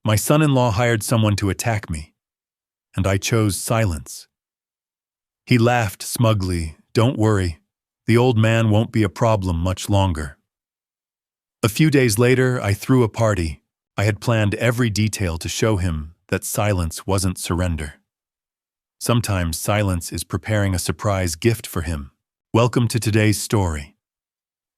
My son-in-law hired someone to attack me, and I chose silence. He laughed smugly. Don't worry, the old man won't be a problem much longer. A few days later, I threw a party. I had planned every detail to show him that silence wasn't surrender. Sometimes silence is preparing a surprise gift for him. Welcome to today's story.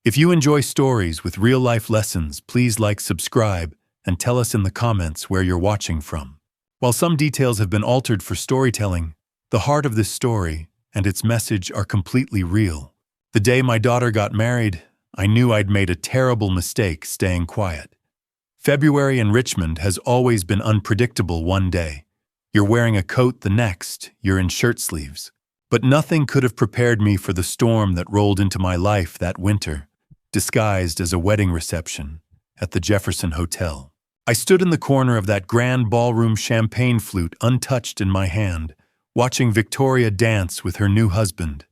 If you enjoy stories with real-life lessons, please like, subscribe, and tell us in the comments where you're watching from. While some details have been altered for storytelling, the heart of this story and its message are completely real. The day my daughter got married, I knew I'd made a terrible mistake staying quiet. February in Richmond has always been unpredictable. One day, you're wearing a coat, the next, you're in shirt sleeves. But nothing could have prepared me for the storm that rolled into my life that winter, disguised as a wedding reception at the Jefferson Hotel. I stood in the corner of that grand ballroom, champagne flute untouched in my hand, watching Victoria dance with her new husband,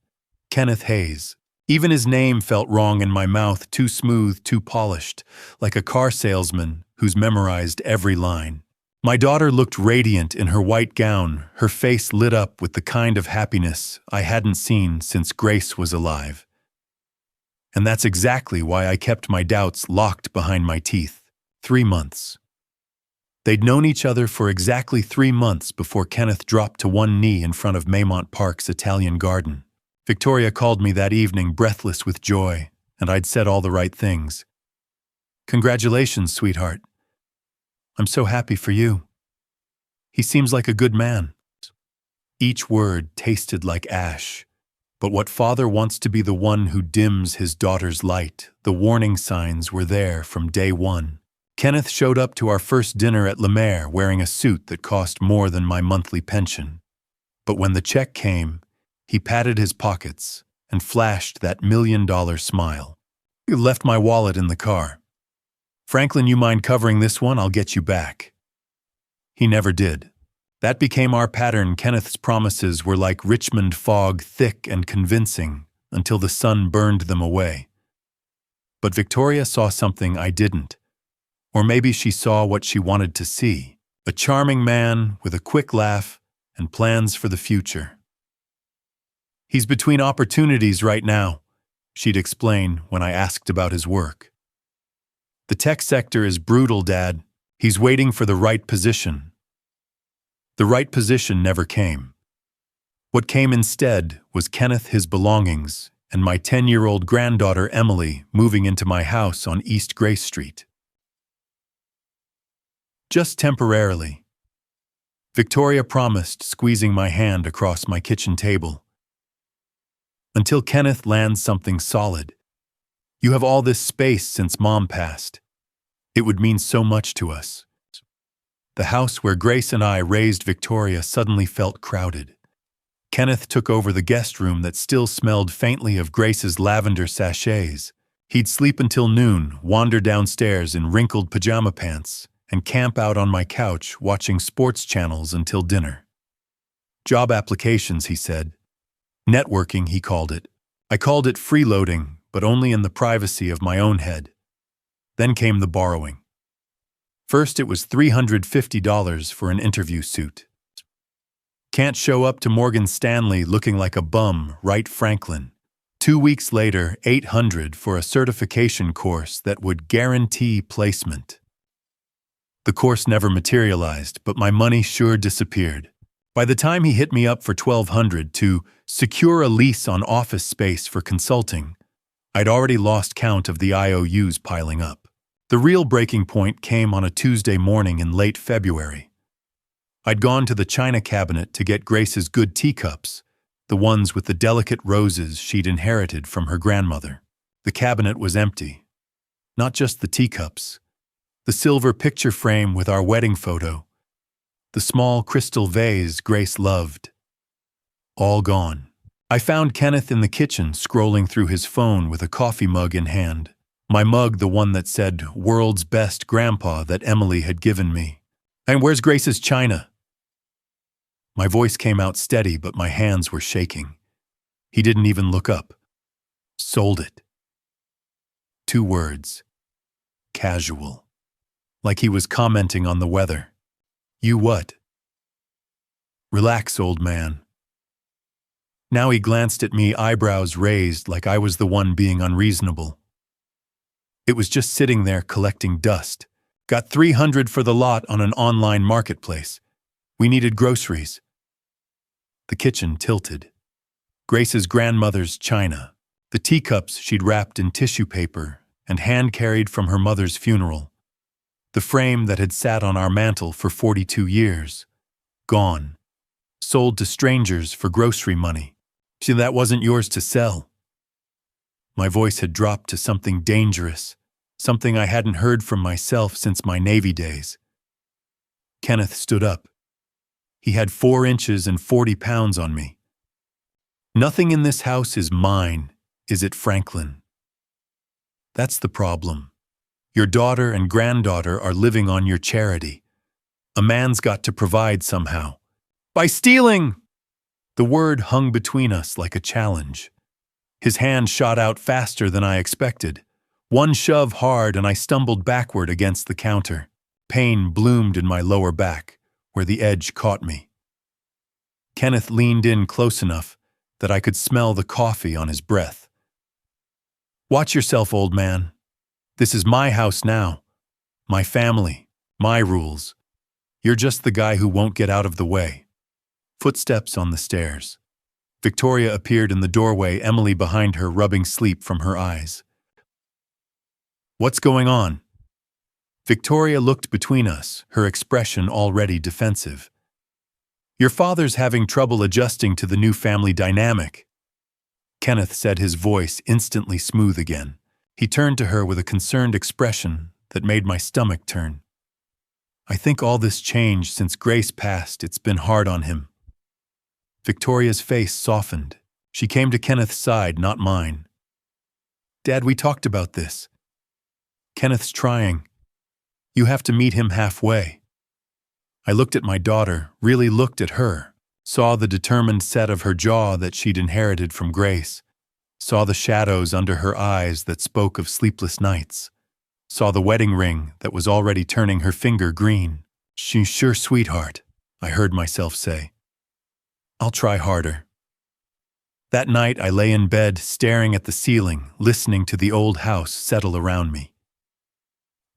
Kenneth Hayes. Even his name felt wrong in my mouth, too smooth, too polished, like a car salesman who's memorized every line. My daughter looked radiant in her white gown, her face lit up with the kind of happiness I hadn't seen since Grace was alive. And that's exactly why I kept my doubts locked behind my teeth. 3 months. They'd known each other for exactly 3 months before Kenneth dropped to one knee in front of Maymont Park's Italian garden. Victoria called me that evening, breathless with joy, and I'd said all the right things. "Congratulations, sweetheart. I'm so happy for you. He seems like a good man." Each word tasted like ash. But what father wants to be the one who dims his daughter's light? The warning signs were there from day one. Kenneth showed up to our first dinner at Le Maire wearing a suit that cost more than my monthly pension. But when the check came, he patted his pockets and flashed that $1,000,000 smile. "You left my wallet in the car. Franklin, you mind covering this one? I'll get you back." He never did. That became our pattern. Kenneth's promises were like Richmond fog, thick and convincing, until the sun burned them away. But Victoria saw something I didn't. Or maybe she saw what she wanted to see. A charming man with a quick laugh and plans for the future. "He's between opportunities right now," she'd explain when I asked about his work. "The tech sector is brutal, Dad. He's waiting for the right position." The right position never came. What came instead was Kenneth, his belongings, and my 10-year-old granddaughter Emily moving into my house on East Grace Street. Just temporarily. Victoria promised, squeezing my hand across my kitchen table. "Until Kenneth lands something solid. You have all this space since Mom passed. It would mean so much to us." The house where Grace and I raised Victoria suddenly felt crowded. Kenneth took over the guest room that still smelled faintly of Grace's lavender sachets. He'd sleep until noon, wander downstairs in wrinkled pajama pants, and camp out on my couch watching sports channels until dinner. "Job applications," he said. "Networking," he called it. I called it freeloading, but only in the privacy of my own head. Then came the borrowing. First, it was $350 for an interview suit. Can't show up to Morgan Stanley looking like a bum, right, Franklin? 2 weeks later, $800 for a certification course that would guarantee placement. The course never materialized, but my money sure disappeared. By the time he hit me up for $1,200 to secure a lease on office space for consulting, I'd already lost count of the IOUs piling up. The real breaking point came on a Tuesday morning in late February. I'd gone to the china cabinet to get Grace's good teacups, the ones with the delicate roses she'd inherited from her grandmother. The cabinet was empty. Not just the teacups. The silver picture frame with our wedding photo. The small crystal vase Grace loved. All gone. I found Kenneth in the kitchen scrolling through his phone with a coffee mug in hand. My mug, the one that said, "World's Best Grandpa," that Emily had given me. "And where's Grace's china?" My voice came out steady, but my hands were shaking. He didn't even look up. Sold it. 2 words. Casual. like he was commenting on the weather. You what? Relax, old man. Now he glanced at me, eyebrows raised, like I was the one being unreasonable. It was just sitting there collecting dust. Got 300 for the lot on an online marketplace. We needed groceries. The kitchen tilted. Grace's grandmother's china, the teacups she'd wrapped in tissue paper and hand-carried from her mother's funeral, the frame that had sat on our mantel for 42 years, gone, sold to strangers for grocery money. See, that wasn't yours to sell. My voice had dropped to something dangerous, something I hadn't heard from myself since my Navy days. Kenneth stood up. He had 4 inches and 40 pounds on me. Nothing in this house is mine, is it, Franklin? That's the problem. Your daughter and granddaughter are living on your charity. A man's got to provide somehow. By stealing! The word hung between us like a challenge. His hand shot out faster than I expected. One shove hard and I stumbled backward against the counter. Pain bloomed in my lower back, where the edge caught me. Kenneth leaned in close enough that I could smell the coffee on his breath. Watch yourself, old man. This is my house now. My family. My rules. You're just the guy who won't get out of the way. Footsteps on the stairs. Victoria appeared in the doorway, Emily behind her rubbing sleep from her eyes. What's going on? Victoria looked between us, her expression already defensive. Your father's having trouble adjusting to the new family dynamic. Kenneth said, his voice instantly smooth again. He turned to her with a concerned expression that made my stomach turn. I think all this change since Grace passed, it's been hard on him. Victoria's face softened. She came to Kenneth's side, not mine. Dad, we talked about this. Kenneth's trying. You have to meet him halfway. I looked at my daughter, really looked at her, saw the determined set of her jaw that she'd inherited from Grace, saw the shadows under her eyes that spoke of sleepless nights, saw the wedding ring that was already turning her finger green. She's sure, sweetheart, I heard myself say. I'll try harder. That night I lay in bed, staring at the ceiling, listening to the old house settle around me.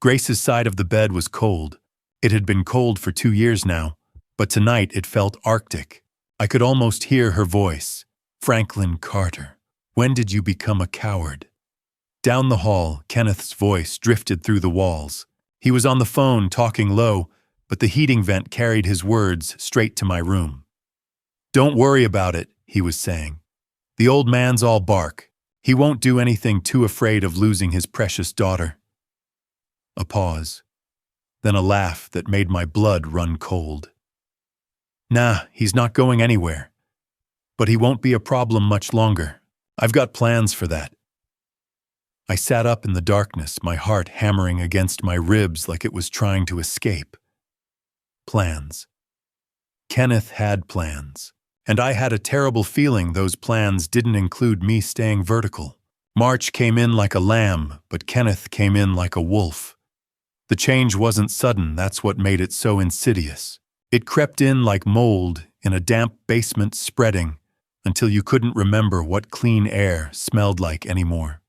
Grace's side of the bed was cold. It had been cold for 2 years now, but tonight it felt arctic. I could almost hear her voice. Franklin Carter, when did you become a coward? Down the hall, Kenneth's voice drifted through the walls. He was on the phone, talking low, but the heating vent carried his words straight to my room. Don't worry about it, he was saying. The old man's all bark. He won't do anything, too afraid of losing his precious daughter. A pause, then a laugh that made my blood run cold. Nah, he's not going anywhere. But he won't be a problem much longer. I've got plans for that. I sat up in the darkness, my heart hammering against my ribs like it was trying to escape. Plans. Kenneth had plans, and I had a terrible feeling those plans didn't include me staying vertical. March came in like a lamb, but Kenneth came in like a wolf. The change wasn't sudden, that's what made it so insidious. It crept in like mold in a damp basement, spreading until you couldn't remember what clean air smelled like anymore.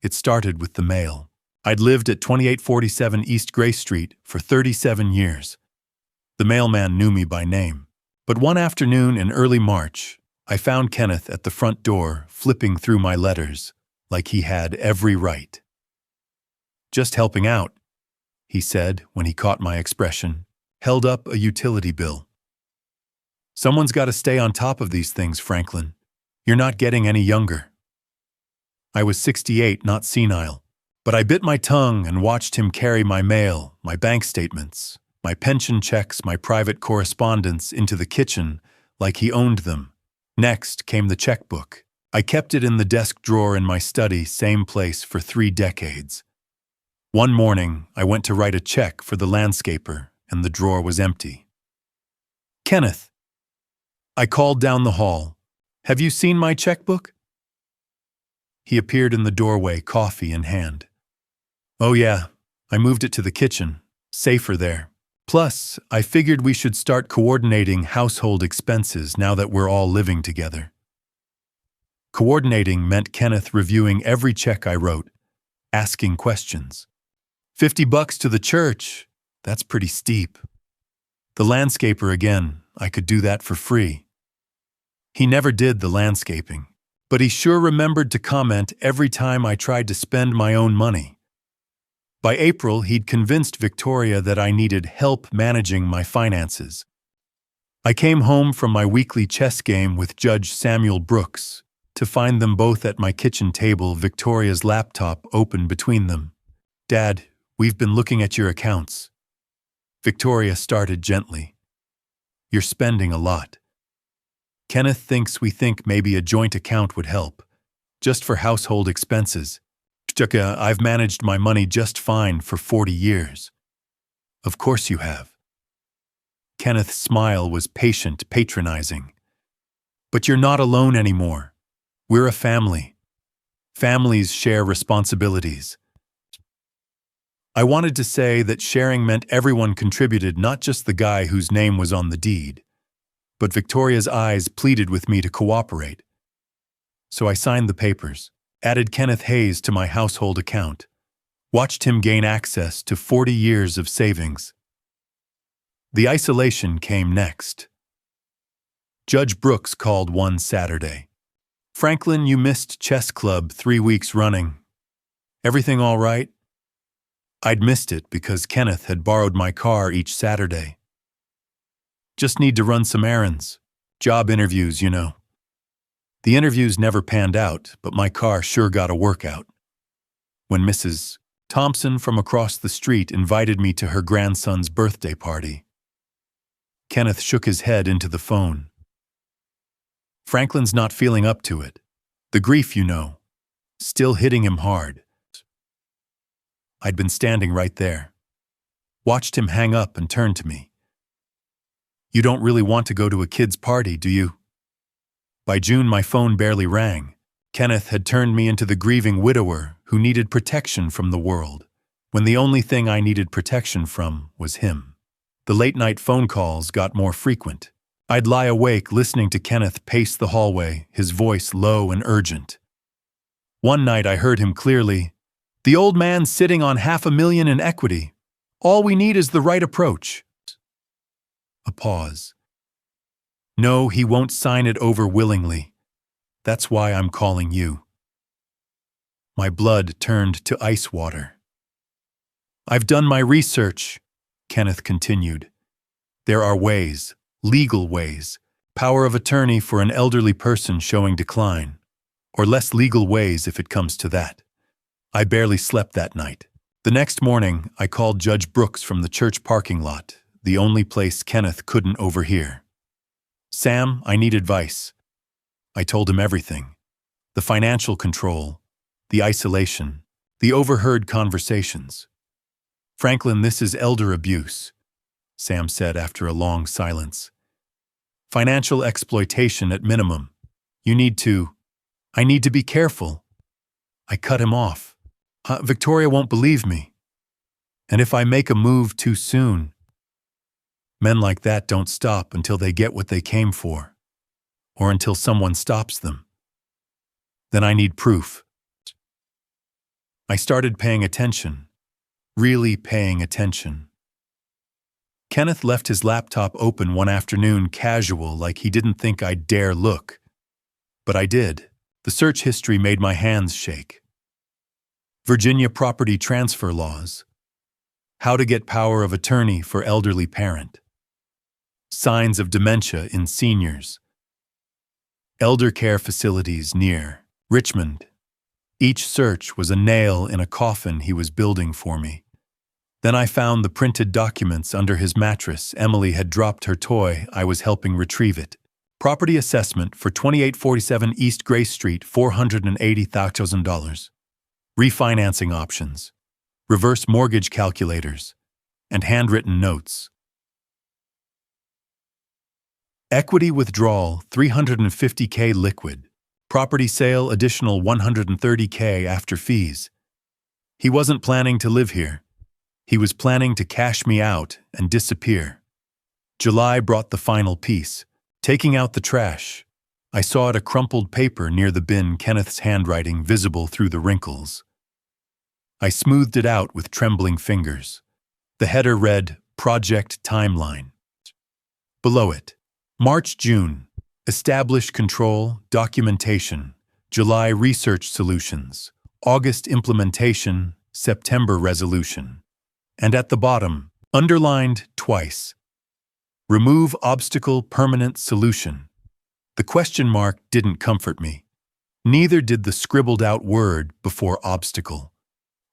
It started with the mail. I'd lived at 2847 East Gray Street for 37 years. The mailman knew me by name. But one afternoon in early March, I found Kenneth at the front door, flipping through my letters like he had every right. Just helping out, he said when he caught my expression, held up a utility bill. Someone's got to stay on top of these things, Franklin. You're not getting any younger. I was 68, not senile, but I bit my tongue and watched him carry my mail, my bank statements, my pension checks, my private correspondence into the kitchen like he owned them. Next came the checkbook. I kept it in the desk drawer in my study, same place for 3 decades. One morning, I went to write a check for the landscaper, and the drawer was empty. Kenneth, I called down the hall. Have you seen my checkbook? He appeared in the doorway, coffee in hand. Oh yeah, I moved it to the kitchen, safer there. Plus, I figured we should start coordinating household expenses now that we're all living together. Coordinating meant Kenneth reviewing every check I wrote, asking questions. $50 to the church, that's pretty steep. The landscaper again, I could do that for free. He never did the landscaping, but he sure remembered to comment every time I tried to spend my own money. By April, he'd convinced Victoria that I needed help managing my finances. I came home from my weekly chess game with Judge Samuel Brooks to find them both at my kitchen table, Victoria's laptop open between them. "Dad, we've been looking at your accounts." Victoria started gently. "You're spending a lot. Kenneth thinks we think maybe a joint account would help, just for household expenses. I've managed my money just fine for 40 years. Of course you have." Kenneth's smile was patient, patronizing. "But you're not alone anymore. We're a family. Families share responsibilities." I wanted to say that sharing meant everyone contributed, not just the guy whose name was on the deed. But Victoria's eyes pleaded with me to cooperate. So I signed the papers, added Kenneth Hayes to my household account, watched him gain access to 40 years of savings. The isolation came next. Judge Brooks called one Saturday. "Franklin, you missed chess club 3 weeks running. Everything all right?" I'd missed it because Kenneth had borrowed my car each Saturday. "Just need to run some errands. Job interviews, you know." The interviews never panned out, but my car sure got a workout. When Mrs. Thompson from across the street invited me to her grandson's birthday party, Kenneth shook his head into the phone. "Franklin's not feeling up to it. The grief, you know, still hitting him hard." I'd been standing right there. Watched him hang up and turn to me. "You don't really want to go to a kid's party, do you?" By June, my phone barely rang. Kenneth had turned me into the grieving widower who needed protection from the world, when the only thing I needed protection from was him. The late-night phone calls got more frequent. I'd lie awake listening to Kenneth pace the hallway, his voice low and urgent. One night I heard him clearly. "The old man's sitting on $500,000 in equity. All we need is the right approach." A pause. "No, he won't sign it over willingly. That's why I'm calling you." My blood turned to ice water. "I've done my research," Kenneth continued. "There are ways, legal ways, power of attorney for an elderly person showing decline, or less legal ways if it comes to that." I barely slept that night. The next morning, I called Judge Brooks from the church parking lot, the only place Kenneth couldn't overhear. "Sam, I need advice." I told him everything. The financial control, the isolation, the overheard conversations. "Franklin, this is elder abuse," Sam said after a long silence. "Financial exploitation at minimum. I need to be careful." I cut him off. "Victoria won't believe me. And if I make a move too soon..." Men like that don't stop until they get what they came for, or until someone stops them. Then I need proof. I started paying attention, really paying attention. Kenneth left his laptop open one afternoon, casual, like he didn't think I'd dare look. But I did. The search history made my hands shake. Virginia property transfer laws. How to get power of attorney for elderly parent. Signs of dementia in seniors. Elder care facilities near Richmond. Each search was a nail in a coffin he was building for me. Then I found the printed documents under his mattress. Emily had dropped her toy. I was helping retrieve it. Property assessment for 2847 East Grace Street, $480,000. Refinancing options. Reverse mortgage calculators. And handwritten notes. Equity withdrawal, $350K liquid. Property sale, additional $130K after fees. He wasn't planning to live here. He was planning to cash me out and disappear. July brought the final piece. Taking out the trash, I saw it a crumpled paper near the bin, Kenneth's handwriting visible through the wrinkles. I smoothed it out with trembling fingers. The header read, Project Timeline. Below it, March-June, Establish Control, Documentation, July Research Solutions, August Implementation, September Resolution. And at the bottom, underlined twice, Remove Obstacle, Permanent Solution. The question mark didn't comfort me. Neither did the scribbled out word before obstacle.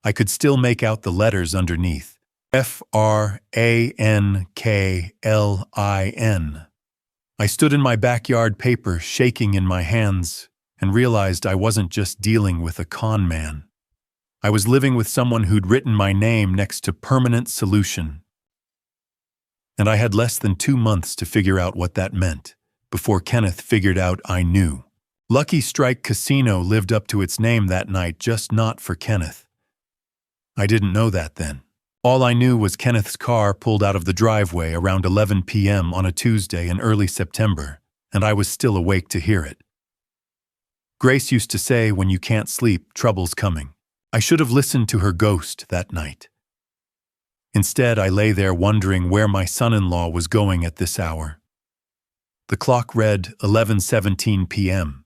I could still make out the letters underneath. Franklin. I stood in my backyard, paper shaking in my hands, and realized I wasn't just dealing with a con man. I was living with someone who'd written my name next to Permanent Solution. And I had less than 2 months to figure out what that meant, before Kenneth figured out I knew. Lucky Strike Casino lived up to its name that night, just not for Kenneth. I didn't know that then. All I knew was Kenneth's car pulled out of the driveway around 11 p.m. on a Tuesday in early September, and I was still awake to hear it. Grace used to say, when you can't sleep, trouble's coming. I should have listened to her ghost that night. Instead, I lay there wondering where my son-in-law was going at this hour. The clock read 11:17 p.m.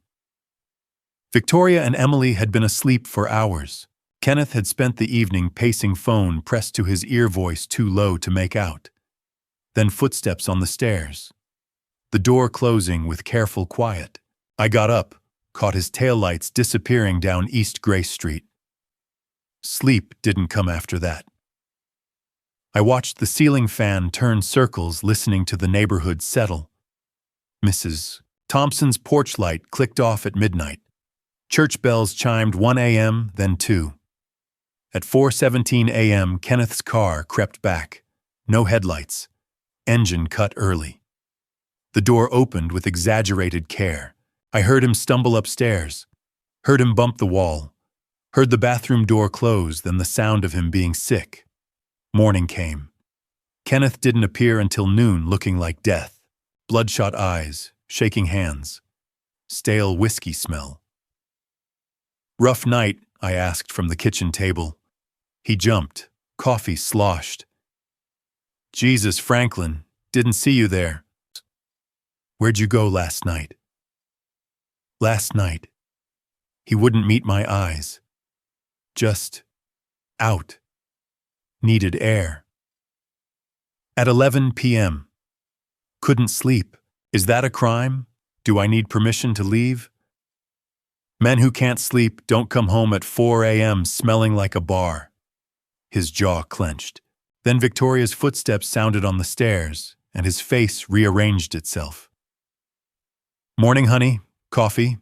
Victoria and Emily had been asleep for hours. Kenneth had spent the evening pacing, phone pressed to his ear, voice too low to make out. Then footsteps on the stairs. The door closing with careful quiet. I got up, caught his taillights disappearing down East Grace Street. Sleep didn't come after that. I watched the ceiling fan turn circles, listening to the neighborhood settle. Mrs. Thompson's porch light clicked off at midnight. Church bells chimed 1 a.m., then 2. At 4:17 a.m., Kenneth's car crept back. No headlights. Engine cut early. The door opened with exaggerated care. I heard him stumble upstairs. Heard him bump the wall. Heard the bathroom door close, then the sound of him being sick. Morning came. Kenneth didn't appear until noon, looking like death. Bloodshot eyes, shaking hands. Stale whiskey smell. Rough night, I asked from the kitchen table. He jumped. Coffee sloshed. Jesus, Franklin, didn't see you there. Where'd you go last night? Last night. He wouldn't meet my eyes. Just out. Needed air. At 11 p.m. Couldn't sleep. Is that a crime? Do I need permission to leave? Men who can't sleep don't come home at 4 a.m. smelling like a bar. His jaw clenched. Then Victoria's footsteps sounded on the stairs, and his face rearranged itself. Morning, honey. Coffee?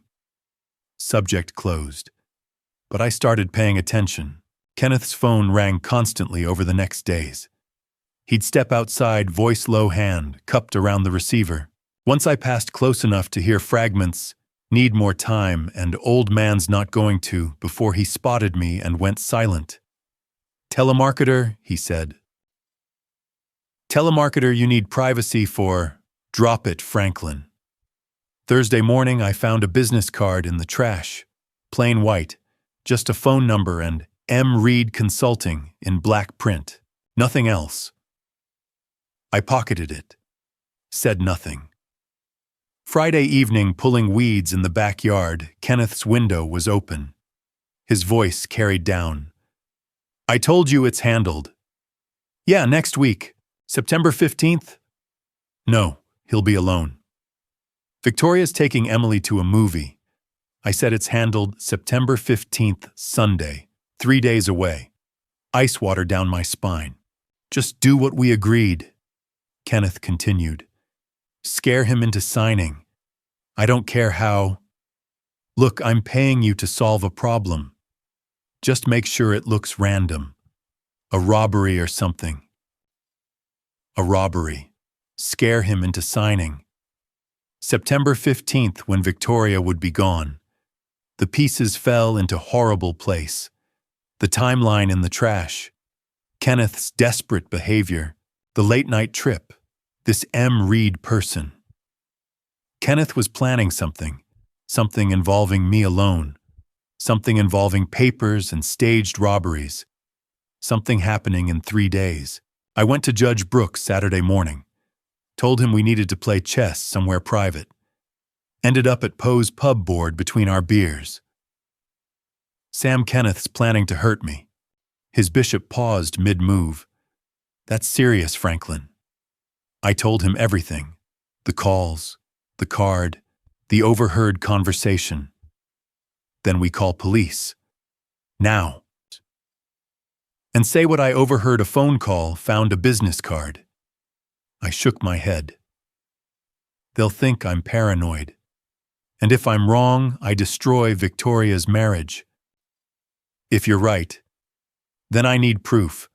Subject closed. But I started paying attention. Kenneth's phone rang constantly over the next days. He'd step outside, voice low, hand cupped around the receiver. Once I passed close enough to hear fragments, need more time, and old man's not going to, before he spotted me and went silent. Telemarketer, he said. Telemarketer, you need privacy for... Drop it, Franklin. Thursday morning, I found a business card in the trash. Plain white, just a phone number and M. Reed Consulting in black print. Nothing else. I pocketed it. Said nothing. Friday evening, pulling weeds in the backyard, Kenneth's window was open. His voice carried down. I told you it's handled. Yeah, next week. September 15th? No, he'll be alone. Victoria's taking Emily to a movie. I said it's handled September 15th, Sunday, 3 days away. Ice water down my spine. Just do what we agreed. Kenneth continued. Scare him into signing. I don't care how. Look, I'm paying you to solve a problem. Just make sure it looks random. A robbery or something. A robbery. Scare him into signing. September 15th, when Victoria would be gone. The pieces fell into horrible place. The timeline in the trash. Kenneth's desperate behavior, the late-night trip, this M. Reed person. Kenneth was planning something involving me alone, something involving papers and staged robberies, something happening in 3 days. I went to Judge Brooks Saturday morning, told him we needed to play chess somewhere private. Ended up at Poe's pub board between our beers. Sam Kenneth's planning to hurt me. His bishop paused mid-move. That's serious, Franklin. I told him everything. The calls, the card, the overheard conversation. Then we call police. Now. And say what I overheard: a phone call, found a business card. I shook my head. They'll think I'm paranoid. And if I'm wrong, I destroy Victoria's marriage. If you're right, then I need proof.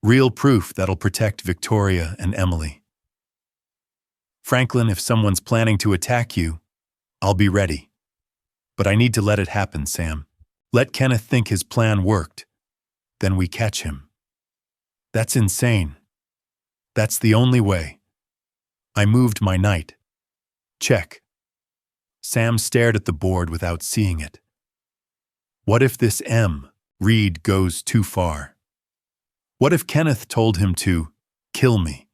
Real proof that'll protect Victoria and Emily. Franklin, if someone's planning to attack you, I'll be ready. But I need to let it happen, Sam. Let Kenneth think his plan worked. Then we catch him. That's insane. That's the only way. I moved my knight. Check. Sam stared at the board without seeing it. What if this M. Reed goes too far? What if Kenneth told him to kill me?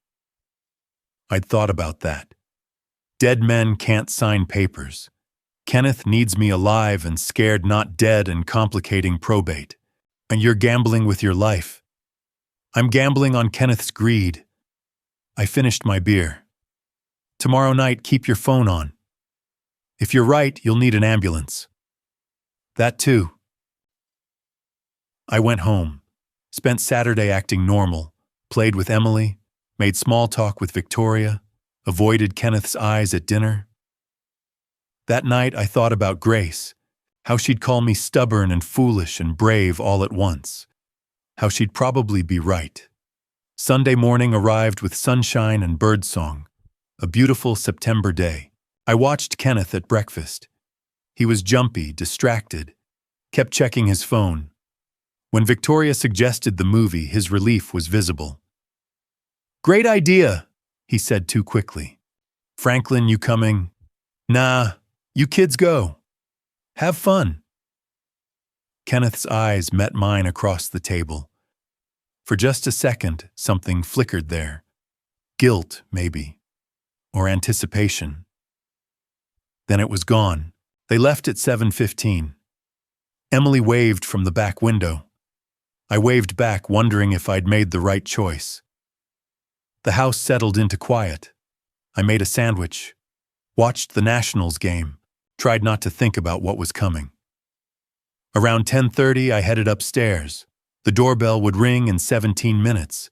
I'd thought about that. Dead men can't sign papers. Kenneth needs me alive and scared, not dead and complicating probate. And you're gambling with your life. I'm gambling on Kenneth's greed. I finished my beer. Tomorrow night, keep your phone on. If you're right, you'll need an ambulance. That too. I went home, spent Saturday acting normal, played with Emily, made small talk with Victoria, avoided Kenneth's eyes at dinner. That night I thought about Grace, how she'd call me stubborn and foolish and brave all at once, how she'd probably be right. Sunday morning arrived with sunshine and birdsong, a beautiful September day. I watched Kenneth at breakfast. He was jumpy, distracted, kept checking his phone. When Victoria suggested the movie, his relief was visible. Great idea, he said too quickly. Franklin, you coming? Nah, you kids go. Have fun. Kenneth's eyes met mine across the table. For just a second, something flickered there. Guilt, maybe, or anticipation. Then it was gone. They left at 7:15. Emily waved from the back window. I waved back, wondering if I'd made the right choice. The house settled into quiet. I made a sandwich, watched the Nationals game, tried not to think about what was coming. Around 10:30, I headed upstairs. The doorbell would ring in 17 minutes,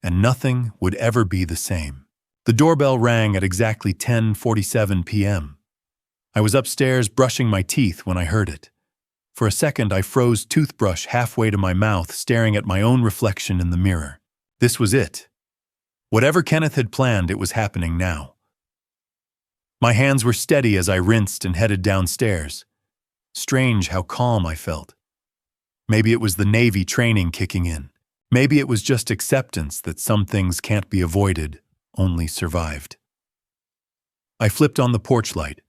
and nothing would ever be the same. The doorbell rang at exactly 10:47 p.m. I was upstairs brushing my teeth when I heard it. For a second, I froze, toothbrush halfway to my mouth, staring at my own reflection in the mirror. This was it. Whatever Kenneth had planned, it was happening now. My hands were steady as I rinsed and headed downstairs. Strange how calm I felt. Maybe it was the Navy training kicking in. Maybe it was just acceptance that some things can't be avoided, only survived. I flipped on the porch light.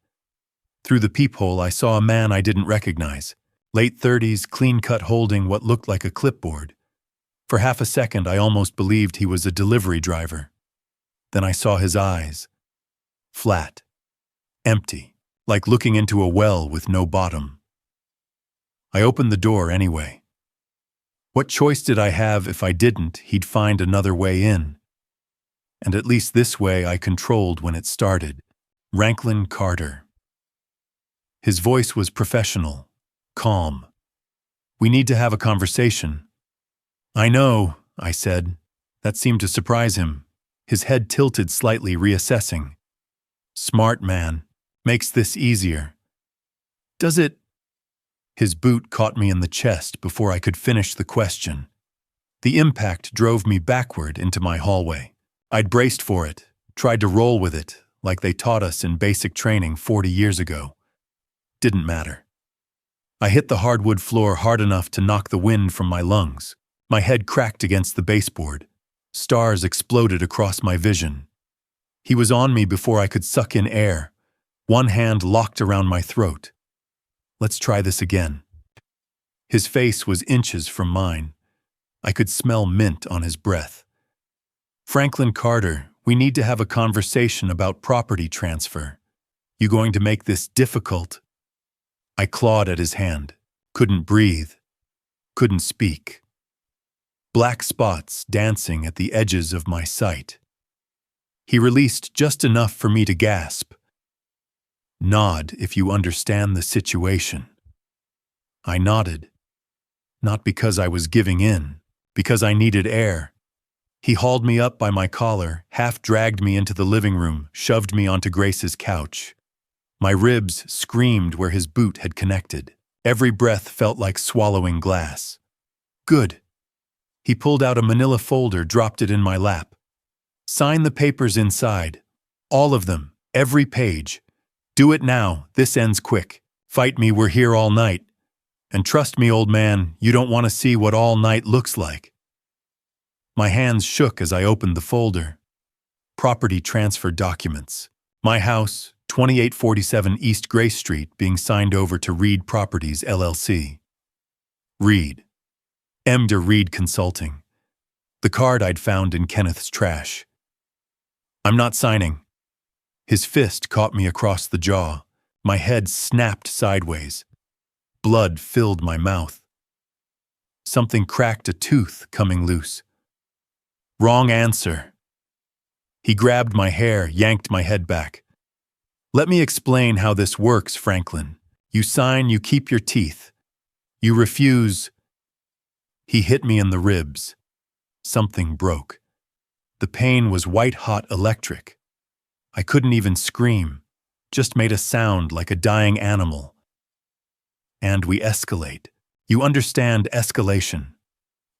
Through the peephole, I saw a man I didn't recognize. Late 30s, clean-cut, holding what looked like a clipboard. For half a second, I almost believed he was a delivery driver. Then I saw his eyes. Flat. Empty. Like looking into a well with no bottom. I opened the door anyway. What choice did I have? If I didn't, he'd find another way in. And at least this way I controlled when it started. Franklin Carter. His voice was professional, calm. We need to have a conversation. I know, I said. That seemed to surprise him. His head tilted slightly, reassessing. Smart man. Makes this easier. Does it? His boot caught me in the chest before I could finish the question. The impact drove me backward into my hallway. I'd braced for it, tried to roll with it, like they taught us in basic training 40 years ago. Didn't matter. I hit the hardwood floor hard enough to knock the wind from my lungs. My head cracked against the baseboard. Stars exploded across my vision. He was on me before I could suck in air, one hand locked around my throat. Let's try this again. His face was inches from mine. I could smell mint on his breath. Franklin Carter, we need to have a conversation about property transfer. You going to make this difficult? I clawed at his hand, couldn't breathe, couldn't speak. Black spots dancing at the edges of my sight. He released just enough for me to gasp. Nod if you understand the situation. I nodded, not because I was giving in, because I needed air. He hauled me up by my collar, half dragged me into the living room, shoved me onto Grace's couch. My ribs screamed where his boot had connected. Every breath felt like swallowing glass. Good. He pulled out a manila folder, dropped it in my lap. Sign the papers inside. All of them, every page. Do it now, this ends quick. Fight me, we're here all night. And trust me, old man, you don't want to see what all night looks like. My hands shook as I opened the folder. Property transfer documents. My house, 2847 East Grace Street, being signed over to Reed Properties, LLC. Reed. Emder Reed Consulting. The card I'd found in Kenneth's trash. I'm not signing. His fist caught me across the jaw. My head snapped sideways. Blood filled my mouth. Something cracked a tooth coming loose. Wrong answer. He grabbed my hair, yanked my head back. Let me explain how this works, Franklin. You sign, you keep your teeth. You refuse. He hit me in the ribs. Something broke. The pain was white-hot electric. I couldn't even scream, just made a sound like a dying animal. And we escalate. You understand escalation.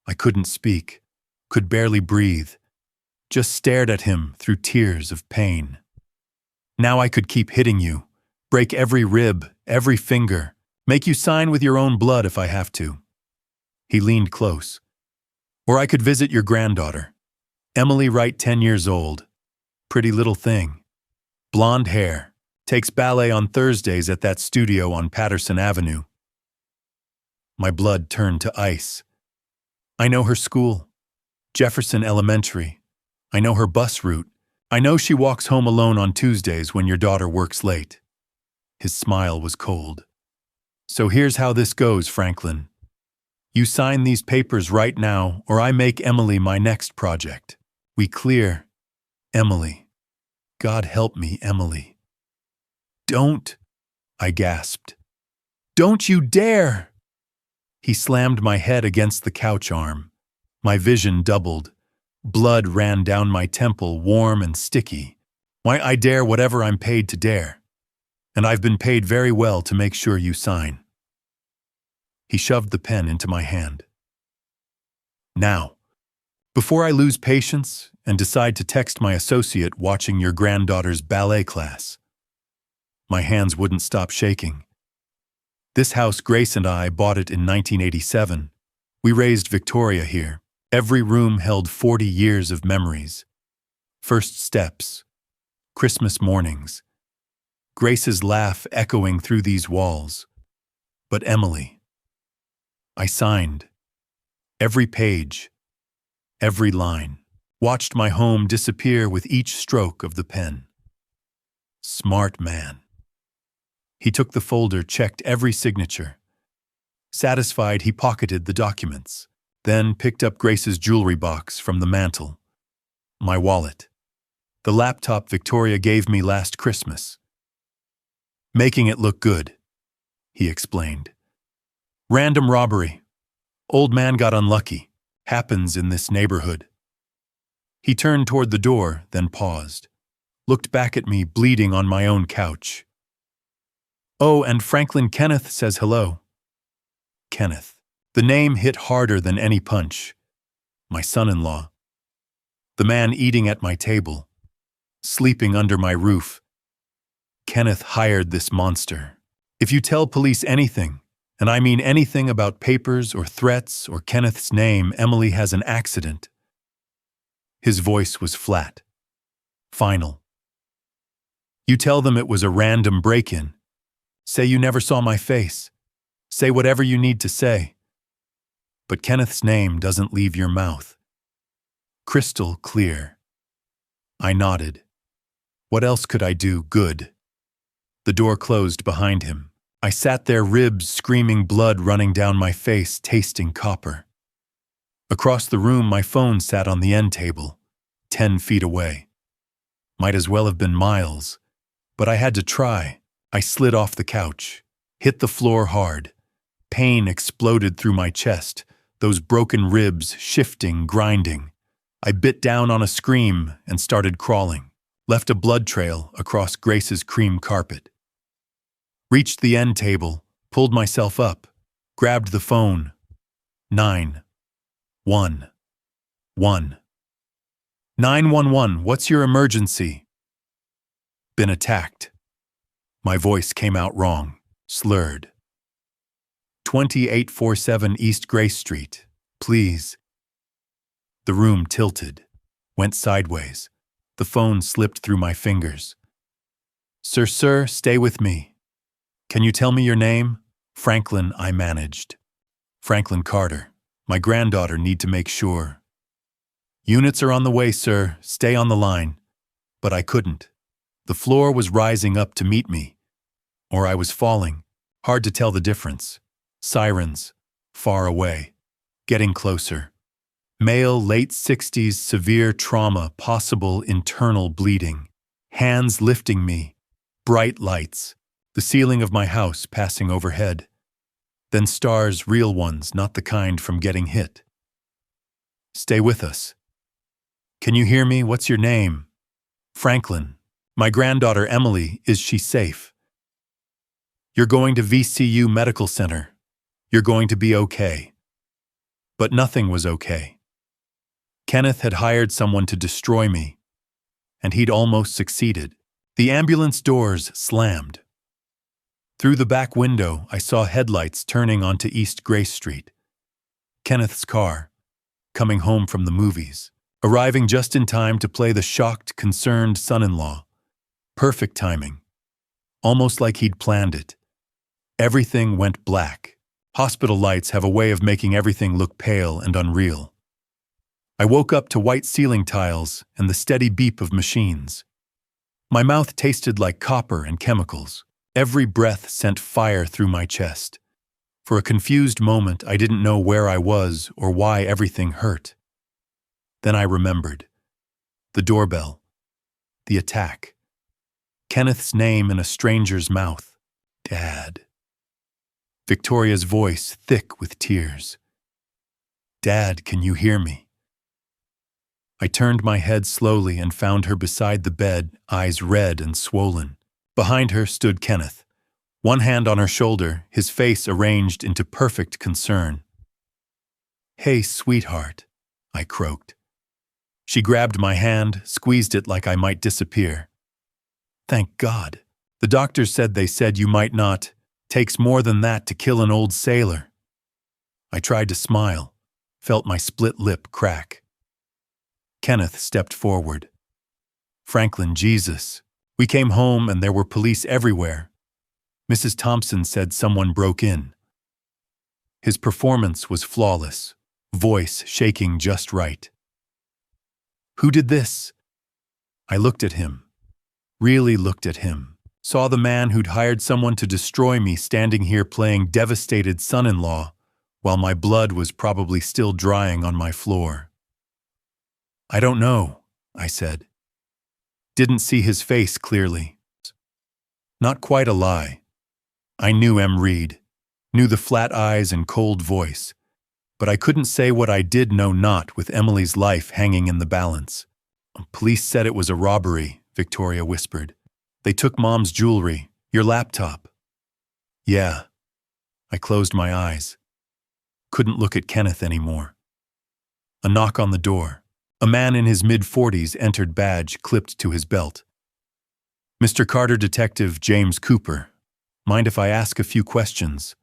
I couldn't speak, could barely breathe, just stared at him through tears of pain. Now I could keep hitting you, break every rib, every finger, make you sign with your own blood if I have to. He leaned close. Or I could visit your granddaughter, Emily Wright, 10 years old. Pretty little thing. Blonde hair, takes ballet on Thursdays at that studio on Patterson Avenue. My blood turned to ice. I know her school, Jefferson Elementary. I know her bus route. I know she walks home alone on Tuesdays when your daughter works late. His smile was cold. So here's how this goes, Franklin. You sign these papers right now, or I make Emily my next project. We clear. Emily. God help me, Emily. Don't, I gasped. Don't you dare! He slammed my head against the couch arm. My vision doubled. Blood ran down my temple, warm and sticky. Why, I dare whatever I'm paid to dare. And I've been paid very well to make sure you sign. He shoved the pen into my hand. Now, before I lose patience and decide to text my associate watching your granddaughter's ballet class. My hands wouldn't stop shaking. This house, Grace and I bought it in 1987. We raised Victoria here. Every room held 40 years of memories. First steps, Christmas mornings, Grace's laugh echoing through these walls. But Emily, I signed. Every page, every line, watched my home disappear with each stroke of the pen. Smart man. He took the folder, checked every signature. Satisfied, he pocketed the documents, then picked up Grace's jewelry box from the mantel. My wallet. The laptop Victoria gave me last Christmas. Making it look good, he explained. Random robbery. Old man got unlucky. Happens in this neighborhood. He turned toward the door, then paused. Looked back at me, bleeding on my own couch. Oh, and Franklin Kenneth says hello. Kenneth. The name hit harder than any punch. My son-in-law. The man eating at my table. Sleeping under my roof. Kenneth hired this monster. If you tell police anything, And I mean anything about papers or threats or Kenneth's name, Emily has an accident. His voice was flat, final. You tell them it was a random break-in. Say you never saw my face. Say whatever you need to say. But Kenneth's name doesn't leave your mouth. Crystal clear. I nodded. What else could I do? Good. The door closed behind him. I sat there, ribs screaming, blood running down my face, tasting copper. Across the room, my phone sat on the end table, 10 feet away. Might as well have been miles, but I had to try. I slid off the couch, hit the floor hard. Pain exploded through my chest, those broken ribs shifting, grinding. I bit down on a scream and started crawling, left a blood trail across Grace's cream carpet. Reached the end table, pulled myself up, grabbed the phone. 911. 911, what's your emergency? Been attacked. My voice came out wrong, slurred. 2847 East Grace Street, please. The room tilted, went sideways. The phone slipped through my fingers. Sir, stay with me. Can you tell me your name? Franklin, I managed. Franklin Carter. My granddaughter need to make sure. Units are on the way, sir. Stay on the line. But I couldn't. The floor was rising up to meet me. Or I was falling. Hard to tell the difference. Sirens. Far away. Getting closer. Male, late 60s, severe trauma, possible internal bleeding. Hands lifting me. Bright lights. The ceiling of my house passing overhead. Then stars, real ones, not the kind from getting hit. Stay with us. Can you hear me? What's your name? Franklin. My granddaughter Emily, is she safe? You're going to VCU Medical Center. You're going to be okay. But nothing was okay. Kenneth had hired someone to destroy me, and he'd almost succeeded. The ambulance doors slammed. Through the back window, I saw headlights turning onto East Grace Street. Kenneth's car, coming home from the movies, arriving just in time to play the shocked, concerned son-in-law. Perfect timing. Almost like he'd planned it. Everything went black. Hospital lights have a way of making everything look pale and unreal. I woke up to white ceiling tiles and the steady beep of machines. My mouth tasted like copper and chemicals. Every breath sent fire through my chest. For a confused moment, I didn't know where I was or why everything hurt. Then I remembered. The doorbell. The attack. Kenneth's name in a stranger's mouth. Dad. Victoria's voice thick with tears. Dad, can you hear me? I turned my head slowly and found her beside the bed, eyes red and swollen. Behind her stood Kenneth, one hand on her shoulder, his face arranged into perfect concern. Hey, sweetheart, I croaked. She grabbed my hand, squeezed it like I might disappear. Thank God. The doctors said you might not. Takes more than that to kill an old sailor. I tried to smile, felt my split lip crack. Kenneth stepped forward. Franklin, Jesus. We came home and there were police everywhere. Mrs. Thompson said someone broke in. His performance was flawless, voice shaking just right. Who did this? I looked at him, really looked at him, saw the man who'd hired someone to destroy me standing here playing devastated son-in-law while my blood was probably still drying on my floor. I don't know, I said. Didn't see his face clearly. Not quite a lie. I knew M. Reed, knew the flat eyes and cold voice, but I couldn't say what I did know not with Emily's life hanging in the balance. Police said it was a robbery, Victoria whispered. They took Mom's jewelry, your laptop. Yeah. I closed my eyes. Couldn't look at Kenneth anymore. A knock on the door. A man in his mid-40s entered, badge clipped to his belt. Mr. Carter, Detective James Cooper. Mind if I ask a few questions?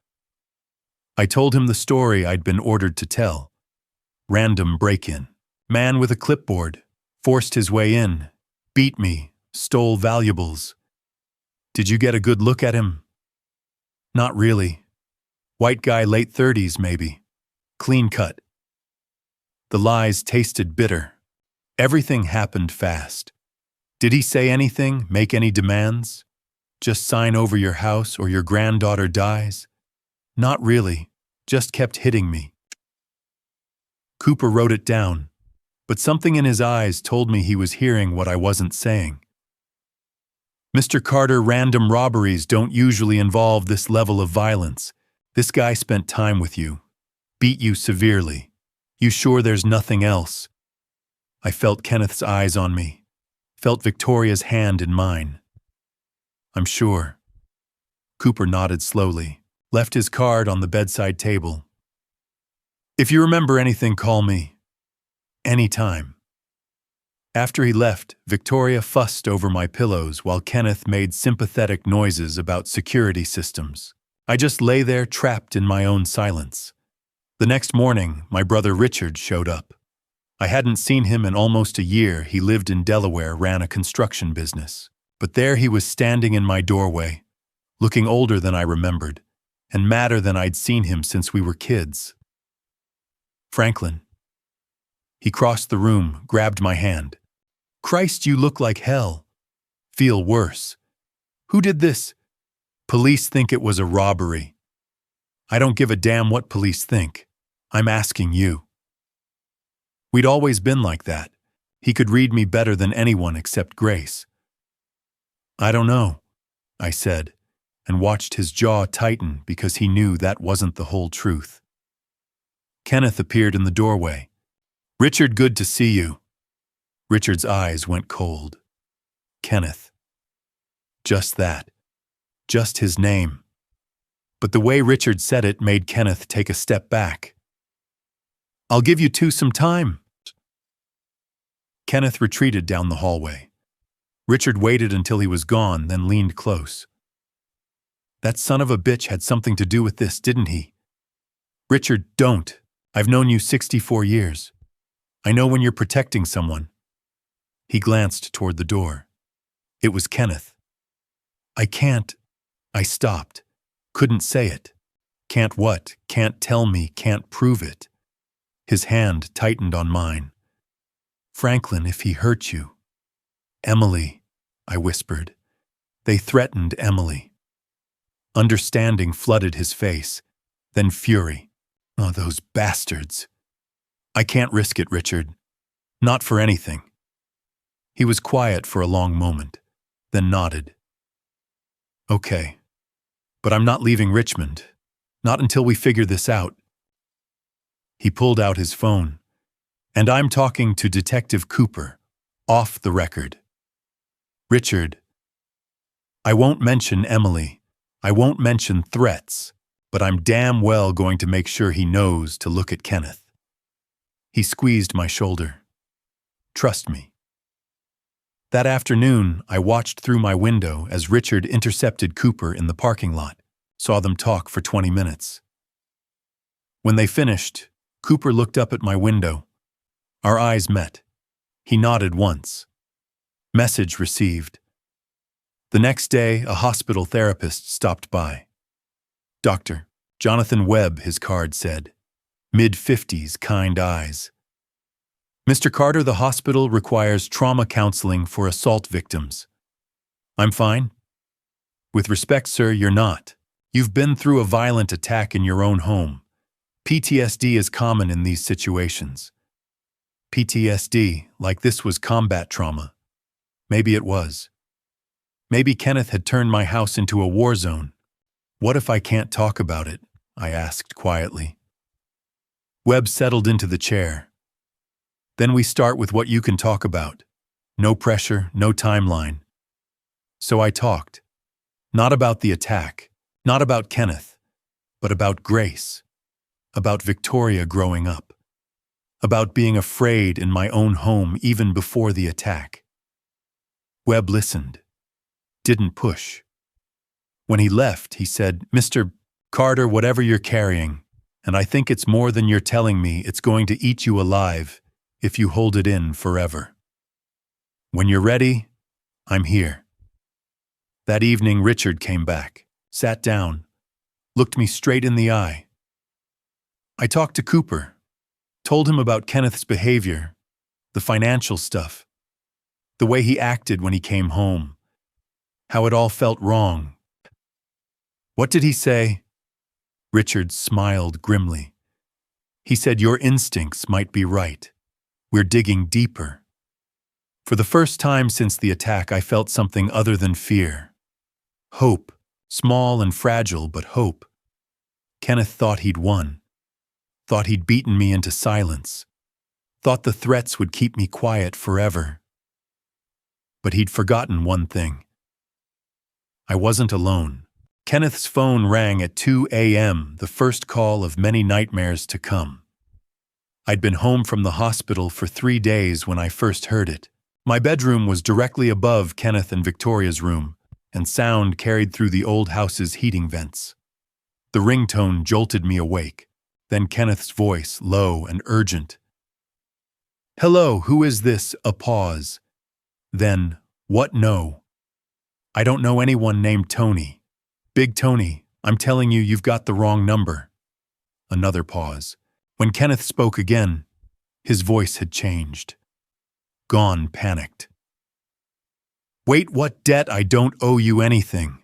I told him the story I'd been ordered to tell. Random break-in. Man with a clipboard. Forced his way in. Beat me. Stole valuables. Did you get a good look at him? Not really. White guy, late 30s maybe. Clean cut. The lies tasted bitter. Everything happened fast. Did he say anything, make any demands? Just sign over your house or your granddaughter dies? Not really, just kept hitting me. Cooper wrote it down, but something in his eyes told me he was hearing what I wasn't saying. Mr. Carter, random robberies don't usually involve this level of violence. This guy spent time with you. Beat you severely. You sure there's nothing else? I felt Kenneth's eyes on me. Felt Victoria's hand in mine. I'm sure. Cooper nodded slowly, left his card on the bedside table. If you remember anything, call me. Anytime. After he left, Victoria fussed over my pillows while Kenneth made sympathetic noises about security systems. I just lay there trapped in my own silence. The next morning, my brother Richard showed up. I hadn't seen him in almost a year. He lived in Delaware, ran a construction business. But there he was standing in my doorway, looking older than I remembered, and madder than I'd seen him since we were kids. Franklin. He crossed the room, grabbed my hand. Christ, you look like hell. Feel worse. Who did this? Police think it was a robbery. I don't give a damn what police think. I'm asking you. We'd always been like that. He could read me better than anyone except Grace. I don't know, I said, and watched his jaw tighten because he knew that wasn't the whole truth. Kenneth appeared in the doorway. Richard, good to see you. Richard's eyes went cold. Kenneth. Just that. Just his name. But the way Richard said it made Kenneth take a step back. I'll give you two some time. Kenneth retreated down the hallway. Richard waited until he was gone, then leaned close. That son of a bitch had something to do with this, didn't he? Richard, don't. I've known you 64 years. I know when you're protecting someone. He glanced toward the door. It was Kenneth. I can't. I stopped. Couldn't say it. Can't what? Can't tell me, can't prove it. His hand tightened on mine. Franklin, if he hurt you. Emily, I whispered. They threatened Emily. Understanding flooded his face, then fury. Oh, those bastards. I can't risk it, Richard. Not for anything. He was quiet for a long moment, then nodded. Okay, but I'm not leaving Richmond. Not until we figure this out. He pulled out his phone. And I'm talking to Detective Cooper, off the record. Richard, I won't mention Emily. I won't mention threats, but I'm damn well going to make sure he knows to look at Kenneth. He squeezed my shoulder. Trust me. That afternoon, I watched through my window as Richard intercepted Cooper in the parking lot, saw them talk for 20 minutes. When they finished, Cooper looked up at my window. Our eyes met. He nodded once. Message received. The next day, a hospital therapist stopped by. Dr. Jonathan Webb, his card said. Mid-50s, kind eyes. Mr. Carter, the hospital requires trauma counseling for assault victims. I'm fine. With respect, sir, you're not. You've been through a violent attack in your own home. PTSD is common in these situations. PTSD, like this was combat trauma. Maybe it was. Maybe Kenneth had turned my house into a war zone. What if I can't talk about it? I asked quietly. Webb settled into the chair. Then we start with what you can talk about. No pressure, no timeline. So I talked. Not about the attack, not about Kenneth, but about Grace, about Victoria growing up, about being afraid in my own home even before the attack. Webb listened, didn't push. When he left, he said, Mr. Carter, whatever you're carrying, And I think it's more than you're telling me. It's going to eat you alive if you hold it in forever. When you're ready, I'm here. That evening, Richard came back, sat down, looked me straight in the eye. I talked to Cooper, told him about Kenneth's behavior, the financial stuff, the way he acted when he came home, how it all felt wrong. What did he say? Richard smiled grimly. He said, your instincts might be right. We're digging deeper. For the first time since the attack, I felt something other than fear. Hope, small and fragile, but hope. Kenneth thought he'd won, thought he'd beaten me into silence, thought the threats would keep me quiet forever. But he'd forgotten one thing. I wasn't alone. Kenneth's phone rang at 2 a.m., the first call of many nightmares to come. I'd been home from the hospital for 3 days when I first heard it. My bedroom was directly above Kenneth and Victoria's room, and sound carried through the old house's heating vents. The ringtone jolted me awake, then Kenneth's voice, low and urgent. Hello, who is this? A pause. Then, what? No. I don't know anyone named Tony. Big Tony, I'm telling you, you've got the wrong number. Another pause. When Kenneth spoke again, his voice had changed. Gone, panicked. Wait, what debt? I don't owe you anything.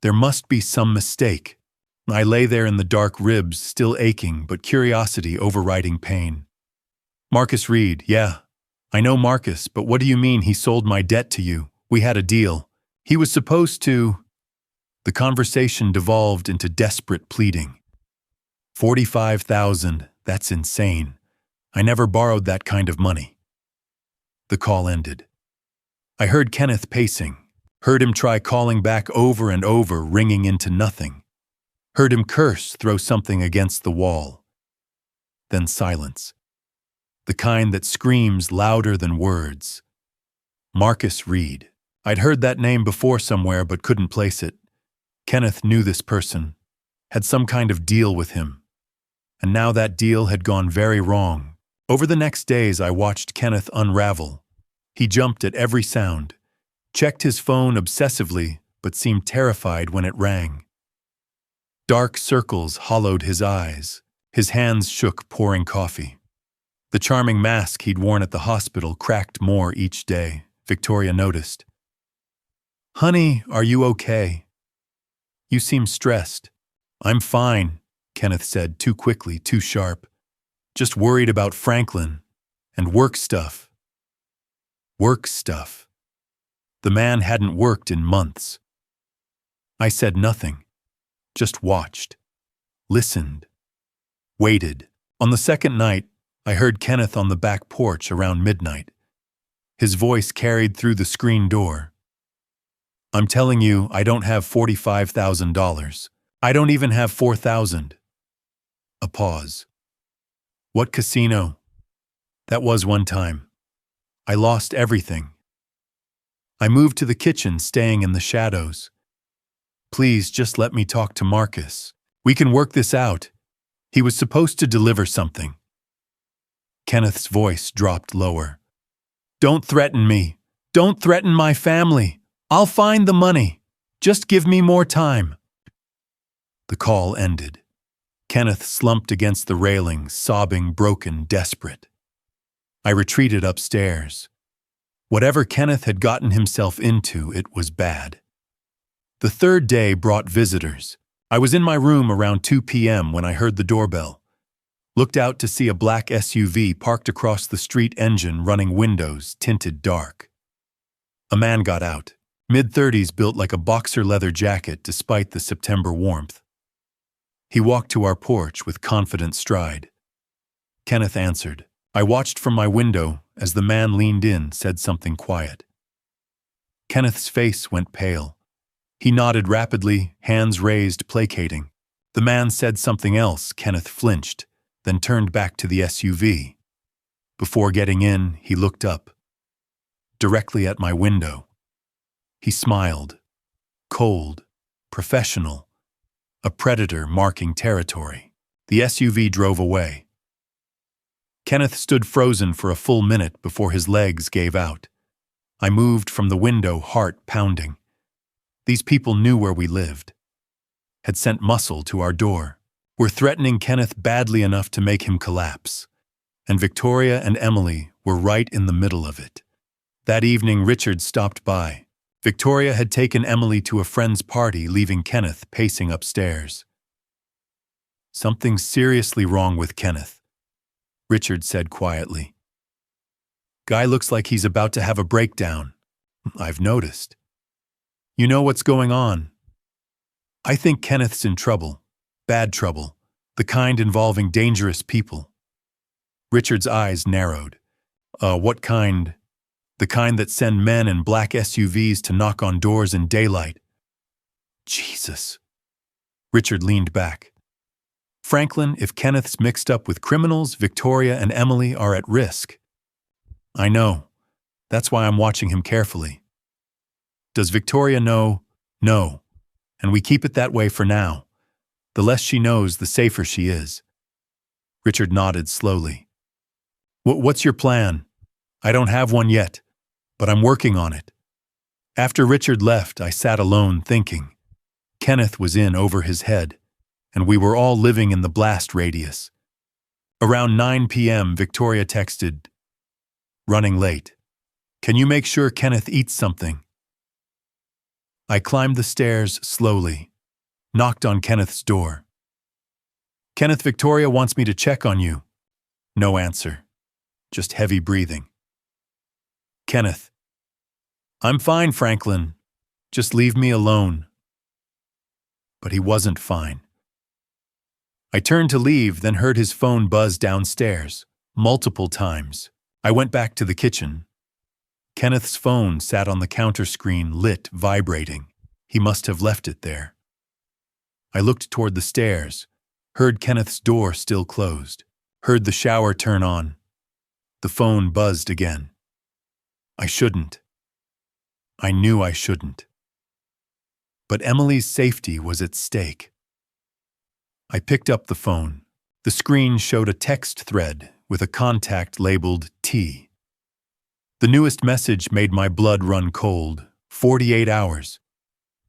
There must be some mistake. I lay there in the dark, ribs still aching, but curiosity overriding pain. Marcus Reed, yeah. I know Marcus, but what do you mean he sold my debt to you? We had a deal. He was supposed to… The conversation devolved into desperate pleading. 45,000, that's insane. I never borrowed that kind of money. The call ended. I heard Kenneth pacing, heard him try calling back over and over, ringing into nothing. Heard him curse, throw something against the wall. Then silence. The kind that screams louder than words. Marcus Reed. I'd heard that name before somewhere but couldn't place it. Kenneth knew this person, had some kind of deal with him. And now that deal had gone very wrong. Over the next days, I watched Kenneth unravel. He jumped at every sound, checked his phone obsessively, but seemed terrified when it rang. Dark circles hollowed his eyes. His hands shook, pouring coffee. The charming mask he'd worn at the hospital cracked more each day, Victoria noticed. Honey, are you okay? You seem stressed. I'm fine, Kenneth said, too quickly, too sharp. Just worried about Franklin and work stuff. Work stuff. The man hadn't worked in months. I said nothing, just watched, listened, waited. On the second night, I heard Kenneth on the back porch around midnight. His voice carried through the screen door. I'm telling you, I don't have $45,000. I don't even have $4,000. A pause. What casino? That was one time. I lost everything. I moved to the kitchen, staying in the shadows. Please, just let me talk to Marcus. We can work this out. He was supposed to deliver something. Kenneth's voice dropped lower. Don't threaten me. Don't threaten my family. I'll find the money. Just give me more time. The call ended. Kenneth slumped against the railing, sobbing, broken, desperate. I retreated upstairs. Whatever Kenneth had gotten himself into, it was bad. The third day brought visitors. I was in my room around 2 p.m. when I heard the doorbell. Looked out to see a black SUV parked across the street, engine running, windows tinted dark. A man got out. Mid-30s, built like a boxer leather jacket despite the September warmth. He walked to our porch with confident stride. Kenneth answered. I watched from my window as the man leaned in, said something quiet. Kenneth's face went pale. He nodded rapidly, hands raised, placating. The man said something else. Kenneth flinched, then turned back to the SUV. Before getting in, he looked up, directly at my window. He smiled, cold, professional, a predator marking territory. The SUV drove away. Kenneth stood frozen for a full minute before his legs gave out. I moved from the window, heart pounding. These people knew where we lived, had sent muscle to our door, were threatening Kenneth badly enough to make him collapse. And Victoria and Emily were right in the middle of it. That evening, Richard stopped by. Victoria had taken Emily to a friend's party, leaving Kenneth pacing upstairs. "Something's seriously wrong with Kenneth," Richard said quietly. "Guy looks like he's about to have a breakdown. I've noticed. You know what's going on? I think Kenneth's in trouble. Bad trouble. The kind involving dangerous people." Richard's eyes narrowed. What kind? The kind that send men in black SUVs to knock on doors in daylight. Jesus. Richard leaned back. "Franklin, if Kenneth's mixed up with criminals, Victoria and Emily are at risk." "I know. That's why I'm watching him carefully." "Does Victoria know?" "No. And we keep it that way for now. The less she knows, the safer she is." Richard nodded slowly. What's your plan?" "I don't have one yet, but I'm working on it." After Richard left, I sat alone thinking. Kenneth was in over his head, and we were all living in the blast radius. Around 9 p.m., Victoria texted, "Running late. Can you make sure Kenneth eats something?" I climbed the stairs slowly, knocked on Kenneth's door. "Kenneth, Victoria wants me to check on you." No answer, just heavy breathing. "Kenneth." "I'm fine, Franklin. Just leave me alone." But he wasn't fine. I turned to leave, then heard his phone buzz downstairs, multiple times. I went back to the kitchen. Kenneth's phone sat on the counter screen, lit, vibrating. He must have left it there. I looked toward the stairs, heard Kenneth's door still closed, heard the shower turn on. The phone buzzed again. I shouldn't. I knew I shouldn't. But Emily's safety was at stake. I picked up the phone. The screen showed a text thread with a contact labeled T. The newest message made my blood run cold. 48 hours.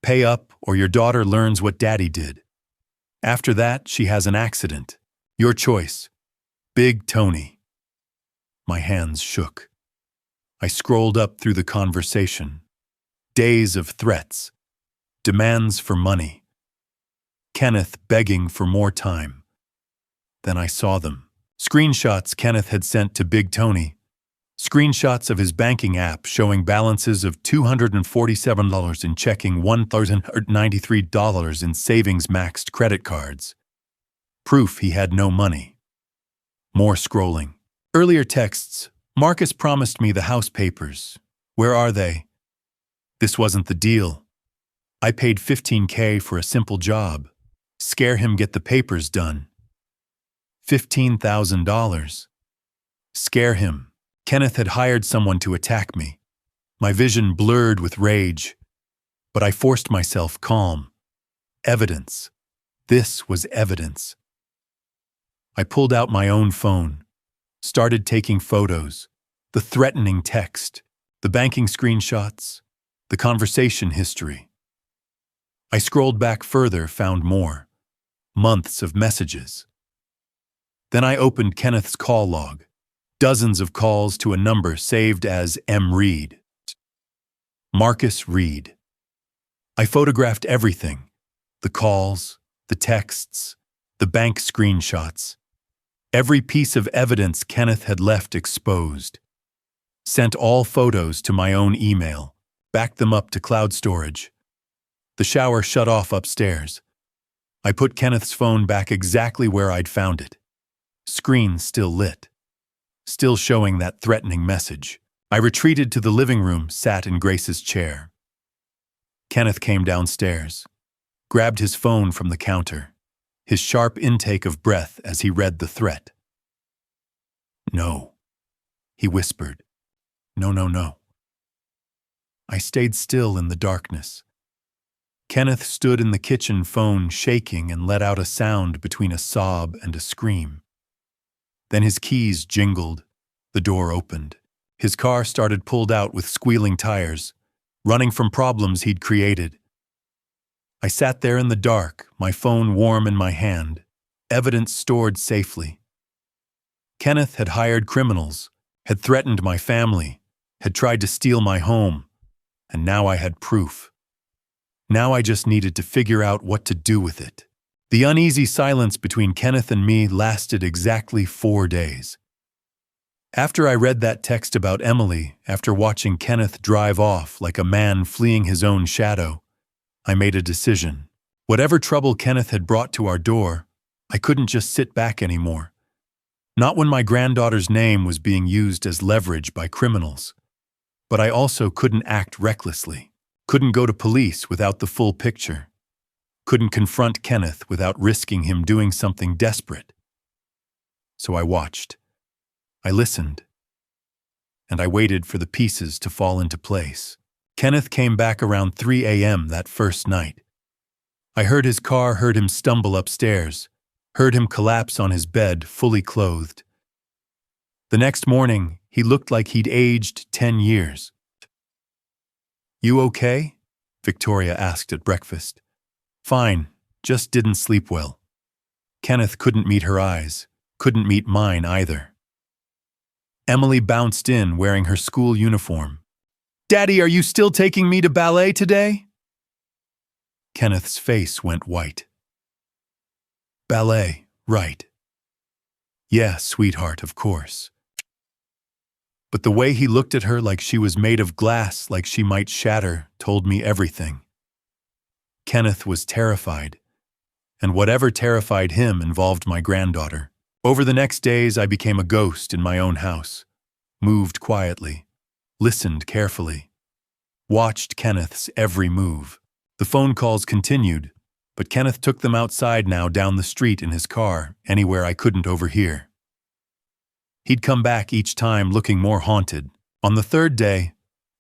Pay up or your daughter learns what daddy did. After that, she has an accident. Your choice. Big Tony. My hands shook. I scrolled up through the conversation. Days of threats. Demands for money. Kenneth begging for more time. Then I saw them. Screenshots Kenneth had sent to Big Tony. Screenshots of his banking app showing balances of $247 in checking, $1,093 in savings maxed credit cards. Proof he had no money. More scrolling. Earlier texts. Marcus promised me the house papers. Where are they? This wasn't the deal. I paid $15,000 for a simple job. Scare him, get the papers done. $15,000. Scare him. Kenneth had hired someone to attack me. My vision blurred with rage, but I forced myself calm. Evidence. This was evidence. I pulled out my own phone, started taking photos, the threatening text, the banking screenshots, the conversation history. I scrolled back further, found more. Months of messages. Then I opened Kenneth's call log. Dozens of calls to a number saved as M. Reed. Marcus Reed. I photographed everything. The calls, the texts, the bank screenshots. Every piece of evidence Kenneth had left exposed. Sent all photos to my own email. Backed them up to cloud storage. The shower shut off upstairs. I put Kenneth's phone back exactly where I'd found it. Screen still lit. Still showing that threatening message. I retreated to the living room, sat in Grace's chair. Kenneth came downstairs, grabbed his phone from the counter, his sharp intake of breath as he read the threat. "No," he whispered. "No, no, no." I stayed still in the darkness. Kenneth stood in the kitchen, phone shaking, and let out a sound between a sob and a scream. Then his keys jingled. The door opened. His car started, pulled out with squealing tires, running from problems he'd created. I sat there in the dark, my phone warm in my hand, evidence stored safely. Kenneth had hired criminals, had threatened my family, had tried to steal my home, and now I had proof. Now I just needed to figure out what to do with it. The uneasy silence between Kenneth and me lasted exactly 4 days. After I read that text about Emily, after watching Kenneth drive off like a man fleeing his own shadow, I made a decision. Whatever trouble Kenneth had brought to our door, I couldn't just sit back anymore. Not when my granddaughter's name was being used as leverage by criminals. But I also couldn't act recklessly. Couldn't go to police without the full picture. Couldn't confront Kenneth without risking him doing something desperate. So I watched. I listened. And I waited for the pieces to fall into place. Kenneth came back around 3 a.m. that first night. I heard his car, heard him stumble upstairs, heard him collapse on his bed, fully clothed. The next morning, he looked like he'd aged 10 years. "You okay?" Victoria asked at breakfast. "Fine, just didn't sleep well." Kenneth couldn't meet her eyes, couldn't meet mine either. Emily bounced in wearing her school uniform. "Daddy, are you still taking me to ballet today?" Kenneth's face went white. "Ballet, right. Yeah, sweetheart, of course." But the way he looked at her like she was made of glass, like she might shatter, told me everything. Kenneth was terrified, and whatever terrified him involved my granddaughter. Over the next days, I became a ghost in my own house, moved quietly, listened carefully, watched Kenneth's every move. The phone calls continued, but Kenneth took them outside now, down the street in his car, anywhere I couldn't overhear. He'd come back each time looking more haunted. On the third day,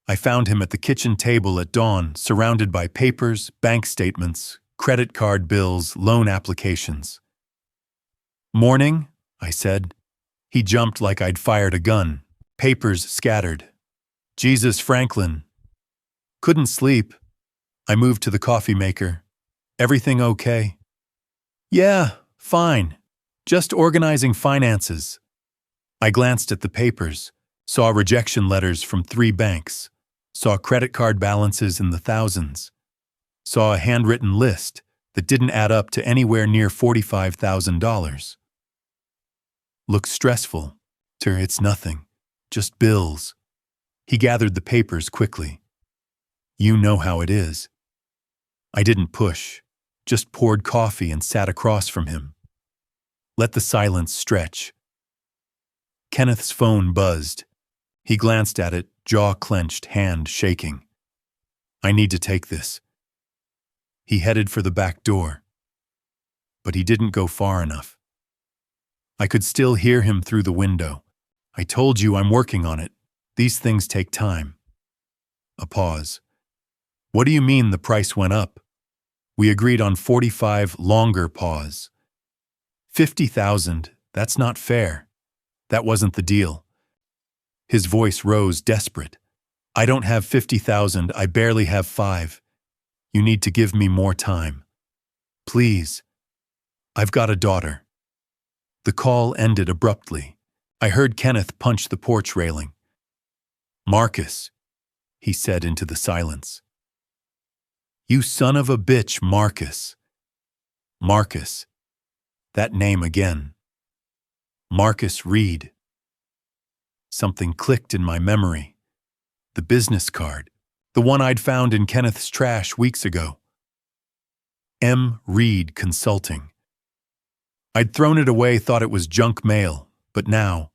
I found him at the kitchen table at dawn, surrounded by papers, bank statements, credit card bills, loan applications. "Morning," I said. He jumped like I'd fired a gun. Papers scattered. "Jesus, Franklin." "Couldn't sleep." I moved to the coffee maker. "Everything okay?" "Yeah, fine. Just organizing finances." I glanced at the papers, saw rejection letters from 3 banks, saw credit card balances in the thousands, saw a handwritten list that didn't add up to anywhere near $45,000. "Looks stressful." "Sir, it's nothing. Just bills." He gathered the papers quickly. "You know how it is." I didn't push, just poured coffee and sat across from him. Let the silence stretch. Kenneth's phone buzzed. He glanced at it, jaw clenched, hand shaking. "I need to take this." He headed for the back door. But he didn't go far enough. I could still hear him through the window. "I told you I'm working on it. These things take time." A pause. "What do you mean the price went up?" "We agreed on 45, longer pause. 50,000, that's not fair. That wasn't the deal." His voice rose, desperate. "I don't have 50,000, I barely have 5. You need to give me more time. Please. I've got a daughter." The call ended abruptly. I heard Kenneth punch the porch railing. "Marcus," he said into the silence. "You son of a bitch, Marcus." Marcus. That name again. Marcus Reed. Something clicked in my memory. The business card. The one I'd found in Kenneth's trash weeks ago. M. Reed Consulting. I'd thrown it away, thought it was junk mail, but now,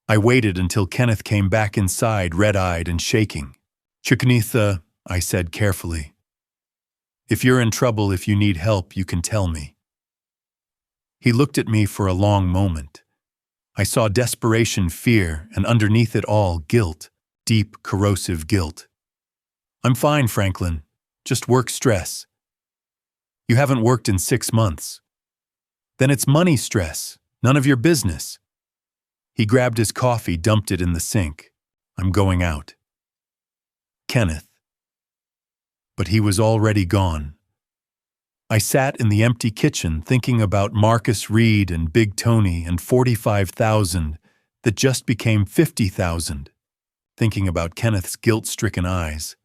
I waited until Kenneth came back inside, red-eyed and shaking. "Chukanitha," I said carefully. "If you're in trouble, if you need help, you can tell me." He looked at me for a long moment. I saw desperation, fear, and underneath it all, guilt, deep, corrosive guilt. "I'm fine, Franklin. Just work stress. You haven't worked in 6 months. Then it's money stress. None of your business. He grabbed his coffee, dumped it in the sink. I'm going out. Kenneth. But he was already gone. I sat in the empty kitchen thinking about Marcus Reed and Big Tony and 45,000 that just became 50,000. Thinking about Kenneth's guilt-stricken eyes.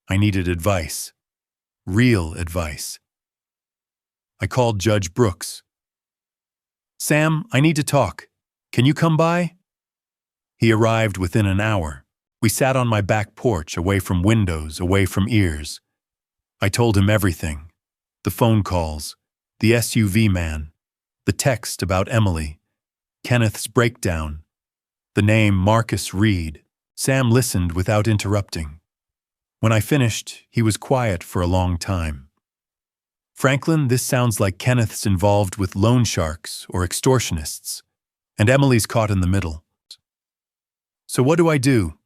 I needed advice. Real advice. I called Judge Brooks. Sam, I need to talk. Can you come by? He arrived within an hour. We sat on my back porch, away from windows, away from ears. I told him everything. The phone calls, the SUV man, the text about Emily, Kenneth's breakdown, the name Marcus Reed. Sam listened without interrupting. When I finished, he was quiet for a long time. Franklin, this sounds like Kenneth's involved with loan sharks or extortionists, and Emily's caught in the middle. So what do?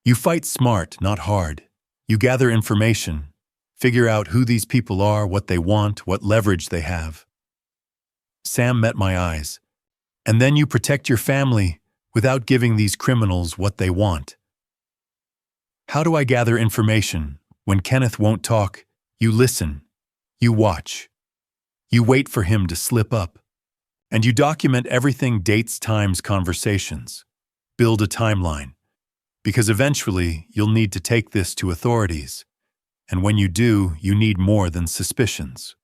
You fight smart, not hard. You gather information, figure out who these people are, what they want, what leverage they have. Sam met my eyes. And then you protect your family without giving these criminals what they want. How do I gather information? When Kenneth won't talk, you listen. You watch. You wait for him to slip up. And you document everything, dates, times, conversations. Build a timeline. Because eventually, you'll need to take this to authorities. And when you do, you need more than suspicions.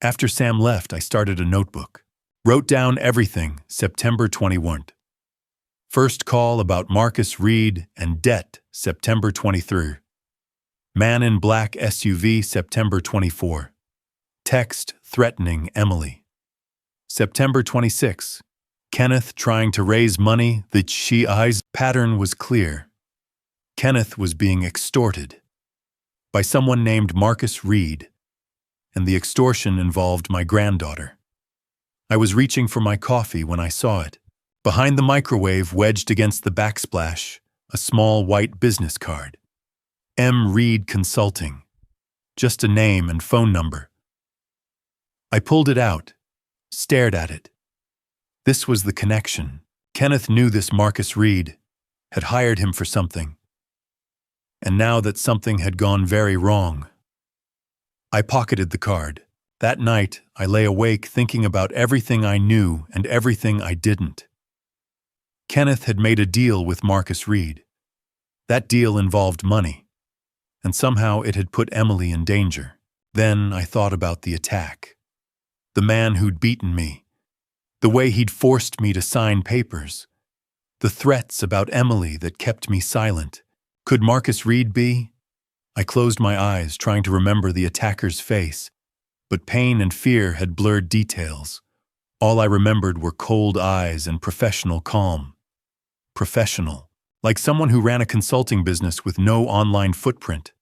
After Sam left, I started a notebook. Wrote down everything, September 21. First call about Marcus Reed and debt, September 23. Man in black SUV, September 24. Text threatening Emily. September 26. Kenneth trying to raise money that she eyes. Pattern was clear. Kenneth was being extorted by someone named Marcus Reed, and the extortion involved my granddaughter. I was reaching for my coffee when I saw it. Behind the microwave, wedged against the backsplash, a small white business card. M. Reed Consulting. Just a name and phone number. I pulled it out, stared at it. This was the connection. Kenneth knew this Marcus Reed, had hired him for something. And now that something had gone very wrong. I pocketed the card. That night, I lay awake thinking about everything I knew and everything I didn't. Kenneth had made a deal with Marcus Reed. That deal involved money. And somehow it had put Emily in danger. Then I thought about the attack. The man who'd beaten me. The way he'd forced me to sign papers. The threats about Emily that kept me silent. Could Marcus Reed be? I closed my eyes, trying to remember the attacker's face. But pain and fear had blurred details. All I remembered were cold eyes and professional calm. Professional. Like someone who ran a consulting business with no online footprint.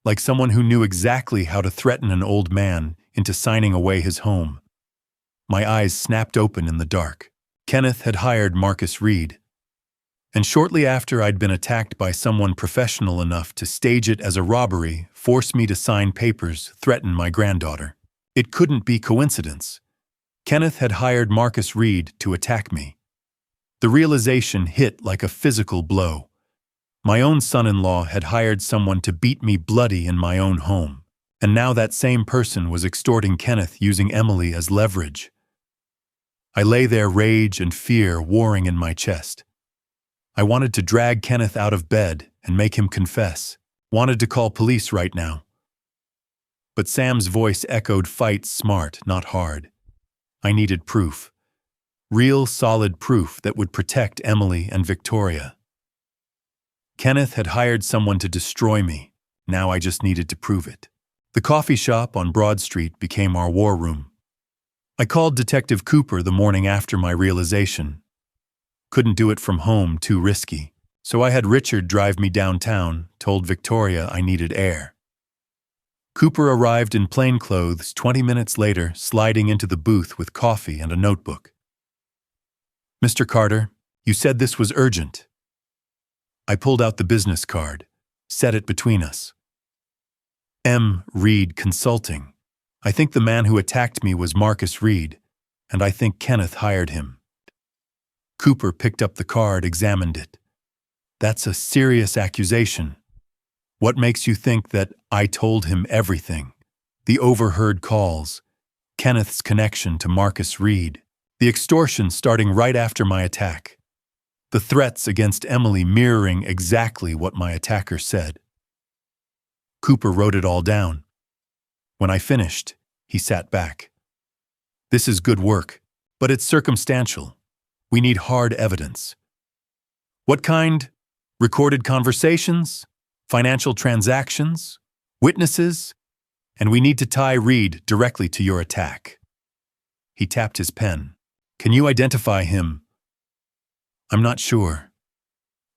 Like someone who knew exactly how to threaten an old man into signing away his home. My eyes snapped open in the dark. Kenneth had hired Marcus Reed. And shortly after I'd been attacked by someone professional enough to stage it as a robbery, force me to sign papers, threaten my granddaughter. It couldn't be coincidence. Kenneth had hired Marcus Reed to attack me. The realization hit like a physical blow. My own son-in-law had hired someone to beat me bloody in my own home, and now that same person was extorting Kenneth using Emily as leverage. I lay there, rage and fear warring in my chest. I wanted to drag Kenneth out of bed and make him confess, wanted to call police right now. But Sam's voice echoed, fight smart, not hard. I needed proof. Real, solid proof that would protect Emily and Victoria. Kenneth had hired someone to destroy me. Now I just needed to prove it. The coffee shop on Broad Street became our war room. I called Detective Cooper the morning after my realization. Couldn't do it from home, too risky. So I had Richard drive me downtown, told Victoria I needed air. Cooper arrived in plain clothes 20 minutes later, sliding into the booth with coffee and a notebook. Mr. Carter, you said this was urgent. I pulled out the business card, set it between us. M. Reed Consulting. I think the man who attacked me was Marcus Reed, and I think Kenneth hired him. Cooper picked up the card, examined it. That's a serious accusation. What makes you think that I told him everything? The overheard calls, Kenneth's connection to Marcus Reed, the extortion starting right after my attack, the threats against Emily mirroring exactly what my attacker said. Cooper wrote it all down. When I finished, he sat back. This is good work, but it's circumstantial. We need hard evidence. What kind? Recorded conversations? Financial transactions? Witnesses? And we need to tie Reed directly to your attack. He tapped his pen. Can you identify him? I'm not sure.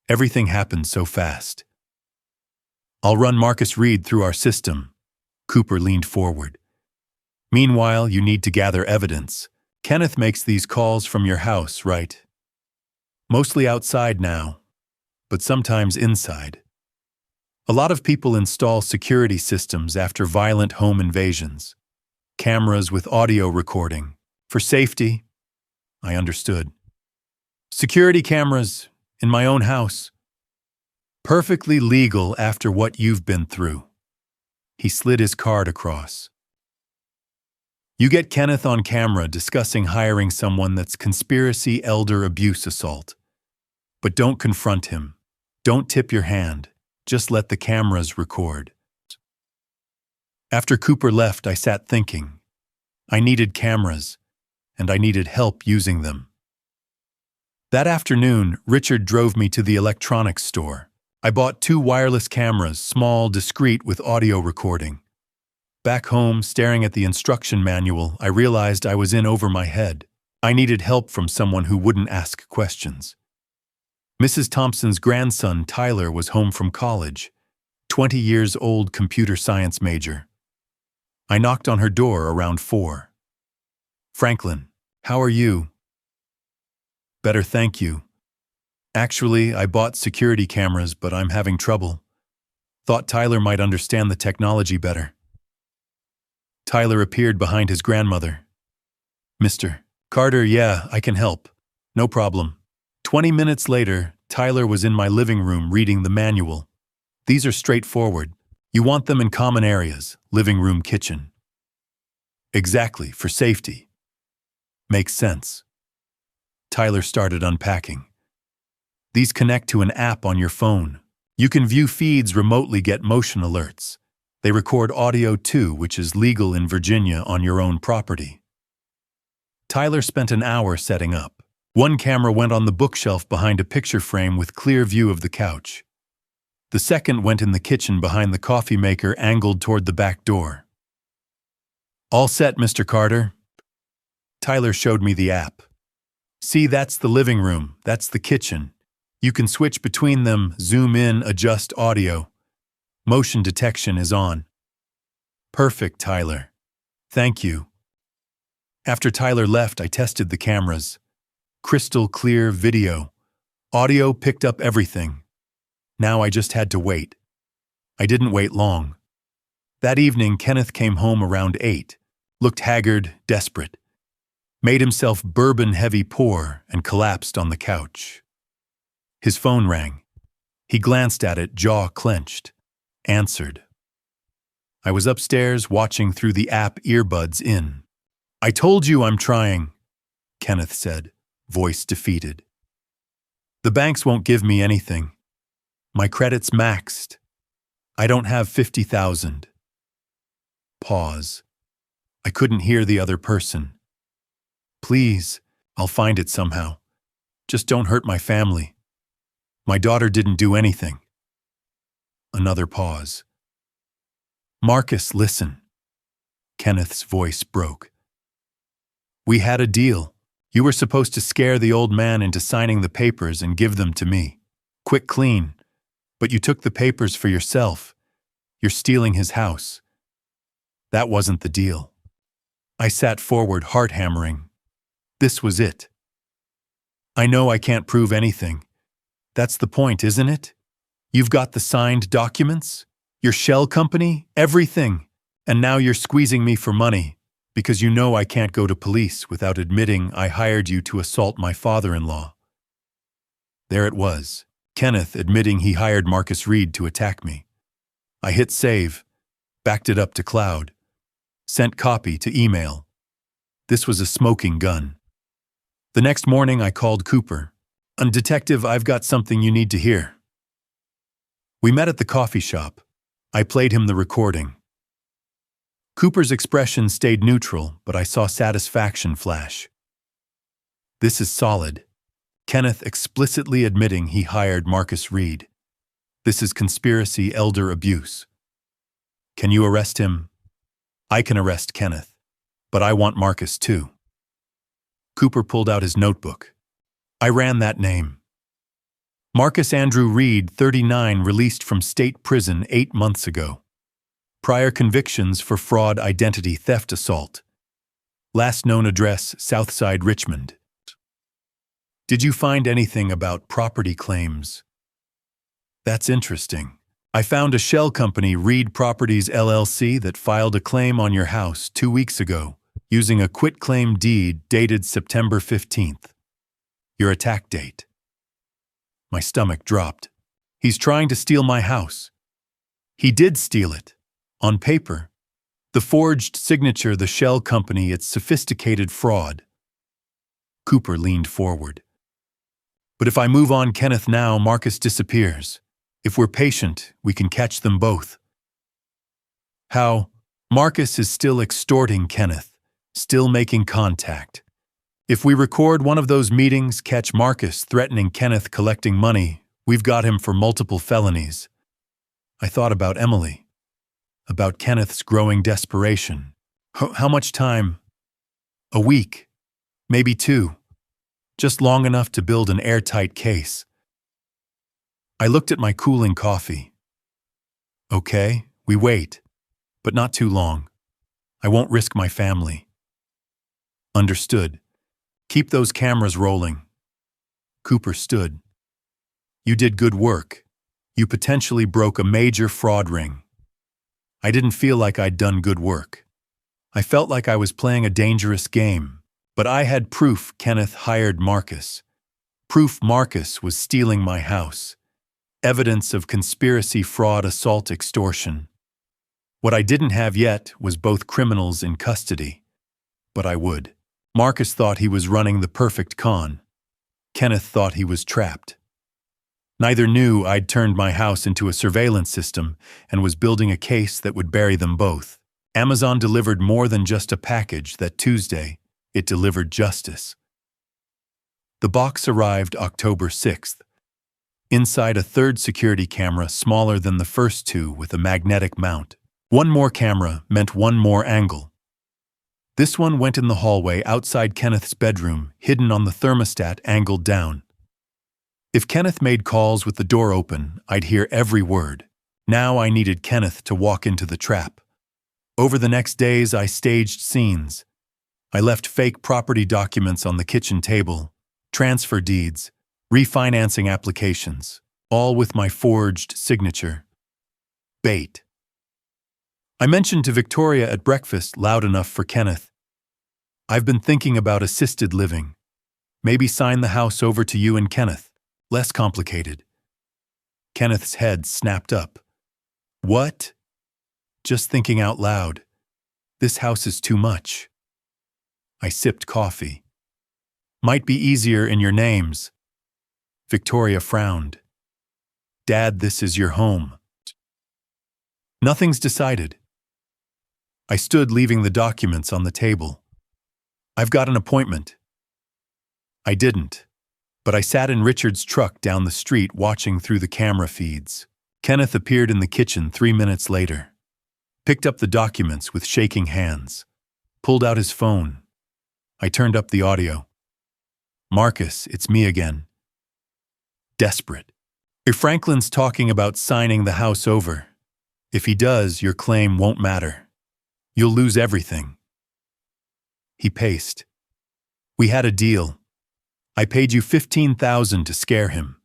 Everything happened so fast. I'll run Marcus Reed through our system. Cooper leaned forward. Meanwhile, you need to gather evidence. Kenneth makes these calls from your house, right? Mostly outside now, but sometimes inside. A lot of people install security systems after violent home invasions. Cameras with audio recording. For safety. I understood. Security cameras in my own house. Perfectly legal after what you've been through. He slid his card across. You get Kenneth on camera discussing hiring someone that's conspiracy elder abuse assault. But don't confront him. Don't tip your hand. Just let the cameras record. After Cooper left, I sat thinking. I needed cameras, and I needed help using them. That afternoon, Richard drove me to the electronics store. I bought 2 wireless cameras, small, discreet, with audio recording. Back home, staring at the instruction manual, I realized I was in over my head. I needed help from someone who wouldn't ask questions. Mrs. Thompson's grandson, Tyler, was home from college, 20 years old computer science major. I knocked on her door around 4. Franklin, how are you? Better, thank you. Actually, I bought security cameras, but I'm having trouble. Thought Tyler might understand the technology better. Tyler appeared behind his grandmother. Mr. Carter, yeah, I can help. No problem. 20 minutes later, Tyler was in my living room reading the manual. These are straightforward. You want them in common areas, living room, kitchen. Exactly, for safety. Makes sense. Tyler started unpacking. These connect to an app on your phone. You can view feeds remotely, get motion alerts. They record audio too, which is legal in Virginia on your own property. Tyler spent an hour setting up. One camera went on the bookshelf behind a picture frame with clear view of the couch. The second went in the kitchen behind the coffee maker angled toward the back door. All set, Mr. Carter. Tyler showed me the app. See, that's the living room, that's the kitchen. You can switch between them, zoom in, adjust audio. Motion detection is on. Perfect, Tyler. Thank you. After Tyler left, I tested the cameras. Crystal clear video. Audio picked up everything. Now I just had to wait. I didn't wait long. That evening, Kenneth came home around 8, looked haggard, desperate, made himself bourbon-heavy pour and collapsed on the couch. His phone rang. He glanced at it, jaw clenched. Answered. I was upstairs watching through the app, earbuds in. I told you I'm trying, Kenneth said, voice defeated. The banks won't give me anything. My credit's maxed. I don't have 50,000. Pause. I couldn't hear the other person. Please, I'll find it somehow. Just don't hurt my family. My daughter didn't do anything. Another pause. Marcus, listen. Kenneth's voice broke. We had a deal. You were supposed to scare the old man into signing the papers and give them to me. Quick, clean. But you took the papers for yourself. You're stealing his house. That wasn't the deal. I sat forward, heart hammering. This was it. I know I can't prove anything. That's the point, isn't it? You've got the signed documents? Your shell company? Everything. And now you're squeezing me for money, because you know I can't go to police without admitting I hired you to assault my father-in-law. There it was, Kenneth admitting he hired Marcus Reed to attack me. I hit save, backed it up to cloud, sent copy to email. This was a smoking gun. The next morning I called Cooper. "Detective, I've got something you need to hear." We met at the coffee shop. I played him the recording. Cooper's expression stayed neutral, but I saw satisfaction flash. This is solid. Kenneth explicitly admitting he hired Marcus Reed. This is conspiracy elder abuse. Can you arrest him? I can arrest Kenneth, but I want Marcus too. Cooper pulled out his notebook. I ran that name. Marcus Andrew Reed, 39, released from state prison 8 months ago. Prior convictions for fraud, identity theft, assault. Last known address, Southside, Richmond. Did you find anything about property claims? That's interesting. I found a shell company, Reed Properties LLC, that filed a claim on your house 2 weeks ago, using a quitclaim deed dated September 15th. Your attack date. My stomach dropped. He's trying to steal my house. He did steal it. On paper. The forged signature, the shell company, it's sophisticated fraud. Cooper leaned forward. But if I move on Kenneth now, Marcus disappears. If we're patient, we can catch them both. How? Marcus is still extorting Kenneth, still making contact. If we record one of those meetings, catch Marcus threatening Kenneth collecting money, we've got him for multiple felonies. I thought about Emily, about Kenneth's growing desperation. How much time? A week, maybe 2. Just long enough to build an airtight case. I looked at my cooling coffee. Okay, we wait, but not too long. I won't risk my family. Understood. Keep those cameras rolling. Cooper stood. You did good work. You potentially broke a major fraud ring. I didn't feel like I'd done good work. I felt like I was playing a dangerous game, but I had proof Kenneth hired Marcus. Proof Marcus was stealing my house. Evidence of conspiracy, fraud, assault, extortion. What I didn't have yet was both criminals in custody. But I would. Marcus thought he was running the perfect con. Kenneth thought he was trapped. Neither knew I'd turned my house into a surveillance system and was building a case that would bury them both. Amazon delivered more than just a package that Tuesday. It delivered justice. The box arrived October 6th. Inside, a third security camera smaller than the first 2 with a magnetic mount. One more camera meant one more angle. This one went in the hallway outside Kenneth's bedroom, hidden on the thermostat, angled down. If Kenneth made calls with the door open, I'd hear every word. Now I needed Kenneth to walk into the trap. Over the next days, I staged scenes. I left fake property documents on the kitchen table, transfer deeds, refinancing applications, all with my forged signature. Bait. I mentioned to Victoria at breakfast, loud enough for Kenneth. I've been thinking about assisted living. Maybe sign the house over to you and Kenneth. Less complicated. Kenneth's head snapped up. What? Just thinking out loud. This house is too much. I sipped coffee. Might be easier in your names. Victoria frowned. Dad, this is your home. Nothing's decided. I stood, leaving the documents on the table. I've got an appointment. I didn't, but I sat in Richard's truck down the street watching through the camera feeds. Kenneth appeared in the kitchen 3 minutes later. Picked up the documents with shaking hands. Pulled out his phone. I turned up the audio. Marcus, it's me again. Desperate. If Franklin's talking about signing the house over. If he does, your claim won't matter. You'll lose everything. He paced. We had a deal. I paid you $15,000 to scare him.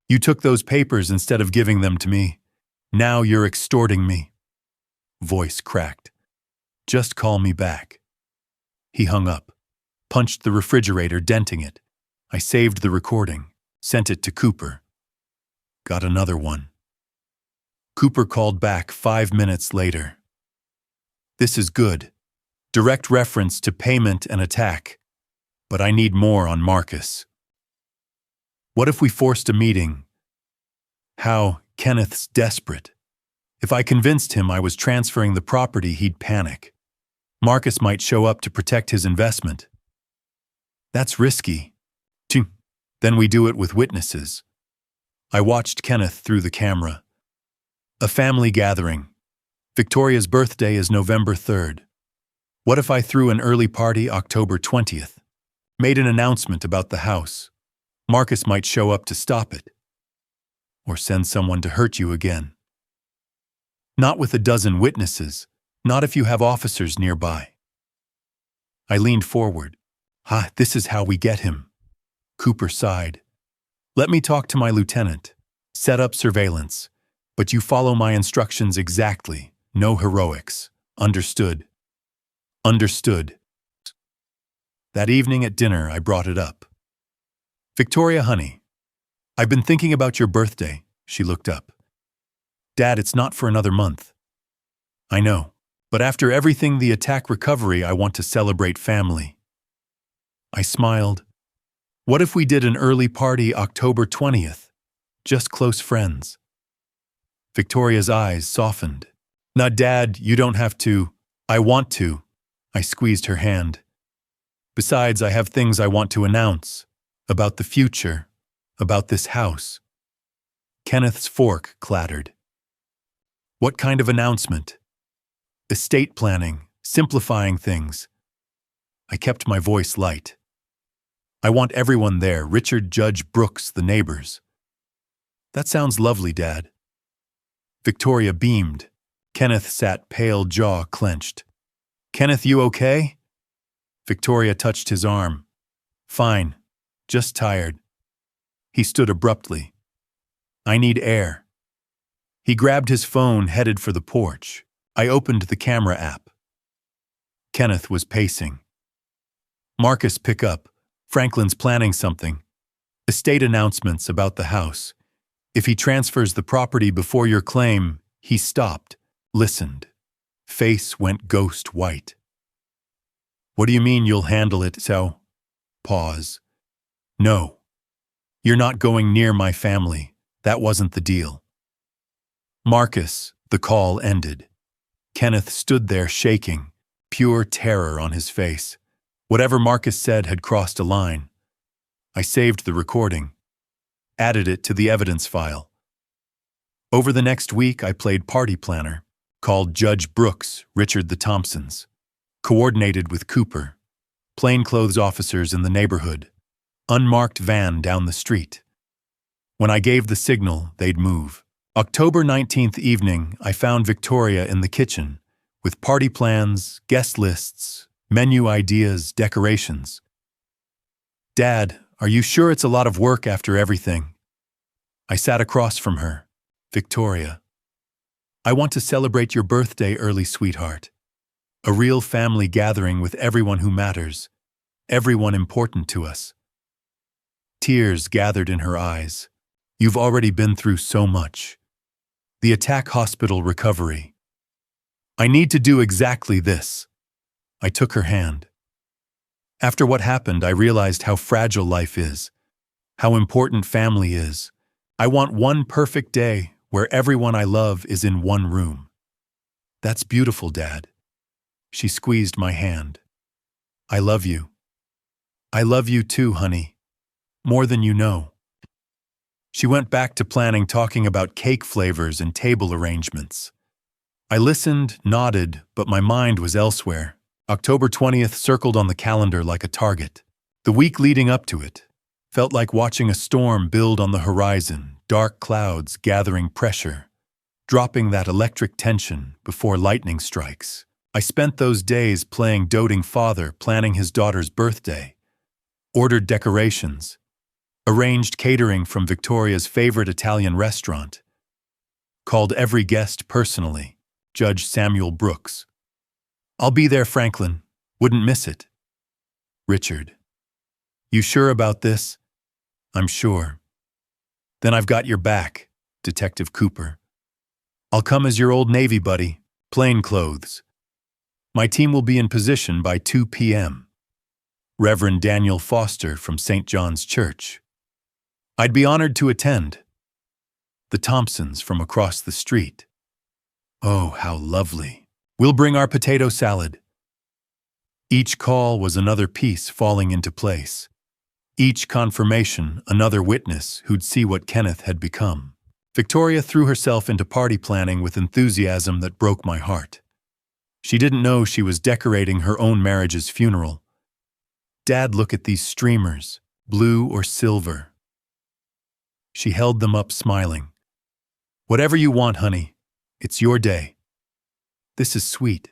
You took those papers instead of giving them to me. Now you're extorting me. Voice cracked. Just call me back. He hung up, punched the refrigerator, denting it. I saved the recording, sent it to Cooper. Got another one. Cooper called back 5 minutes later. This is good. Direct reference to payment and attack. But I need more on Marcus. What if we forced a meeting? How? Kenneth's desperate. If I convinced him I was transferring the property, he'd panic. Marcus might show up to protect his investment. That's risky. Then we do it with witnesses. I watched Kenneth through the camera. A family gathering. Victoria's birthday is November 3rd. What if I threw an early party October 20th? Made an announcement about the house. Marcus might show up to stop it. Or send someone to hurt you again. Not with a dozen witnesses. Not if you have officers nearby. I leaned forward. This is how we get him. Cooper sighed. Let me talk to my lieutenant. Set up surveillance. But you follow my instructions exactly. No heroics. Understood. Understood. That evening at dinner, I brought it up. Victoria, honey, I've been thinking about your birthday. She looked up. Dad, it's not for another month. I know, but after everything, the attack recovery, I want to celebrate family. I smiled. What if we did an early party October 20th? Just close friends. Victoria's eyes softened. Nah, Dad, you don't have to. I want to. I squeezed her hand. Besides, I have things I want to announce. About the future. About this house. Kenneth's fork clattered. What kind of announcement? Estate planning, simplifying things. I kept my voice light. I want everyone there, Richard, Judge, Brooks, the neighbors. That sounds lovely, Dad. Victoria beamed. Kenneth sat pale, jaw clenched. Kenneth, you okay? Victoria touched his arm. Fine, just tired. He stood abruptly. I need air. He grabbed his phone, headed for the porch. I opened the camera app. Kenneth was pacing. Marcus, pick up. Franklin's planning something. Estate announcements about the house. If he transfers the property before your claim, he stopped, listened. Face went ghost white. What do you mean you'll handle it so? Pause. No. You're not going near my family. That wasn't the deal. Marcus, the call ended. Kenneth stood there shaking, pure terror on his face. Whatever Marcus said had crossed a line. I saved the recording, added it to the evidence file. Over the next week, I played party planner, called Judge Brooks, Richard the Thompsons, coordinated with Cooper, plainclothes officers in the neighborhood, unmarked van down the street. When I gave the signal, they'd move. October 19th evening, I found Victoria in the kitchen, with party plans, guest lists, menu ideas, decorations. Dad, are you sure it's a lot of work after everything? I sat across from her. Victoria. I want to celebrate your birthday early, sweetheart. A real family gathering with everyone who matters, everyone important to us. Tears gathered in her eyes. You've already been through so much. The attack hospital recovery. I need to do exactly this. I took her hand. After what happened, I realized how fragile life is, how important family is. I want one perfect day where everyone I love is in one room. That's beautiful, Dad. She squeezed my hand. I love you. I love you too, honey. More than you know. She went back to planning, talking about cake flavors and table arrangements. I listened, nodded, but my mind was elsewhere. October 20th circled on the calendar like a target. The week leading up to it felt like watching a storm build on the horizon, dark clouds gathering pressure, dropping that electric tension before lightning strikes. I spent those days playing doting father, planning his daughter's birthday, ordered decorations, arranged catering from Victoria's favorite Italian restaurant, Called every guest personally. Judge Samuel Brooks. I'll be there, Franklin. Wouldn't miss it. Richard. You sure about this? I'm sure. Then I've got your back, Detective Cooper. I'll come as your old Navy buddy, plain clothes. My team will be in position by 2 p.m. Reverend Daniel Foster from St. John's Church. I'd be honored to attend. The Thompsons from across the street. Oh, how lovely. We'll bring our potato salad. Each call was another piece falling into place. Each confirmation, another witness who'd see what Kenneth had become. Victoria threw herself into party planning with enthusiasm that broke my heart. She didn't know she was decorating her own marriage's funeral. Dad, look at these streamers, blue or silver. She held them up, smiling. Whatever you want, honey. It's your day. This is sweet,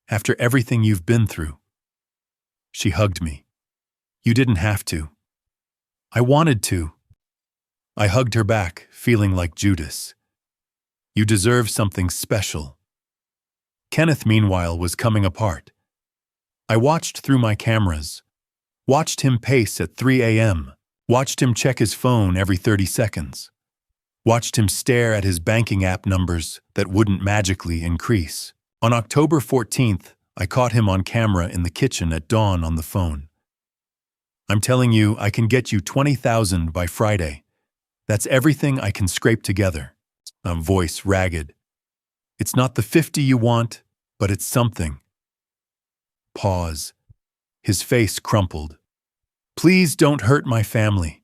after everything you've been through. She hugged me. You didn't have to. I wanted to. I hugged her back, feeling like Judas. You deserve something special. Kenneth, meanwhile, was coming apart. I watched through my cameras, watched him pace at 3 a.m., watched him check his phone every 30 seconds, watched him stare at his banking app numbers that wouldn't magically increase. On October 14th, I caught him on camera in the kitchen at dawn on the phone. I'm telling you, I can get you $20,000 by Friday. That's everything I can scrape together. A voice ragged. It's not the 50 you want, but it's something. Pause. His face crumpled. Please don't hurt my family.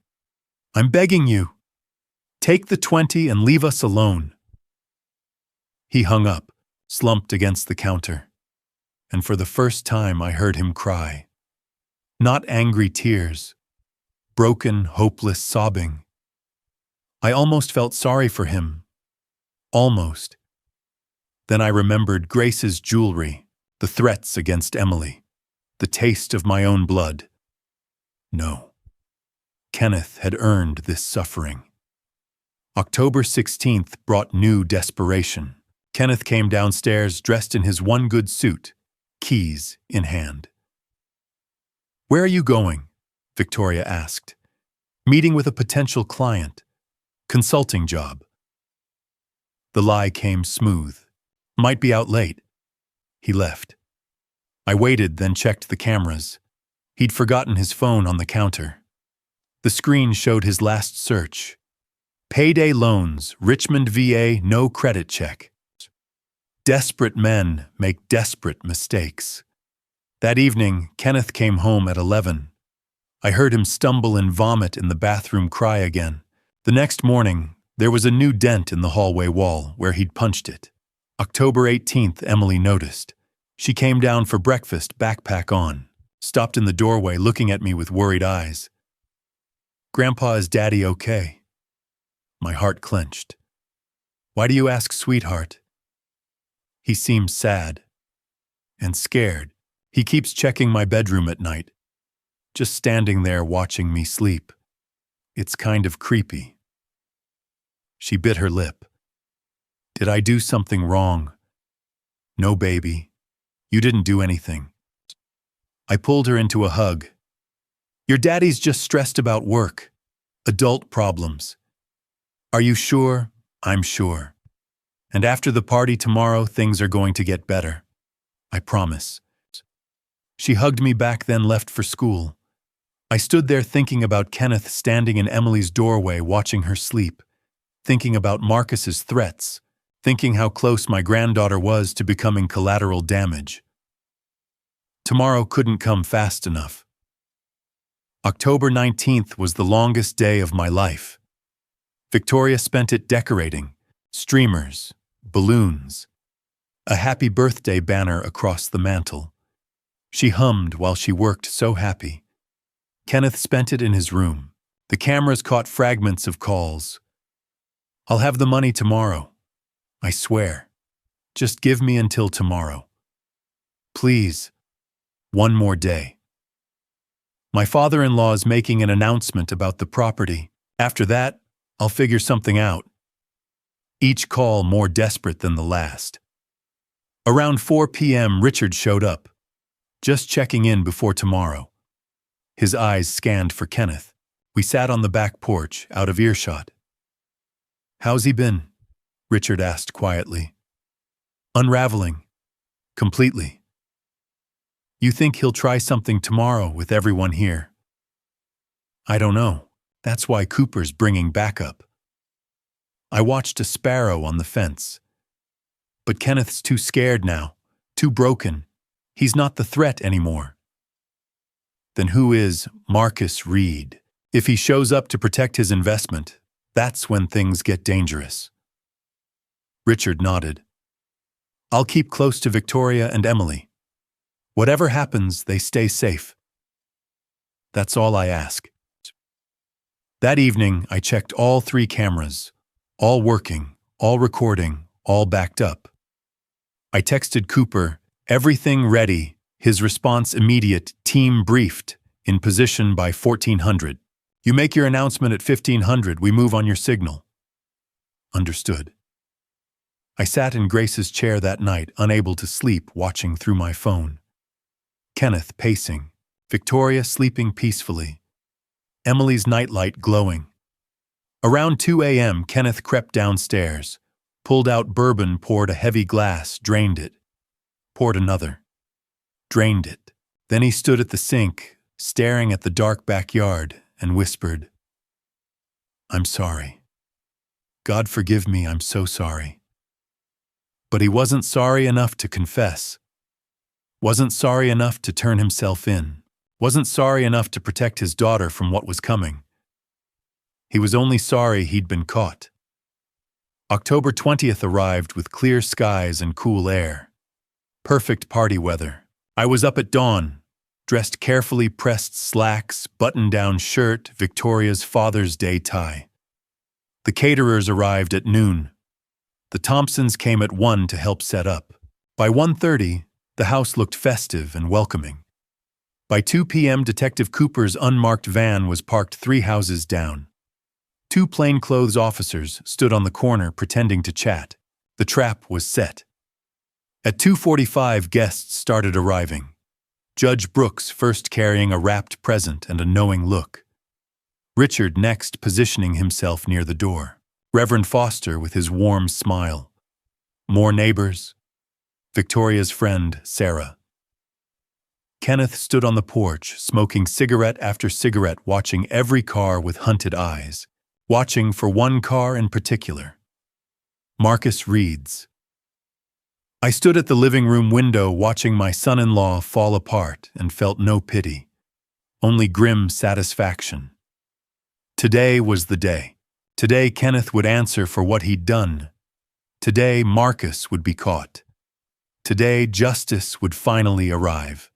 I'm begging you. Take the 20 and leave us alone. He hung up, slumped against the counter. And for the first time I heard him cry. Not angry tears. Broken, hopeless sobbing. I almost felt sorry for him. Almost. Then I remembered Grace's jewelry, the threats against Emily, the taste of my own blood. No. Kenneth had earned this suffering. October 16th brought new desperation. Kenneth came downstairs dressed in his one good suit, keys in hand. Where are you going? Victoria asked. Meeting with a potential client. Consulting job. The lie came smooth. Might be out late. He left. I waited, then checked the cameras. He'd forgotten his phone on the counter. The screen showed his last search. Payday loans, Richmond, VA, no credit check. Desperate men make desperate mistakes. That evening, Kenneth came home at 11. I heard him stumble and vomit in the bathroom, cry again. The next morning, there was a new dent in the hallway wall where he'd punched it. October 18th, Emily noticed. She came down for breakfast, backpack on, stopped in the doorway looking at me with worried eyes. Grandpa, is Daddy okay? My heart clenched. Why do you ask, sweetheart? He seems sad and scared. He keeps checking my bedroom at night, just standing there watching me sleep. It's kind of creepy. She bit her lip. Did I do something wrong? No, baby. You didn't do anything. I pulled her into a hug. Your daddy's just stressed about work. Adult problems. Are you sure? I'm sure. And after the party tomorrow, things are going to get better. I promise. She hugged me back, then left for school. I stood there thinking about Kenneth standing in Emily's doorway watching her sleep, thinking about Marcus's threats, thinking how close my granddaughter was to becoming collateral damage. Tomorrow couldn't come fast enough. October 19th was the longest day of my life. Victoria spent it decorating, streamers, balloons, a happy birthday banner across the mantel. She hummed while she worked, so happy. Kenneth spent it in his room. The cameras caught fragments of calls. I'll have the money tomorrow. I swear. Just give me until tomorrow. Please. One more day. My father-in-law's making an announcement about the property. After that, I'll figure something out. each call more desperate than the last. Around 4 p.m., Richard showed up, just checking in before tomorrow. His eyes scanned for Kenneth. We sat on the back porch, out of earshot. "How's he been?" Richard asked quietly. "Unraveling. Completely." "You think he'll try something tomorrow with everyone here?" "I don't know. That's why Cooper's bringing backup." I watched a sparrow on the fence. But Kenneth's too scared now, too broken. He's not the threat anymore. Then who is Marcus Reed? If he shows up to protect his investment, that's when things get dangerous. Richard nodded. "I'll keep close to Victoria and Emily. Whatever happens, they stay safe. That's all I ask." That evening, I checked all 3 cameras, all working, all recording, all backed up. I texted Cooper, "Everything ready." His response immediate, "Team briefed, in position by 1400. You make your announcement at 1500, we move on your signal." Understood. I sat in Grace's chair that night, unable to sleep, watching through my phone. Kenneth pacing, Victoria sleeping peacefully, Emily's nightlight glowing. Around 2 a.m., Kenneth crept downstairs, pulled out bourbon, poured a heavy glass, drained it, poured another, drained it. Then he stood at the sink, staring at the dark backyard, and whispered, "I'm sorry. God forgive me, I'm so sorry." But he wasn't sorry enough to confess. Wasn't sorry enough to turn himself in. Wasn't sorry enough to protect his daughter from what was coming. He was only sorry he'd been caught. October 20th arrived with clear skies and cool air. Perfect party weather. I was up at dawn, dressed carefully, pressed slacks, button-down shirt, Victoria's Father's Day tie. The caterers arrived at noon. The Thompsons came at 1 to help set up. By 1:30, the house looked festive and welcoming. By 2 p.m., Detective Cooper's unmarked van was parked 3 houses down. 2 plainclothes officers stood on the corner pretending to chat. The trap was set. At 2:45, guests started arriving. Judge Brooks first carrying a wrapped present and a knowing look. Richard next positioning himself near the door. Reverend Foster with his warm smile. More neighbors. Victoria's friend, Sarah. Kenneth stood on the porch, smoking cigarette after cigarette, watching every car with hunted eyes. Watching for one car in particular. Marcus Reed's. I stood at the living room window watching my son-in-law fall apart and felt no pity, only grim satisfaction. Today was the day. Today Kenneth would answer for what he'd done. Today Marcus would be caught. Today justice would finally arrive.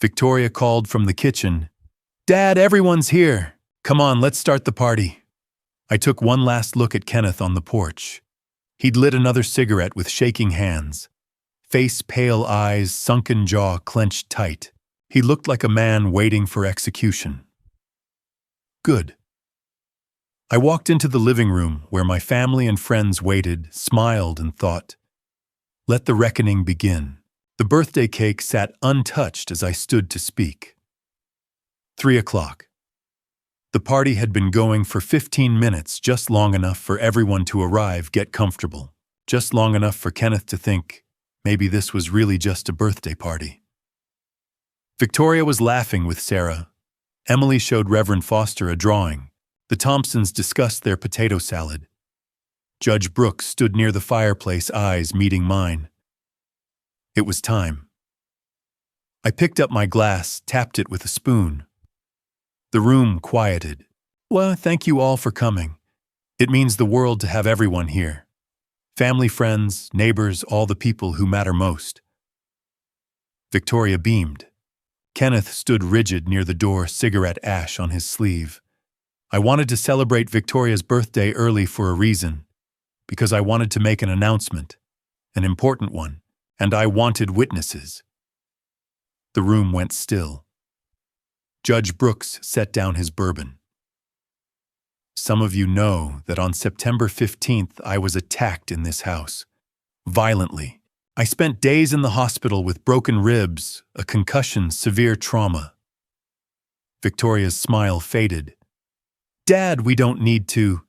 Victoria called from the kitchen, "Dad, everyone's here. Come on, let's start the party." I took one last look at Kenneth on the porch. He'd lit another cigarette with shaking hands. Face pale, eyes, sunken jaw clenched tight. He looked like a man waiting for execution. Good. I walked into the living room where my family and friends waited, smiled, and thought, "Let the reckoning begin." The birthday cake sat untouched as I stood to speak. 3 o'clock. The party had been going for 15 minutes, just long enough for everyone to arrive, get comfortable. Just long enough for Kenneth to think, maybe this was really just a birthday party. Victoria was laughing with Sarah. Emily showed Reverend Foster a drawing. The Thompsons discussed their potato salad. Judge Brooks stood near the fireplace, eyes meeting mine. It was time. I picked up my glass, tapped it with a spoon. The room quieted. "Well, thank you all for coming. It means the world to have everyone here. Family, friends, neighbors, all the people who matter most." Victoria beamed. Kenneth stood rigid near the door, cigarette ash on his sleeve. I wanted to celebrate Victoria's birthday early for a reason, because I wanted to make an announcement, an important one, and I wanted witnesses. The room went still. Judge Brooks set down his bourbon. Some of you know that on September 15th I was attacked in this house. Violently. I spent days in the hospital with broken ribs, a concussion, severe trauma. Victoria's smile faded. Dad, we don't need to.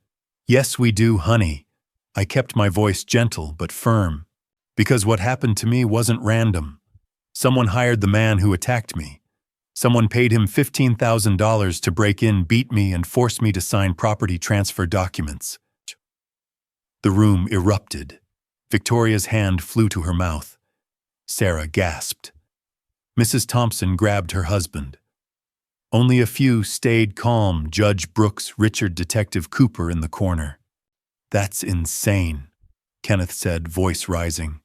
Yes, we do, honey. I kept my voice gentle but firm, because what happened to me wasn't random. Someone hired the man who attacked me. Someone paid him $15,000 to break in, beat me, and force me to sign property transfer documents. The room erupted. Victoria's hand flew to her mouth. Sarah gasped. Mrs. Thompson grabbed her husband. Only a few stayed calm, Judge Brooks, Richard, Detective Cooper in the corner. That's insane, Kenneth said, voice rising.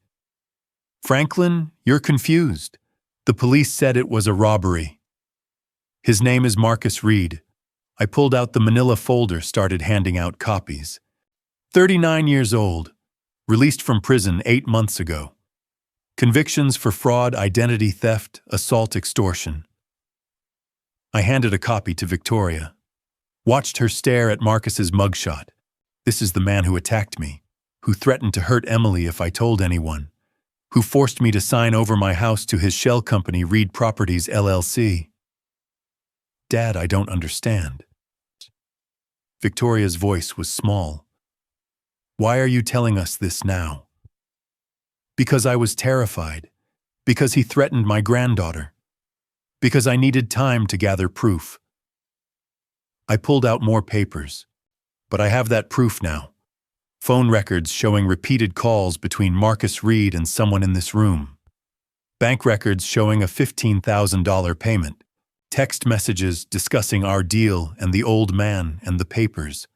Franklin, you're confused. The police said it was a robbery. His name is Marcus Reed. I pulled out the manila folder, started handing out copies. 39 years old. Released from prison 8 months ago. Convictions for fraud, identity theft, assault, extortion. I handed a copy to Victoria. Watched her stare at Marcus's mugshot. This is the man who attacked me, who threatened to hurt Emily if I told anyone, who forced me to sign over my house to his shell company, Reed Properties, LLC. Dad, I don't understand. Victoria's voice was small. Why are you telling us this now? Because I was terrified. Because he threatened my granddaughter. Because I needed time to gather proof. I pulled out more papers. But I have that proof now. Phone records showing repeated calls between Marcus Reed and someone in this room. Bank records showing a $15,000 payment. Text messages discussing our deal and the old man and the papers.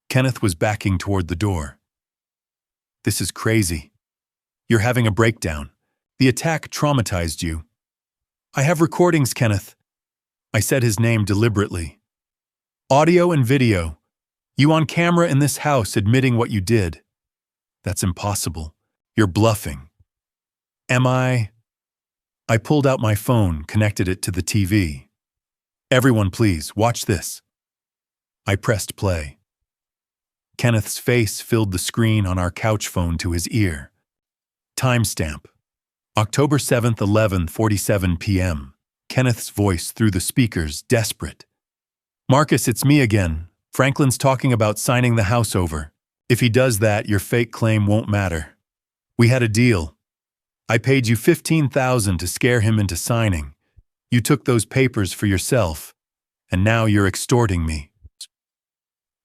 Kenneth was backing toward the door. This is crazy. You're having a breakdown. The attack traumatized you. I have recordings, Kenneth. I said his name deliberately. Audio and video. You on camera in this house admitting what you did. That's impossible. You're bluffing. Am I? I pulled out my phone, connected it to the TV. Everyone, please, watch this. I pressed play. Kenneth's face filled the screen on our couch phone to his ear. Timestamp. October 7th, 11:47 p.m. Kenneth's voice through the speakers, desperate. Marcus, it's me again. Franklin's talking about signing the house over. If he does that, your fake claim won't matter. We had a deal. I paid you $15,000 to scare him into signing. You took those papers for yourself, and now you're extorting me.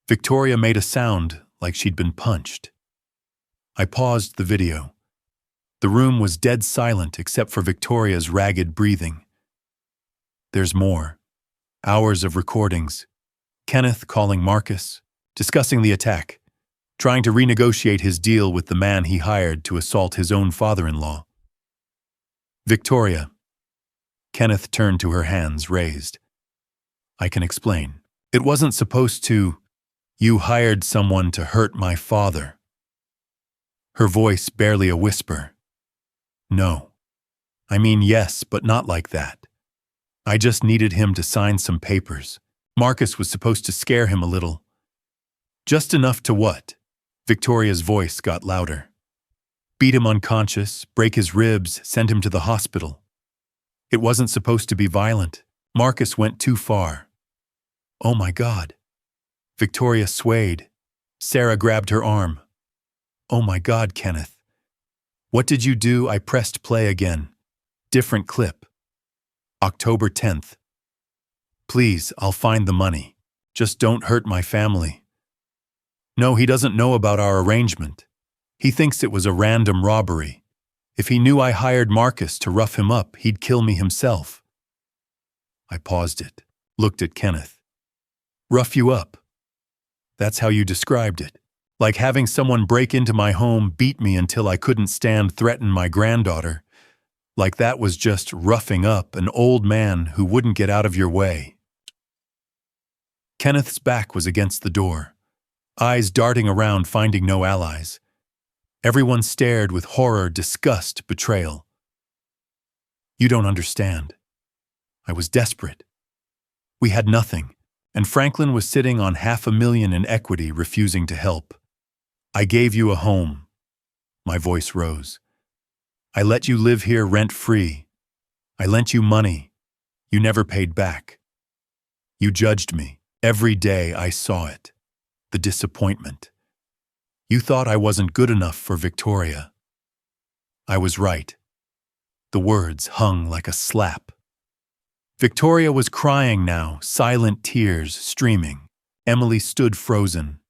Victoria made a sound like she'd been punched. I paused the video. The room was dead silent except for Victoria's ragged breathing. There's more. Hours of recordings. Kenneth calling Marcus, discussing the attack, trying to renegotiate his deal with the man he hired to assault his own father-in-law. Victoria. Kenneth turned to her, hands raised. I can explain. It wasn't supposed to. You hired someone to hurt my father. Her voice barely a whisper. No. I mean, yes, but not like that. I just needed him to sign some papers. Marcus was supposed to scare him a little. Just enough to what? Victoria's voice got louder. Beat him unconscious, break his ribs, send him to the hospital. It wasn't supposed to be violent. Marcus went too far. Oh my God. Victoria swayed. Sarah grabbed her arm. Oh my God, Kenneth. What did you do? I pressed play again. Different clip. October 10th. Please, I'll find the money. Just don't hurt my family. No, he doesn't know about our arrangement. He thinks it was a random robbery. If he knew I hired Marcus to rough him up, he'd kill me himself. I paused it, looked at Kenneth. Rough you up? That's how you described it. Like having someone break into my home, beat me until I couldn't stand, threaten my granddaughter. Like that was just roughing up an old man who wouldn't get out of your way. Kenneth's back was against the door, eyes darting around, finding no allies. Everyone stared with horror, disgust, betrayal. You don't understand. I was desperate. We had nothing. And Franklin was sitting on $500,000 in equity, refusing to help. I gave you a home. My voice rose. I let you live here rent-free. I lent you money. You never paid back. You judged me. Every day I saw it. The disappointment. You thought I wasn't good enough for Victoria. I was right. The words hung like a slap. Victoria was crying now, silent tears streaming. Emily stood frozen.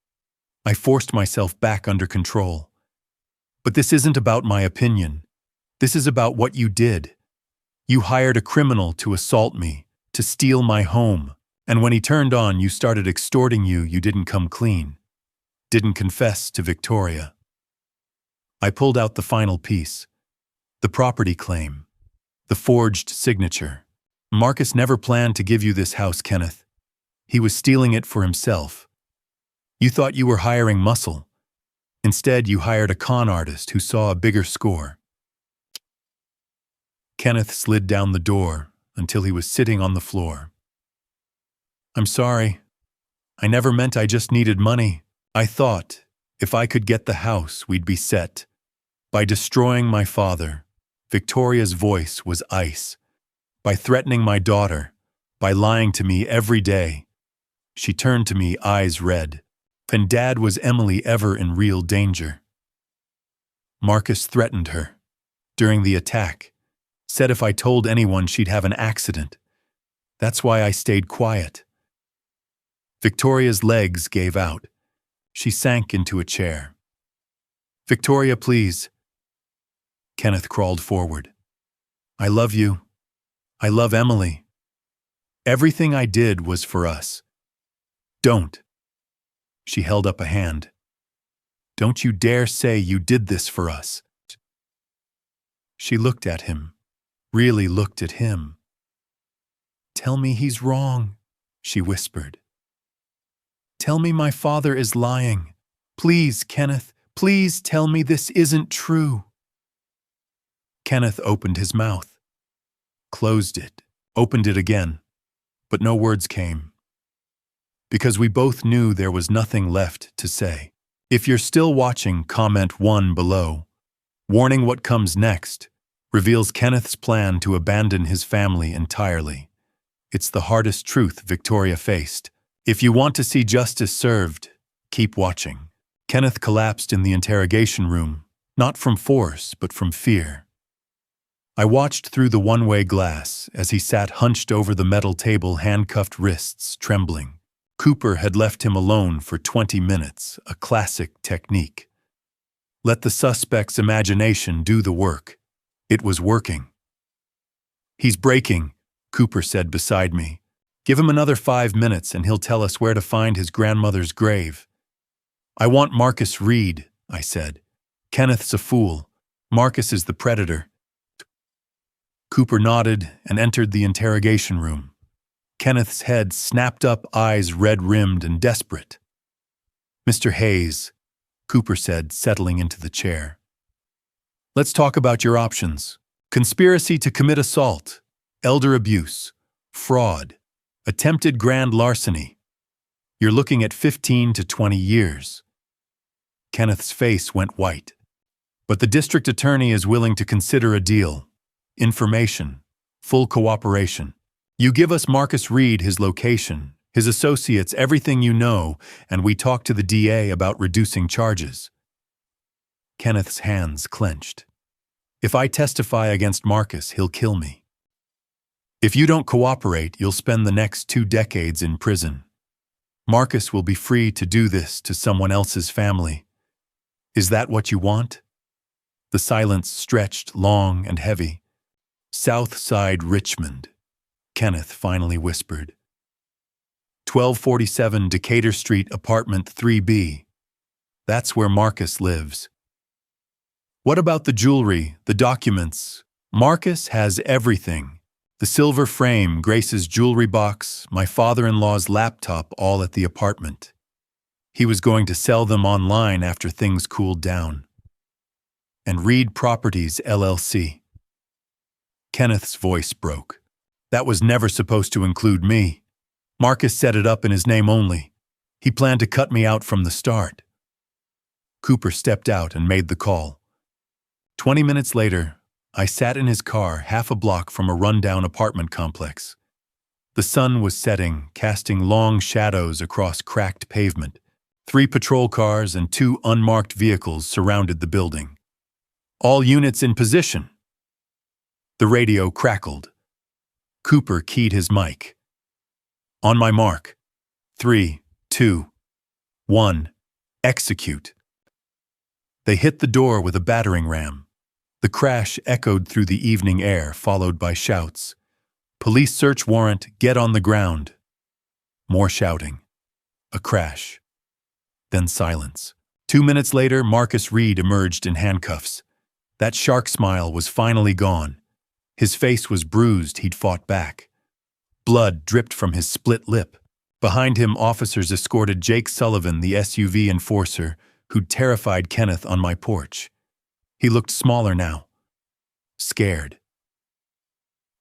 I forced myself back under control. But this isn't about my opinion. This is about what you did. You hired a criminal to assault me, to steal my home, and when he turned on, you started extorting you. You didn't come clean. Didn't confess to Victoria. I pulled out the final piece. The property claim. The forged signature. Marcus never planned to give you this house, Kenneth. He was stealing it for himself. You thought you were hiring muscle. Instead, you hired a con artist who saw a bigger score. Kenneth slid down the door until he was sitting on the floor. I'm sorry. I never meant. I just needed money. I thought, if I could get the house, we'd be set. By destroying my father, Victoria's voice was ice. By threatening my daughter, by lying to me every day. She turned to me, eyes red. And Dad, was Emily ever in real danger? Marcus threatened her. During the attack, said if I told anyone she'd have an accident. That's why I stayed quiet. Victoria's legs gave out. She sank into a chair. Victoria, please. Kenneth crawled forward. I love you. I love Emily. Everything I did was for us. Don't. She held up a hand. Don't you dare say you did this for us. She looked at him, really looked at him. Tell me he's wrong, she whispered. Tell me my father is lying. Please, Kenneth, please tell me this isn't true. Kenneth opened his mouth, closed it, opened it again, but no words came. Because we both knew there was nothing left to say. If you're still watching, comment 1 below. Warning: what comes next reveals Kenneth's plan to abandon his family entirely. It's the hardest truth Victoria faced. If you want to see justice served, keep watching. Kenneth collapsed in the interrogation room, not from force, but from fear. I watched through the one-way glass as he sat hunched over the metal table, handcuffed wrists trembling. Cooper had left him alone for 20 minutes, a classic technique. Let the suspect's imagination do the work. It was working. He's breaking, Cooper said beside me. Give him another 5 minutes and he'll tell us where to find his grandmother's grave. I want Marcus Reed, I said. Kenneth's a fool. Marcus is the predator. Cooper nodded and entered the interrogation room. Kenneth's head snapped up, eyes red-rimmed and desperate. Mr. Hayes, Cooper said, settling into the chair. Let's talk about your options. Conspiracy to commit assault, elder abuse, fraud, attempted grand larceny. You're looking at 15 to 20 years. Kenneth's face went white. But the district attorney is willing to consider a deal. Information, full cooperation. You give us Marcus Reed, his location, his associates, everything you know, and we talk to the DA about reducing charges. Kenneth's hands clenched. If I testify against Marcus, he'll kill me. If you don't cooperate, you'll spend the next 2 decades in prison. Marcus will be free to do this to someone else's family. Is that what you want? The silence stretched long and heavy. South Side Richmond, Kenneth finally whispered. 1247 Decatur Street, apartment 3B. That's where Marcus lives. What about the jewelry, the documents? Marcus has everything. The silver frame, Grace's jewelry box, my father-in-law's laptop, all at the apartment. He was going to sell them online after things cooled down. And Reed Properties, LLC. Kenneth's voice broke. That was never supposed to include me. Marcus set it up in his name only. He planned to cut me out from the start. Cooper stepped out and made the call. 20 minutes later, I sat in his car half a block from a rundown apartment complex. The sun was setting, casting long shadows across cracked pavement. 3 patrol cars and 2 unmarked vehicles surrounded the building. All units in position. The radio crackled. Cooper keyed his mic. On my mark. 3, 2, 1. Execute. They hit the door with a battering ram. The crash echoed through the evening air, followed by shouts. Police search warrant, get on the ground. More shouting. A crash. Then silence. 2 minutes later, Marcus Reed emerged in handcuffs. That shark smile was finally gone. His face was bruised, he'd fought back. Blood dripped from his split lip. Behind him, officers escorted Jake Sullivan, the SUV enforcer, who'd terrified Kenneth on my porch. He looked smaller now. Scared.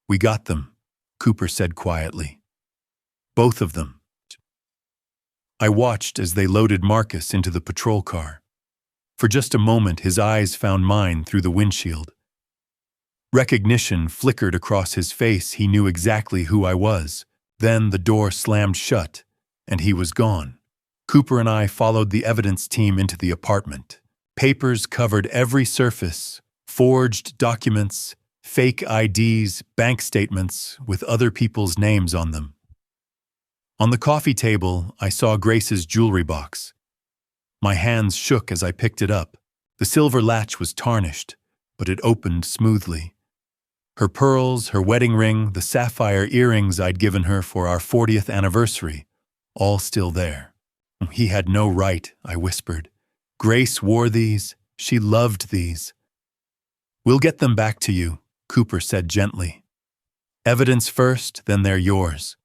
We got them, Cooper said quietly. Both of them. I watched as they loaded Marcus into the patrol car. For just a moment, his eyes found mine through the windshield. Recognition flickered across his face. He knew exactly who I was. Then the door slammed shut, and he was gone. Cooper and I followed the evidence team into the apartment. Papers covered every surface, forged documents, fake IDs, bank statements with other people's names on them. On the coffee table, I saw Grace's jewelry box. My hands shook as I picked it up. The silver latch was tarnished, but it opened smoothly. Her pearls, her wedding ring, the sapphire earrings I'd given her for our 40th anniversary, all still there. He had no right, I whispered. Grace wore these. She loved these. We'll get them back to you, Cooper said gently. Evidence first, then they're yours.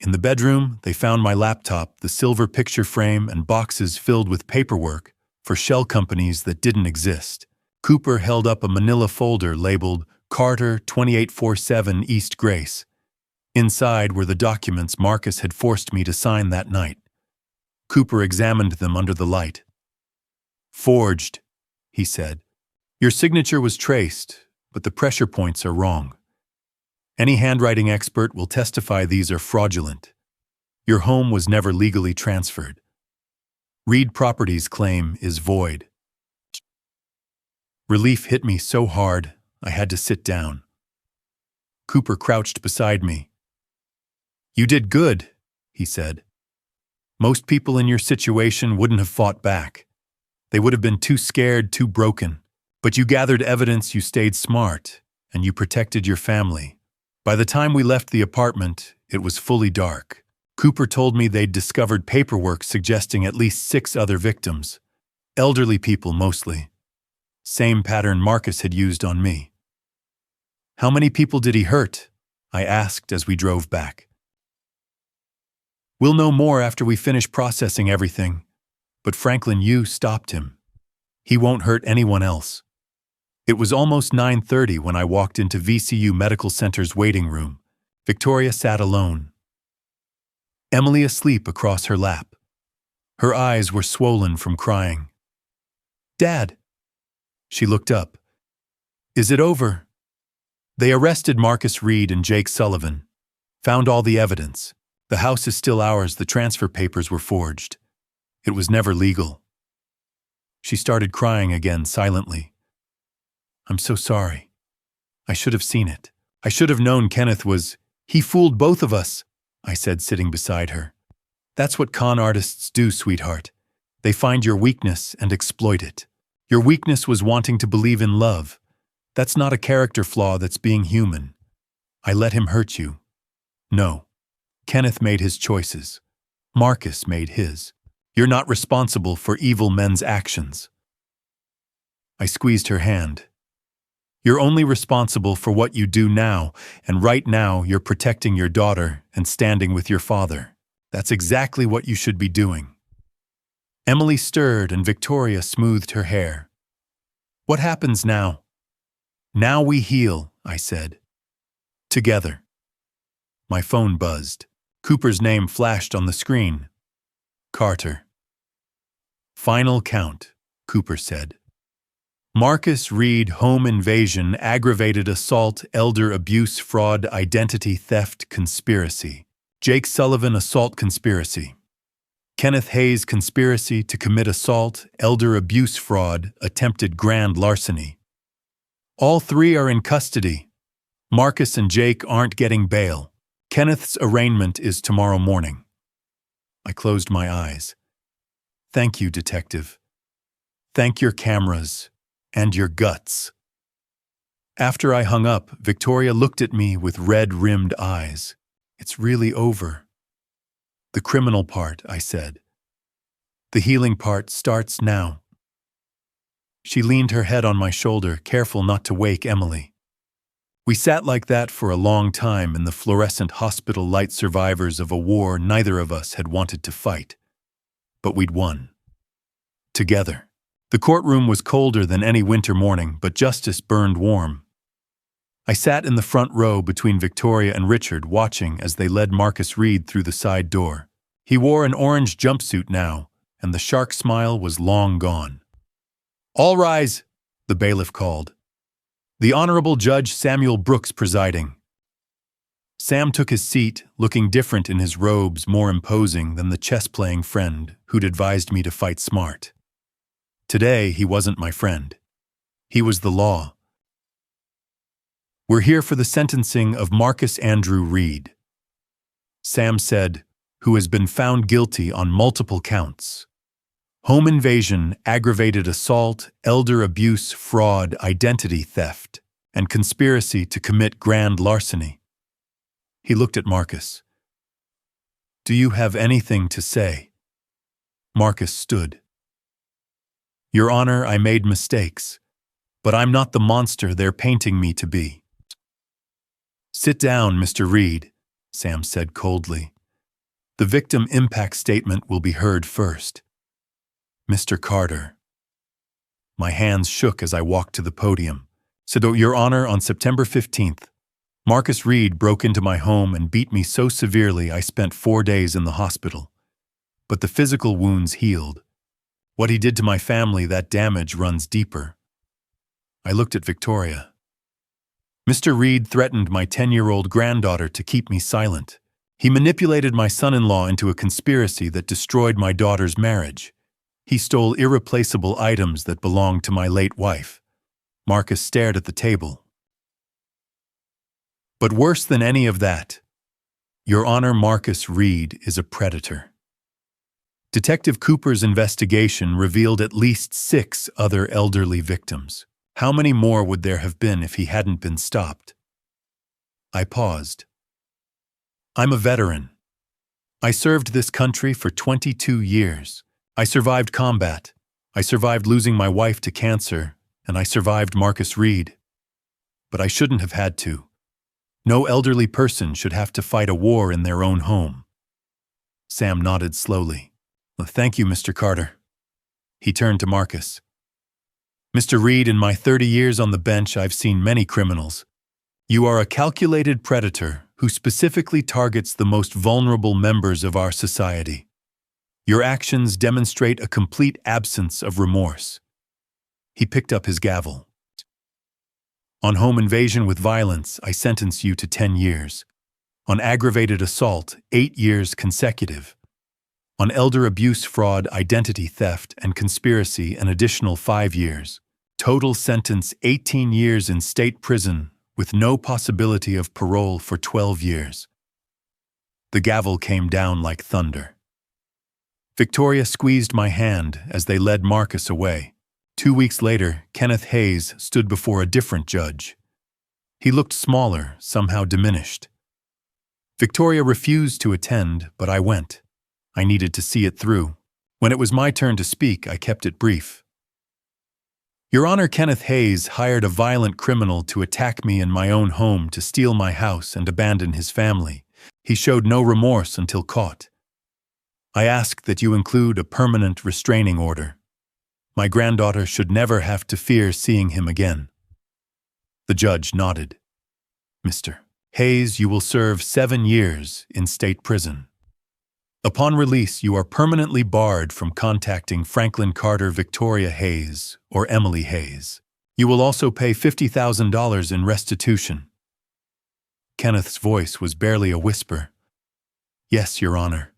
In the bedroom, they found my laptop, the silver picture frame, and boxes filled with paperwork for shell companies that didn't exist. Cooper held up a manila folder labeled Carter 2847 East Grace. Inside were the documents Marcus had forced me to sign that night. Cooper examined them under the light. Forged, he said. Your signature was traced, but the pressure points are wrong. Any handwriting expert will testify these are fraudulent. Your home was never legally transferred. Reed Properties' claim is void. Relief hit me so hard, I had to sit down. Cooper crouched beside me. You did good, he said. Most people in your situation wouldn't have fought back. They would have been too scared, too broken. But you gathered evidence, you stayed smart, and you protected your family. By the time we left the apartment, it was fully dark. Cooper told me they'd discovered paperwork suggesting at least 6 other victims. Elderly people mostly. Same pattern Marcus had used on me. How many people did he hurt? I asked as we drove back. We'll know more after we finish processing everything. But Franklin, you stopped him. He won't hurt anyone else. It was almost 9:30 when I walked into VCU Medical Center's waiting room. Victoria sat alone. Emily asleep across her lap. Her eyes were swollen from crying. Dad! She looked up. Is it over? They arrested Marcus Reed and Jake Sullivan. Found all the evidence. The house is still ours. The transfer papers were forged. It was never legal. She started crying again silently. I'm so sorry. I should have seen it. I should have known Kenneth was... He fooled both of us, I said, sitting beside her. That's what con artists do, sweetheart. They find your weakness and exploit it. Your weakness was wanting to believe in love. That's not a character flaw, that's being human. I let him hurt you. No. Kenneth made his choices. Marcus made his. You're not responsible for evil men's actions. I squeezed her hand. You're only responsible for what you do now, and right now you're protecting your daughter and standing with your father. That's exactly what you should be doing. Emily stirred and Victoria smoothed her hair. What happens now? Now we heal, I said. Together. My phone buzzed. Cooper's name flashed on the screen. Carter. Final count, Cooper said. Marcus Reed, home invasion, aggravated assault, elder abuse, fraud, identity theft, conspiracy. Jake Sullivan, assault conspiracy. Kenneth Hayes, conspiracy to commit assault, elder abuse, fraud, attempted grand larceny. All three are in custody. Marcus and Jake aren't getting bail. Kenneth's arraignment is tomorrow morning. I closed my eyes. Thank you, detective. Thank your cameras and your guts. After I hung up, Victoria looked at me with red-rimmed eyes. It's really over. The criminal part, I said. The healing part starts now. She leaned her head on my shoulder, careful not to wake Emily. We sat like that for a long time in the fluorescent hospital light, survivors of a war neither of us had wanted to fight. But we'd won. Together. The courtroom was colder than any winter morning, but justice burned warm. I sat in the front row between Victoria and Richard, watching as they led Marcus Reed through the side door. He wore an orange jumpsuit now, and the shark smile was long gone. "All rise," the bailiff called. The Honorable Judge Samuel Brooks presiding. Sam took his seat, looking different in his robes, more imposing than the chess-playing friend who'd advised me to fight smart. Today, he wasn't my friend. He was the law. "We're here for the sentencing of Marcus Andrew Reed," Sam said, "who has been found guilty on multiple counts. Home invasion, aggravated assault, elder abuse, fraud, identity theft, and conspiracy to commit grand larceny." He looked at Marcus. "Do you have anything to say?" Marcus stood. "Your Honor, I made mistakes, but I'm not the monster they're painting me to be." "Sit down, Mr. Reed," Sam said coldly. "The victim impact statement will be heard first." "Mr. Carter." My hands shook as I walked to the podium. "So, Your Honor, on September 15th, Marcus Reed broke into my home and beat me so severely I spent 4 days in the hospital. But the physical wounds healed. What he did to my family, that damage runs deeper." I looked at Victoria. "Mr. Reed threatened my 10-year-old granddaughter to keep me silent. He manipulated my son-in-law into a conspiracy that destroyed my daughter's marriage. He stole irreplaceable items that belonged to my late wife." Marcus stared at the table. "But worse than any of that, Your Honor, Marcus Reed is a predator." Detective Cooper's investigation revealed at least 6 other elderly victims. How many more would there have been if he hadn't been stopped? I paused. "I'm a veteran. I served this country for 22 years. I survived combat. I survived losing my wife to cancer, and I survived Marcus Reed. But I shouldn't have had to. No elderly person should have to fight a war in their own home." Sam nodded slowly. "Thank you, Mr. Carter." He turned to Marcus. "Mr. Reed, in my 30 years on the bench, I've seen many criminals. You are a calculated predator who specifically targets the most vulnerable members of our society. Your actions demonstrate a complete absence of remorse." He picked up his gavel. "On home invasion with violence, I sentence you to 10 years. On aggravated assault, 8 years consecutive. On elder abuse, fraud, identity theft, and conspiracy, an additional 5 years. Total sentence 18 years in state prison with no possibility of parole for 12 years. The gavel came down like thunder. Victoria squeezed my hand as they led Marcus away. 2 weeks later, Kenneth Hayes stood before a different judge. He looked smaller, somehow diminished. Victoria refused to attend, but I went. I needed to see it through. When it was my turn to speak, I kept it brief. Your Honor, Kenneth Hayes hired a violent criminal to attack me in my own home, to steal my house and abandon his family. He showed no remorse until caught. I ask that you include a permanent restraining order. My granddaughter should never have to fear seeing him again. The judge nodded. Mr. Hayes, you will serve 7 years in state prison. Upon release, you are permanently barred from contacting Franklin Carter Victoria Hayes or Emily Hayes. You will also pay $50,000 in restitution. Kenneth's voice was barely a whisper. Yes, Your Honor.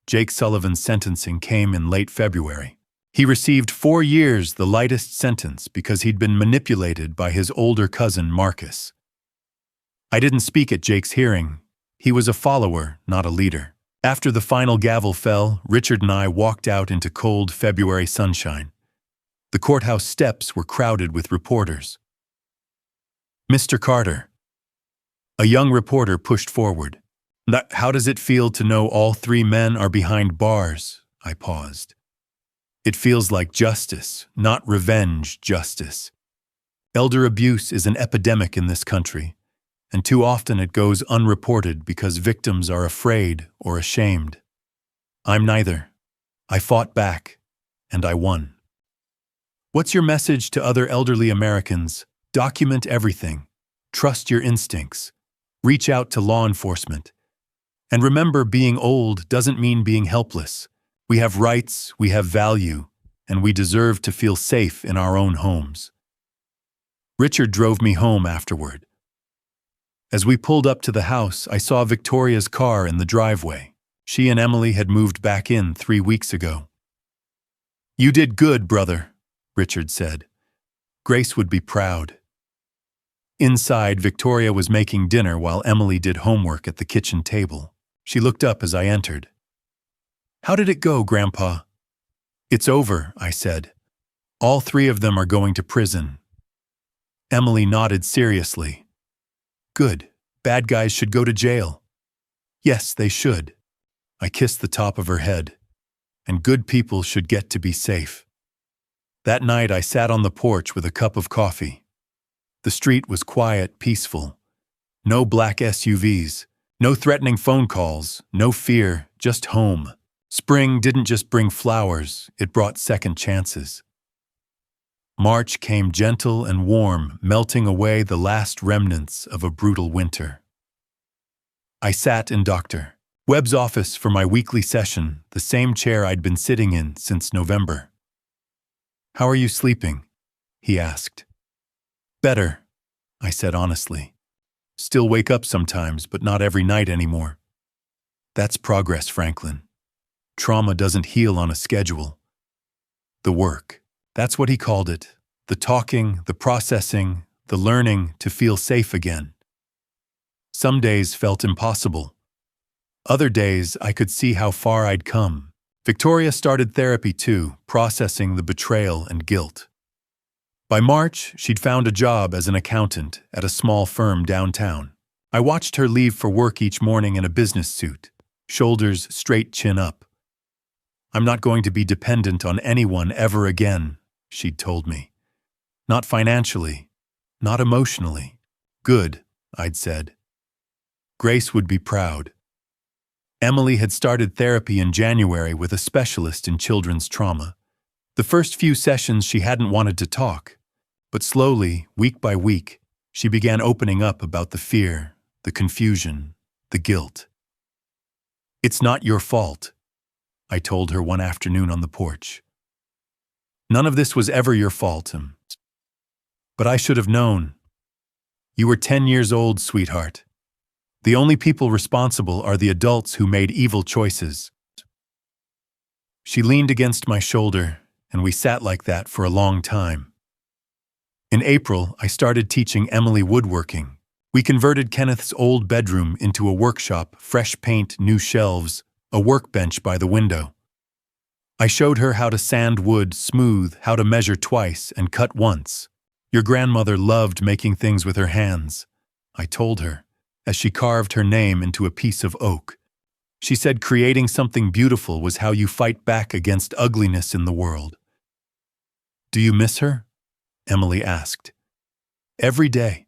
Jake Sullivan's sentencing came in late February. He received 4 years, the lightest sentence, because he'd been manipulated by his older cousin, Marcus. I didn't speak at Jake's hearing. He was a follower, not a leader. After the final gavel fell, Richard and I walked out into cold February sunshine. The courthouse steps were crowded with reporters. Mr. Carter. A young reporter pushed forward. How does it feel to know all 3 men are behind bars? I paused. It feels like justice, not revenge justice. Elder abuse is an epidemic in this country, and too often it goes unreported because victims are afraid or ashamed. I'm neither. I fought back, and I won. What's your message to other elderly Americans? Document everything. Trust your instincts. Reach out to law enforcement. And remember, being old doesn't mean being helpless. We have rights, we have value, and we deserve to feel safe in our own homes. Richard drove me home afterward. As we pulled up to the house, I saw Victoria's car in the driveway. She and Emily had moved back in 3 weeks ago. You did good, brother, Richard said. Grace would be proud. Inside, Victoria was making dinner while Emily did homework at the kitchen table. She looked up as I entered. How did it go, Grandpa? It's over, I said. All 3 of them are going to prison. Emily nodded seriously. Good. Bad guys should go to jail. Yes, they should. I kissed the top of her head. And good people should get to be safe. That night I sat on the porch with a cup of coffee. The street was quiet, peaceful. No black SUVs. No threatening phone calls, no fear, just home. Spring didn't just bring flowers, it brought second chances. March came gentle and warm, melting away the last remnants of a brutal winter. I sat in Dr. Webb's office for my weekly session, the same chair I'd been sitting in since November. How are you sleeping? He asked. Better, I said honestly. Still wake up sometimes, but not every night anymore. That's progress, Franklin. Trauma doesn't heal on a schedule. The work, that's what he called it. The talking, the processing, the learning to feel safe again. Some days felt impossible. Other days I could see how far I'd come. Victoria started therapy too, processing the betrayal and guilt. By March, she'd found a job as an accountant at a small firm downtown. I watched her leave for work each morning in a business suit, shoulders straight, chin up. I'm not going to be dependent on anyone ever again, she'd told me. Not financially, not emotionally. Good, I'd said. Grace would be proud. Emily had started therapy in January with a specialist in children's trauma. The first few sessions she hadn't wanted to talk. But slowly, week by week, she began opening up about the fear, the confusion, the guilt. It's not your fault, I told her one afternoon on the porch. None of this was ever your fault, but I should have known. You were 10 years old, sweetheart. The only people responsible are the adults who made evil choices. She leaned against my shoulder, and we sat like that for a long time. In April, I started teaching Emily woodworking. We converted Kenneth's old bedroom into a workshop, fresh paint, new shelves, a workbench by the window. I showed her how to sand wood smooth, how to measure twice and cut once. Your grandmother loved making things with her hands, I told her, as she carved her name into a piece of oak. She said creating something beautiful was how you fight back against ugliness in the world. Do you miss her? Emily asked. Every day.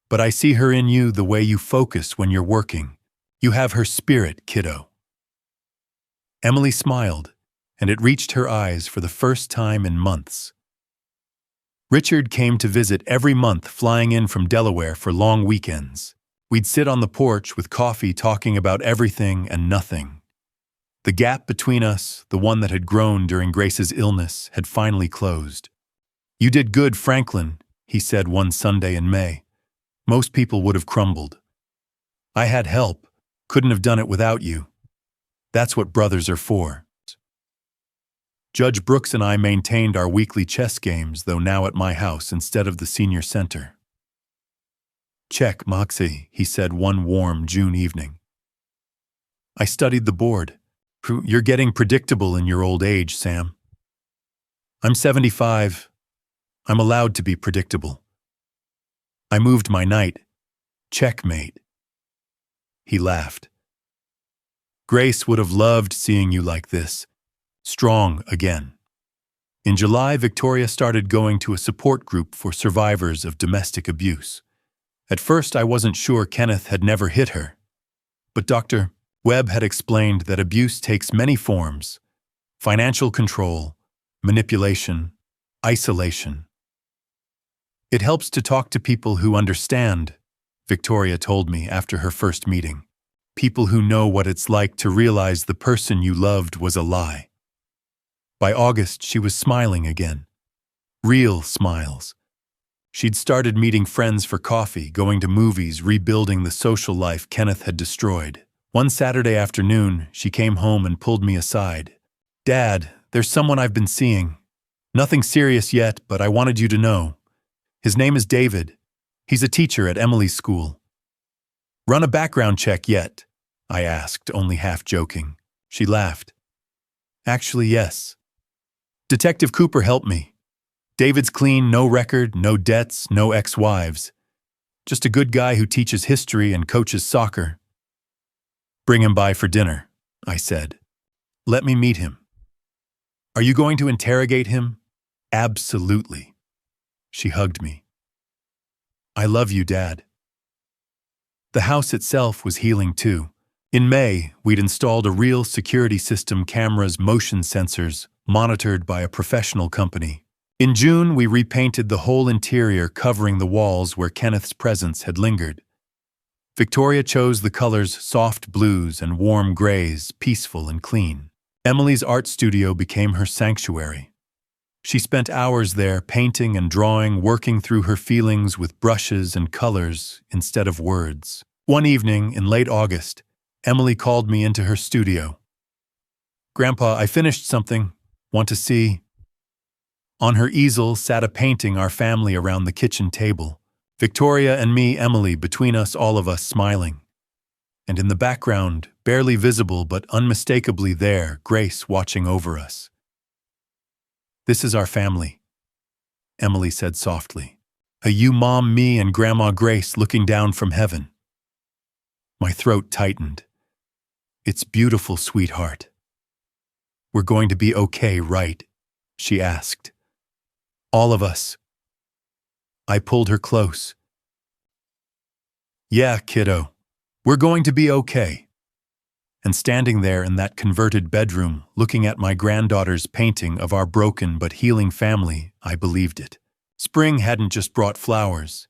But I see her in you the way you focus when you're working. You have her spirit, kiddo. Emily smiled, and it reached her eyes for the first time in months. Richard came to visit every month, flying in from Delaware for long weekends. We'd sit on the porch with coffee talking about everything and nothing. The gap between us, the one that had grown during Grace's illness, had finally closed. "You did good, Franklin," he said one Sunday in May. "Most people would have crumbled. I had help, couldn't have done it without you. That's what brothers are for." Judge Brooks and I maintained our weekly chess games, though now at my house instead of the senior center. "Check, Moxie," he said one warm June evening. I studied the board. "You're getting predictable in your old age, Sam." "I'm 75. I'm allowed to be predictable." I moved my knight. "Checkmate." He laughed. "Grace would have loved seeing you like this, strong again." In July, Victoria started going to a support group for survivors of domestic abuse. At first, I wasn't sure Kenneth had never hit her, but Dr. Webb had explained that abuse takes many forms: financial control, manipulation, isolation. "It helps to talk to people who understand," Victoria told me after her first meeting. "People who know what it's like to realize the person you loved was a lie." By August, she was smiling again. Real smiles. She'd started meeting friends for coffee, going to movies, rebuilding the social life Kenneth had destroyed. One Saturday afternoon, she came home and pulled me aside. "Dad, there's someone I've been seeing. Nothing serious yet, but I wanted you to know. His name is David. He's a teacher at Emily's school." "Run a background check yet?" I asked, only half joking. She laughed. "Actually, yes. Detective Cooper helped me. David's clean, no record, no debts, no ex-wives. Just a good guy who teaches history and coaches soccer." "Bring him by for dinner," I said. "Let me meet him." "Are you going to interrogate him?" "Absolutely." She hugged me. "I love you, Dad." The house itself was healing too. In May, we'd installed a real security system, cameras, motion sensors, monitored by a professional company. In June, we repainted the whole interior, covering the walls where Kenneth's presence had lingered. Victoria chose the colors soft blues and warm grays, peaceful and clean. Emily's art studio became her sanctuary. She spent hours there, painting and drawing, working through her feelings with brushes and colors instead of words. One evening, in late August, Emily called me into her studio. "Grandpa, I finished something. Want to see?" On her easel sat a painting, our family around the kitchen table. Victoria and me, Emily, between us, all of us smiling. And in the background, barely visible but unmistakably there, Grace watching over us. "This is our family," Emily said softly. "You, Mom, me, and Grandma Grace looking down from heaven." My throat tightened. "It's beautiful, sweetheart." "We're going to be okay, right?" she asked. "All of us." I pulled her close. "Yeah, kiddo, we're going to be okay." And standing there in that converted bedroom, looking at my granddaughter's painting of our broken but healing family, I believed it. Spring hadn't just brought flowers.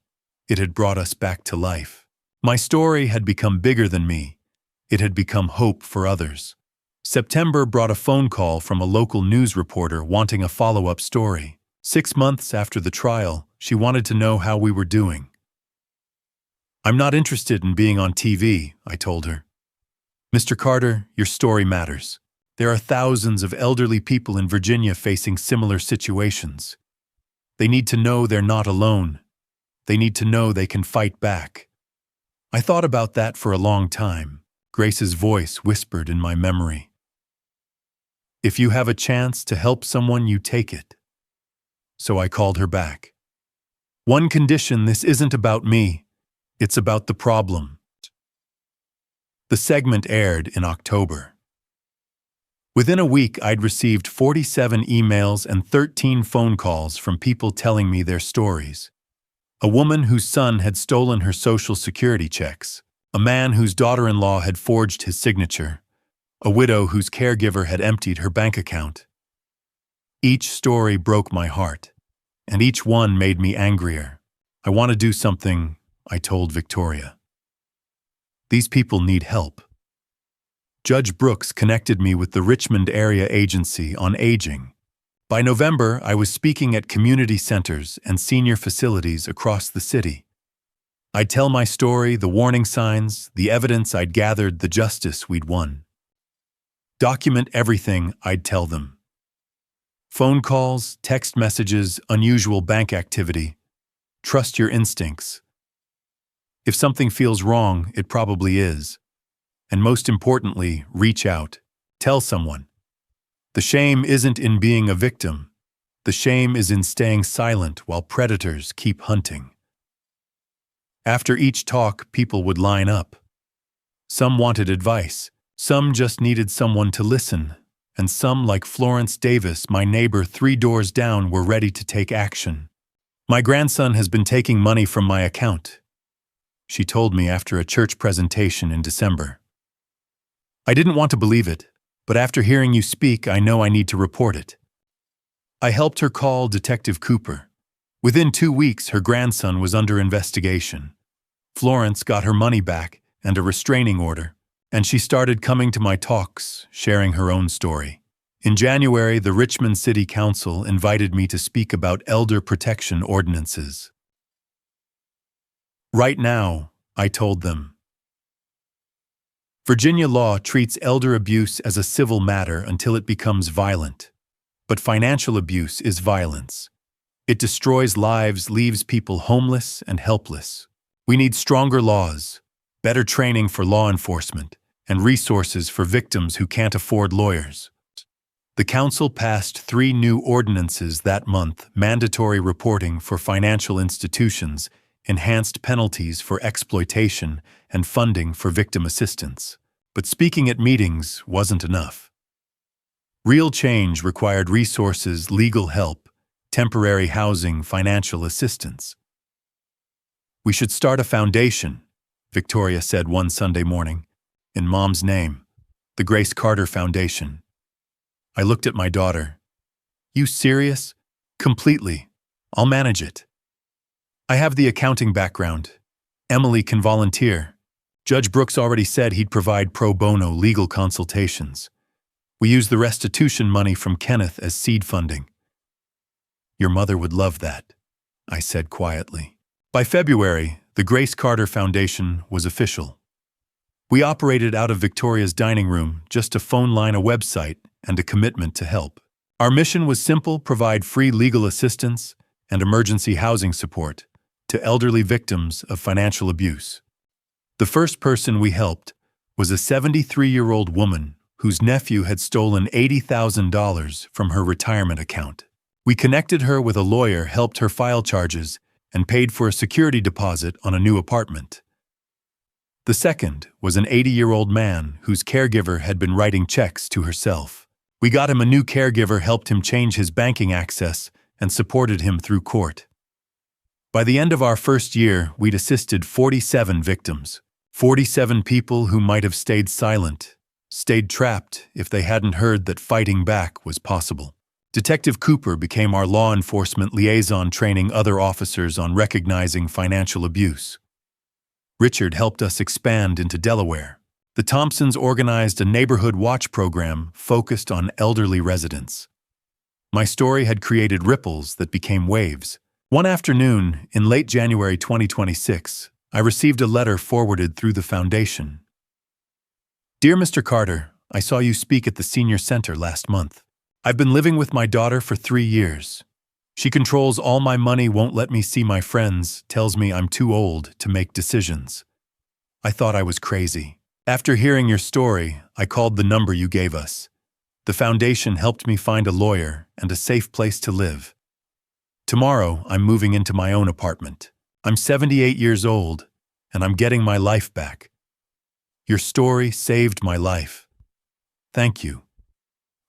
It had brought us back to life. My story had become bigger than me. It had become hope for others. September brought a phone call from a local news reporter wanting a follow-up story. 6 months after the trial, she wanted to know how we were doing. "I'm not interested in being on TV," I told her. "Mr. Carter, your story matters. There are thousands of elderly people in Virginia facing similar situations. They need to know they're not alone. They need to know they can fight back." I thought about that for a long time. Grace's voice whispered in my memory. "If you have a chance to help someone, you take it." So I called her back. "One condition: this isn't about me. It's about the problem." The segment aired in October. Within a week, I'd received 47 emails and 13 phone calls from people telling me their stories. A woman whose son had stolen her Social Security checks. A man whose daughter-in-law had forged his signature. A widow whose caregiver had emptied her bank account. Each story broke my heart. and each one made me angrier. I want to do something, I told Victoria. These people need help. Judge Brooks connected me with the Richmond Area Agency on Aging. By November, I was speaking at community centers and senior facilities across the city. I'd tell my story, the warning signs, the evidence I'd gathered, the justice we'd won. Document everything, I'd tell them. Phone calls, text messages, unusual bank activity. Trust your instincts. If something feels wrong, it probably is. And most importantly, reach out. Tell someone. The shame isn't in being a victim. The shame is in staying silent while predators keep hunting. After each talk, people would line up. Some wanted advice. Some just needed someone to listen. And some, like Florence Davis, my neighbor 3 doors down, were ready to take action. My grandson has been taking money from my account, she told me after a church presentation in December. I didn't want to believe it, but after hearing you speak, I know I need to report it. I helped her call Detective Cooper. Within 2 weeks, her grandson was under investigation. Florence got her money back and a restraining order, and she started coming to my talks, sharing her own story. In January, the Richmond City Council invited me to speak about elder protection ordinances. Right now, I told them, Virginia law treats elder abuse as a civil matter until it becomes violent. But financial abuse is violence. It destroys lives, leaves people homeless and helpless. We need stronger laws, better training for law enforcement, and resources for victims who can't afford lawyers. The council passed 3 new ordinances that month: mandatory reporting for financial institutions, enhanced penalties for exploitation, and funding for victim assistance. But speaking at meetings wasn't enough. Real change required resources, legal help, temporary housing, financial assistance. We should start a foundation, Victoria said one Sunday morning, in Mom's name, the Grace Carter Foundation. I looked at my daughter. You serious? Completely. I'll manage it. I have the accounting background. Emily can volunteer. Judge Brooks already said he'd provide pro bono legal consultations. We use the restitution money from Kenneth as seed funding. Your mother would love that, I said quietly. By February, the Grace Carter Foundation was official. We operated out of Victoria's dining room, just a phone line, a website, and a commitment to help. Our mission was simple: provide free legal assistance and emergency housing support to elderly victims of financial abuse. The first person we helped was a 73-year-old woman whose nephew had stolen $80,000 from her retirement account. We connected her with a lawyer, helped her file charges, and paid for a security deposit on a new apartment. The second was an 80-year-old man whose caregiver had been writing checks to herself. We got him a new caregiver, helped him change his banking access, and supported him through court. By the end of our first year, we'd assisted 47 victims, 47 people who might have stayed silent, stayed trapped if they hadn't heard that fighting back was possible. Detective Cooper became our law enforcement liaison, training other officers on recognizing financial abuse. Richard helped us expand into Delaware. The Thompsons organized a neighborhood watch program focused on elderly residents. My story had created ripples that became waves. One afternoon, in late January 2026, I received a letter forwarded through the foundation. Dear Mr. Carter, I saw you speak at the senior center last month. I've been living with my daughter for 3 years. She controls all my money, won't let me see my friends, tells me I'm too old to make decisions. I thought I was crazy. After hearing your story, I called the number you gave us. The foundation helped me find a lawyer and a safe place to live. Tomorrow, I'm moving into my own apartment. I'm 78 years old, and I'm getting my life back. Your story saved my life. Thank you.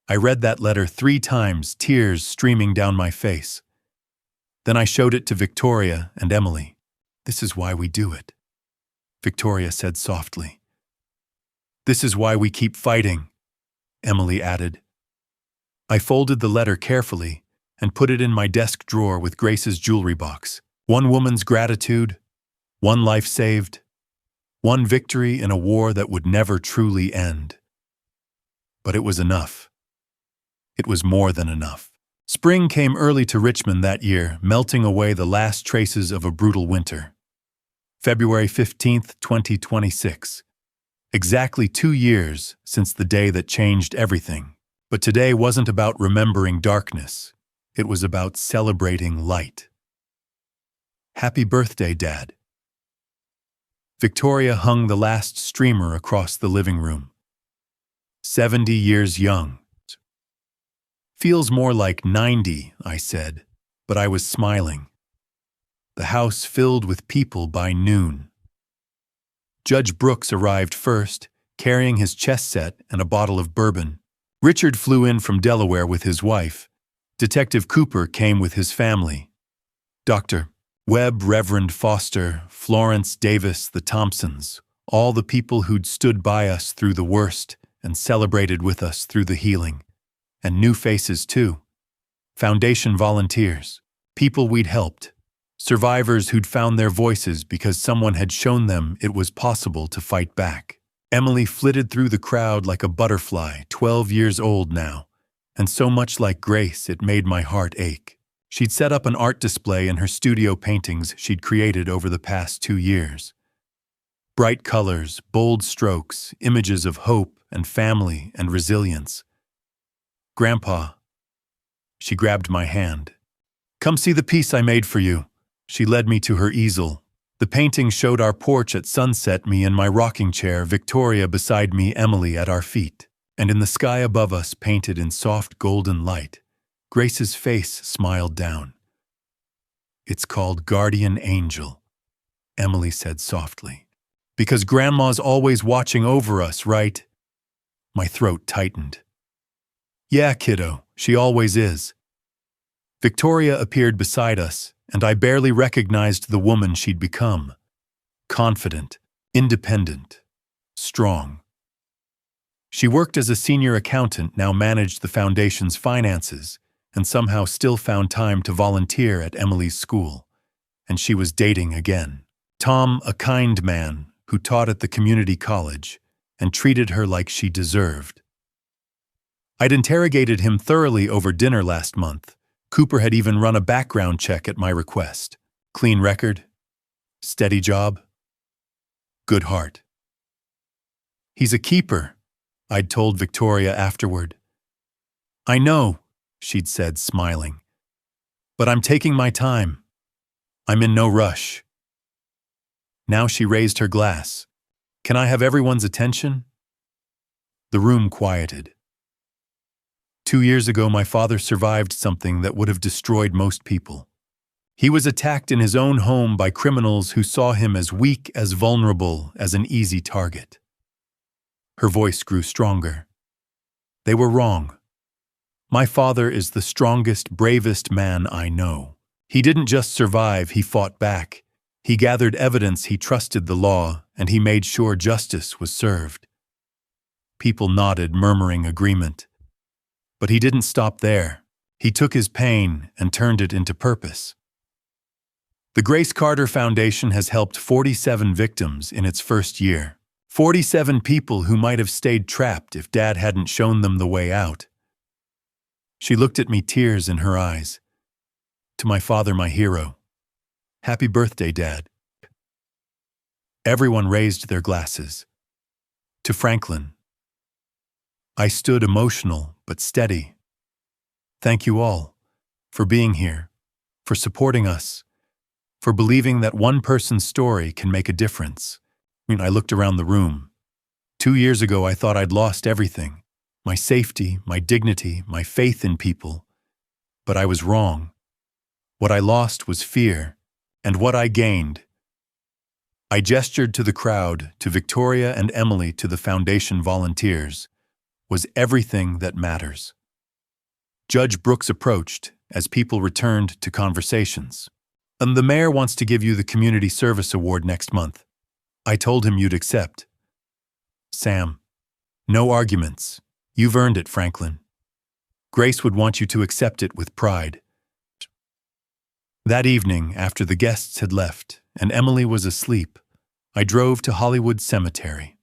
I read that letter 3 times, tears streaming down my face. Then I showed it to Victoria and Emily. This is why we do it, Victoria said softly. This is why we keep fighting, Emily added. I folded the letter carefully and put it in my desk drawer with Grace's jewelry box. One woman's gratitude, one life saved, one victory in a war that would never truly end. But it was enough. It was more than enough. Spring came early to Richmond that year, melting away the last traces of a brutal winter. February 15th, 2026. Exactly 2 years since the day that changed everything. But today wasn't about remembering darkness. It was about celebrating light. Happy birthday, Dad. Victoria hung the last streamer across the living room. 70 years young. Feels more like 90, I said, but I was smiling. The house filled with people by noon. Judge Brooks arrived first, carrying his chess set and a bottle of bourbon. Richard flew in from Delaware with his wife. Detective Cooper came with his family. Dr. Webb, Reverend Foster, Florence Davis, the Thompsons, all the people who'd stood by us through the worst and celebrated with us through the healing. And new faces, too. Foundation volunteers, people we'd helped, survivors who'd found their voices because someone had shown them it was possible to fight back. Emily flitted through the crowd like a butterfly, 12 years old now, and so much like Grace it made my heart ache. She'd set up an art display in her studio paintings she'd created over the past 2 years. Bright colors, bold strokes, images of hope and family and resilience. Grandpa. She grabbed my hand. Come see the piece I made for you. She led me to her easel. The painting showed our porch at sunset, me in my rocking chair, Victoria beside me, Emily at our feet. And in the sky above us, painted in soft golden light, Grace's face smiled down. It's called Guardian Angel, Emily said softly. Because Grandma's always watching over us, right? My throat tightened. Yeah, kiddo, she always is. Victoria appeared beside us, and I barely recognized the woman she'd become. Confident, independent, strong. She worked as a senior accountant, now managed the foundation's finances, and somehow still found time to volunteer at Emily's school. And she was dating again. Tom, a kind man who taught at the community college and treated her like she deserved. I'd interrogated him thoroughly over dinner last month. Cooper had even run a background check at my request. Clean record, steady job, good heart. He's a keeper, I'd told Victoria afterward. I know, she'd said, smiling. But I'm taking my time. I'm in no rush. Now she raised her glass. Can I have everyone's attention? The room quieted. 2 years ago, my father survived something that would have destroyed most people. He was attacked in his own home by criminals who saw him as weak, as vulnerable, as an easy target. Her voice grew stronger. They were wrong. My father is the strongest, bravest man I know. He didn't just survive, he fought back. He gathered evidence, he trusted the law, and he made sure justice was served. People nodded, murmuring agreement. But he didn't stop there. He took his pain and turned it into purpose. The Grace Carter Foundation has helped 47 victims in its first year. 47 people who might have stayed trapped if Dad hadn't shown them the way out. She looked at me, tears in her eyes. To my father, my hero. Happy birthday, Dad. Everyone raised their glasses. To Franklin. I stood emotional but steady. Thank you all for being here, for supporting us, for believing that one person's story can make a difference. I looked around the room. 2 years ago, I thought I'd lost everything. My safety, my dignity, my faith in people. But I was wrong. What I lost was fear, and what I gained. I gestured to the crowd, to Victoria and Emily, to the foundation volunteers. Was everything that matters. Judge Brooks approached as people returned to conversations. The mayor wants to give you the Community Service Award next month. I told him you'd accept. Sam. No arguments. You've earned it, Franklin. Grace would want you to accept it with pride. That evening, after the guests had left and Emily was asleep, I drove to Hollywood Cemetery.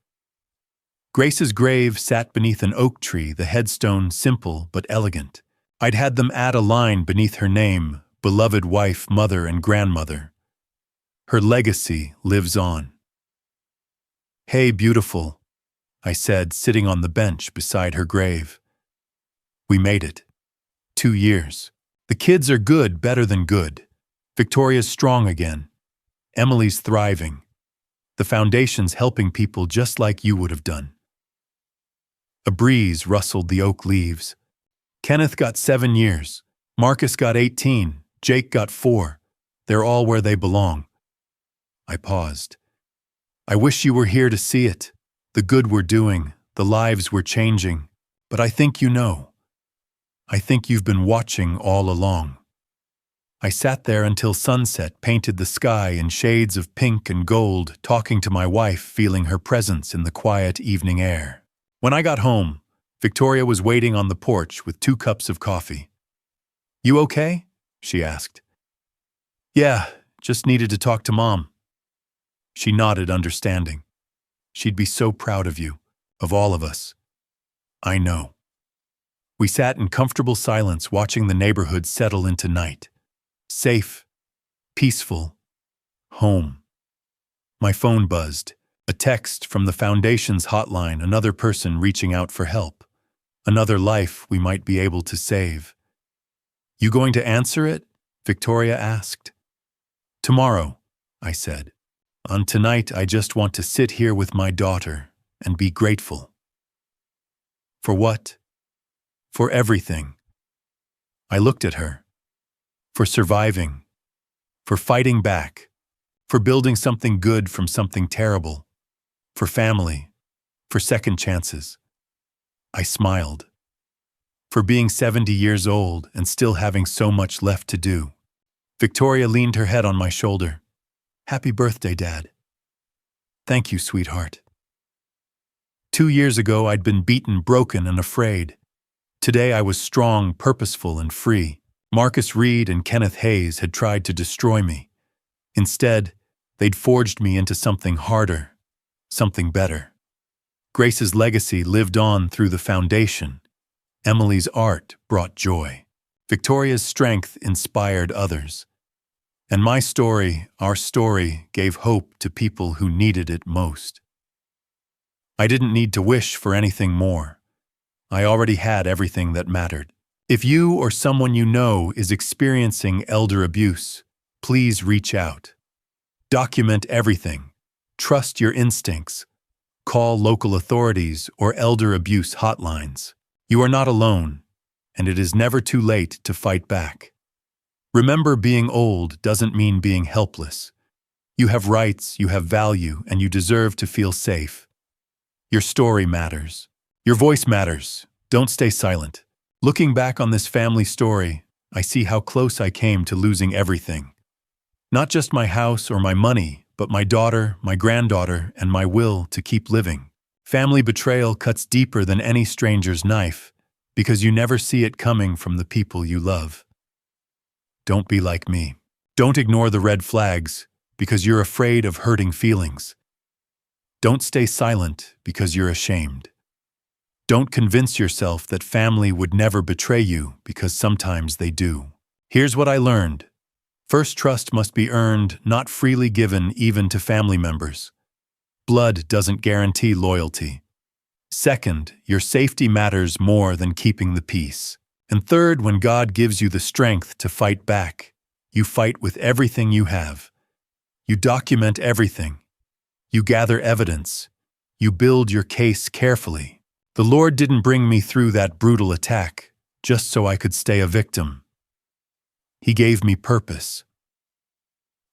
Grace's grave sat beneath an oak tree, the headstone simple but elegant. I'd had them add a line beneath her name, beloved wife, mother, and grandmother. Her legacy lives on. "Hey, beautiful," I said, sitting on the bench beside her grave. "We made it. 2 years. The kids are good, better than good. Victoria's strong again. Emily's thriving. The foundation's helping people just like you would have done." A breeze rustled the oak leaves. Kenneth got 7 years. Marcus got 18. Jake got 4. They're all where they belong. I paused. "I wish you were here to see it. The good we're doing, the lives we're changing. But I think you know. I think you've been watching all along." I sat there until sunset painted the sky in shades of pink and gold, talking to my wife, feeling her presence in the quiet evening air. When I got home, Victoria was waiting on the porch with 2 cups of coffee. "You okay?" she asked. "Yeah, just needed to talk to Mom." She nodded, understanding. "She'd be so proud of you, of all of us." "I know." We sat in comfortable silence, watching the neighborhood settle into night. Safe, peaceful, home. My phone buzzed. A text from the Foundation's hotline, another person reaching out for help. Another life we might be able to save. "You going to answer it?" Victoria asked. "Tomorrow," I said. "On tonight, I just want to sit here with my daughter and be grateful." "For what?" "For everything." I looked at her. For surviving. For fighting back. For building something good from something terrible. For family. For second chances. I smiled. For being 70 years old and still having so much left to do. Victoria leaned her head on my shoulder. "Happy birthday, Dad." "Thank you, sweetheart." 2 years ago, I'd been beaten, broken, and afraid. Today, I was strong, purposeful, and free. Marcus Reed and Kenneth Hayes had tried to destroy me. Instead, they'd forged me into something harder, something better. Grace's legacy lived on through the Foundation. Emily's art brought joy. Victoria's strength inspired others. And my story, our story, gave hope to people who needed it most. I didn't need to wish for anything more. I already had everything that mattered. If you or someone you know is experiencing elder abuse, please reach out. Document everything. Trust your instincts. Call local authorities or elder abuse hotlines. You are not alone, and it is never too late to fight back. Remember, being old doesn't mean being helpless. You have rights, you have value, and you deserve to feel safe. Your story matters. Your voice matters. Don't stay silent. Looking back on this family story, I see how close I came to losing everything. Not just my house or my money, but my daughter, my granddaughter, and my will to keep living. Family betrayal cuts deeper than any stranger's knife, because you never see it coming from the people you love. Don't be like me. Don't ignore the red flags, because you're afraid of hurting feelings. Don't stay silent, because you're ashamed. Don't convince yourself that family would never betray you, because sometimes they do. Here's what I learned. First, trust must be earned, not freely given even to family members. Blood doesn't guarantee loyalty. Second, your safety matters more than keeping the peace. And third, when God gives you the strength to fight back, you fight with everything you have. You document everything. You gather evidence. You build your case carefully. The Lord didn't bring me through that brutal attack just so I could stay a victim. He gave me purpose.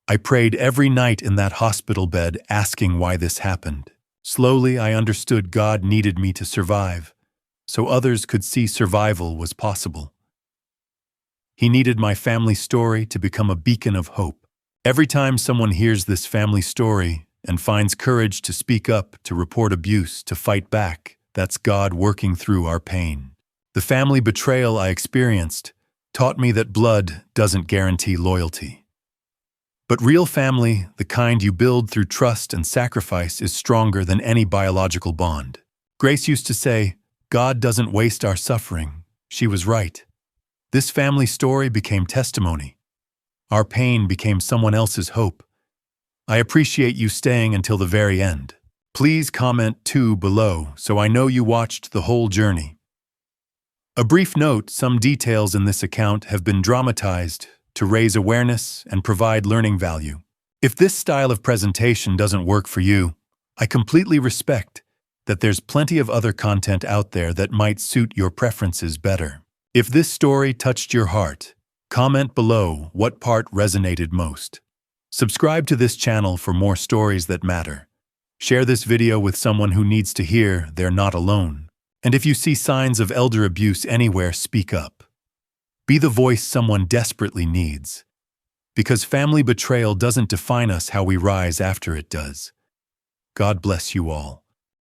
I prayed every night in that hospital bed asking why this happened. Slowly, I understood God needed me to survive, so others could see survival was possible. He needed my family story to become a beacon of hope. Every time someone hears this family story and finds courage to speak up, to report abuse, to fight back, that's God working through our pain. The family betrayal I experienced taught me that blood doesn't guarantee loyalty. But real family, the kind you build through trust and sacrifice, is stronger than any biological bond. Grace used to say, "God doesn't waste our suffering." She was right. This family story became testimony. Our pain became someone else's hope. I appreciate you staying until the very end. Please comment too below so I know you watched the whole journey. A brief note: some details in this account have been dramatized to raise awareness and provide learning value. If this style of presentation doesn't work for you, I completely respect that there's plenty of other content out there that might suit your preferences better. If this story touched your heart, comment below what part resonated most. Subscribe to this channel for more stories that matter. Share this video with someone who needs to hear they're not alone. And if you see signs of elder abuse anywhere, speak up. Be the voice someone desperately needs. Because family betrayal doesn't define us, how we rise after it does. God bless you all.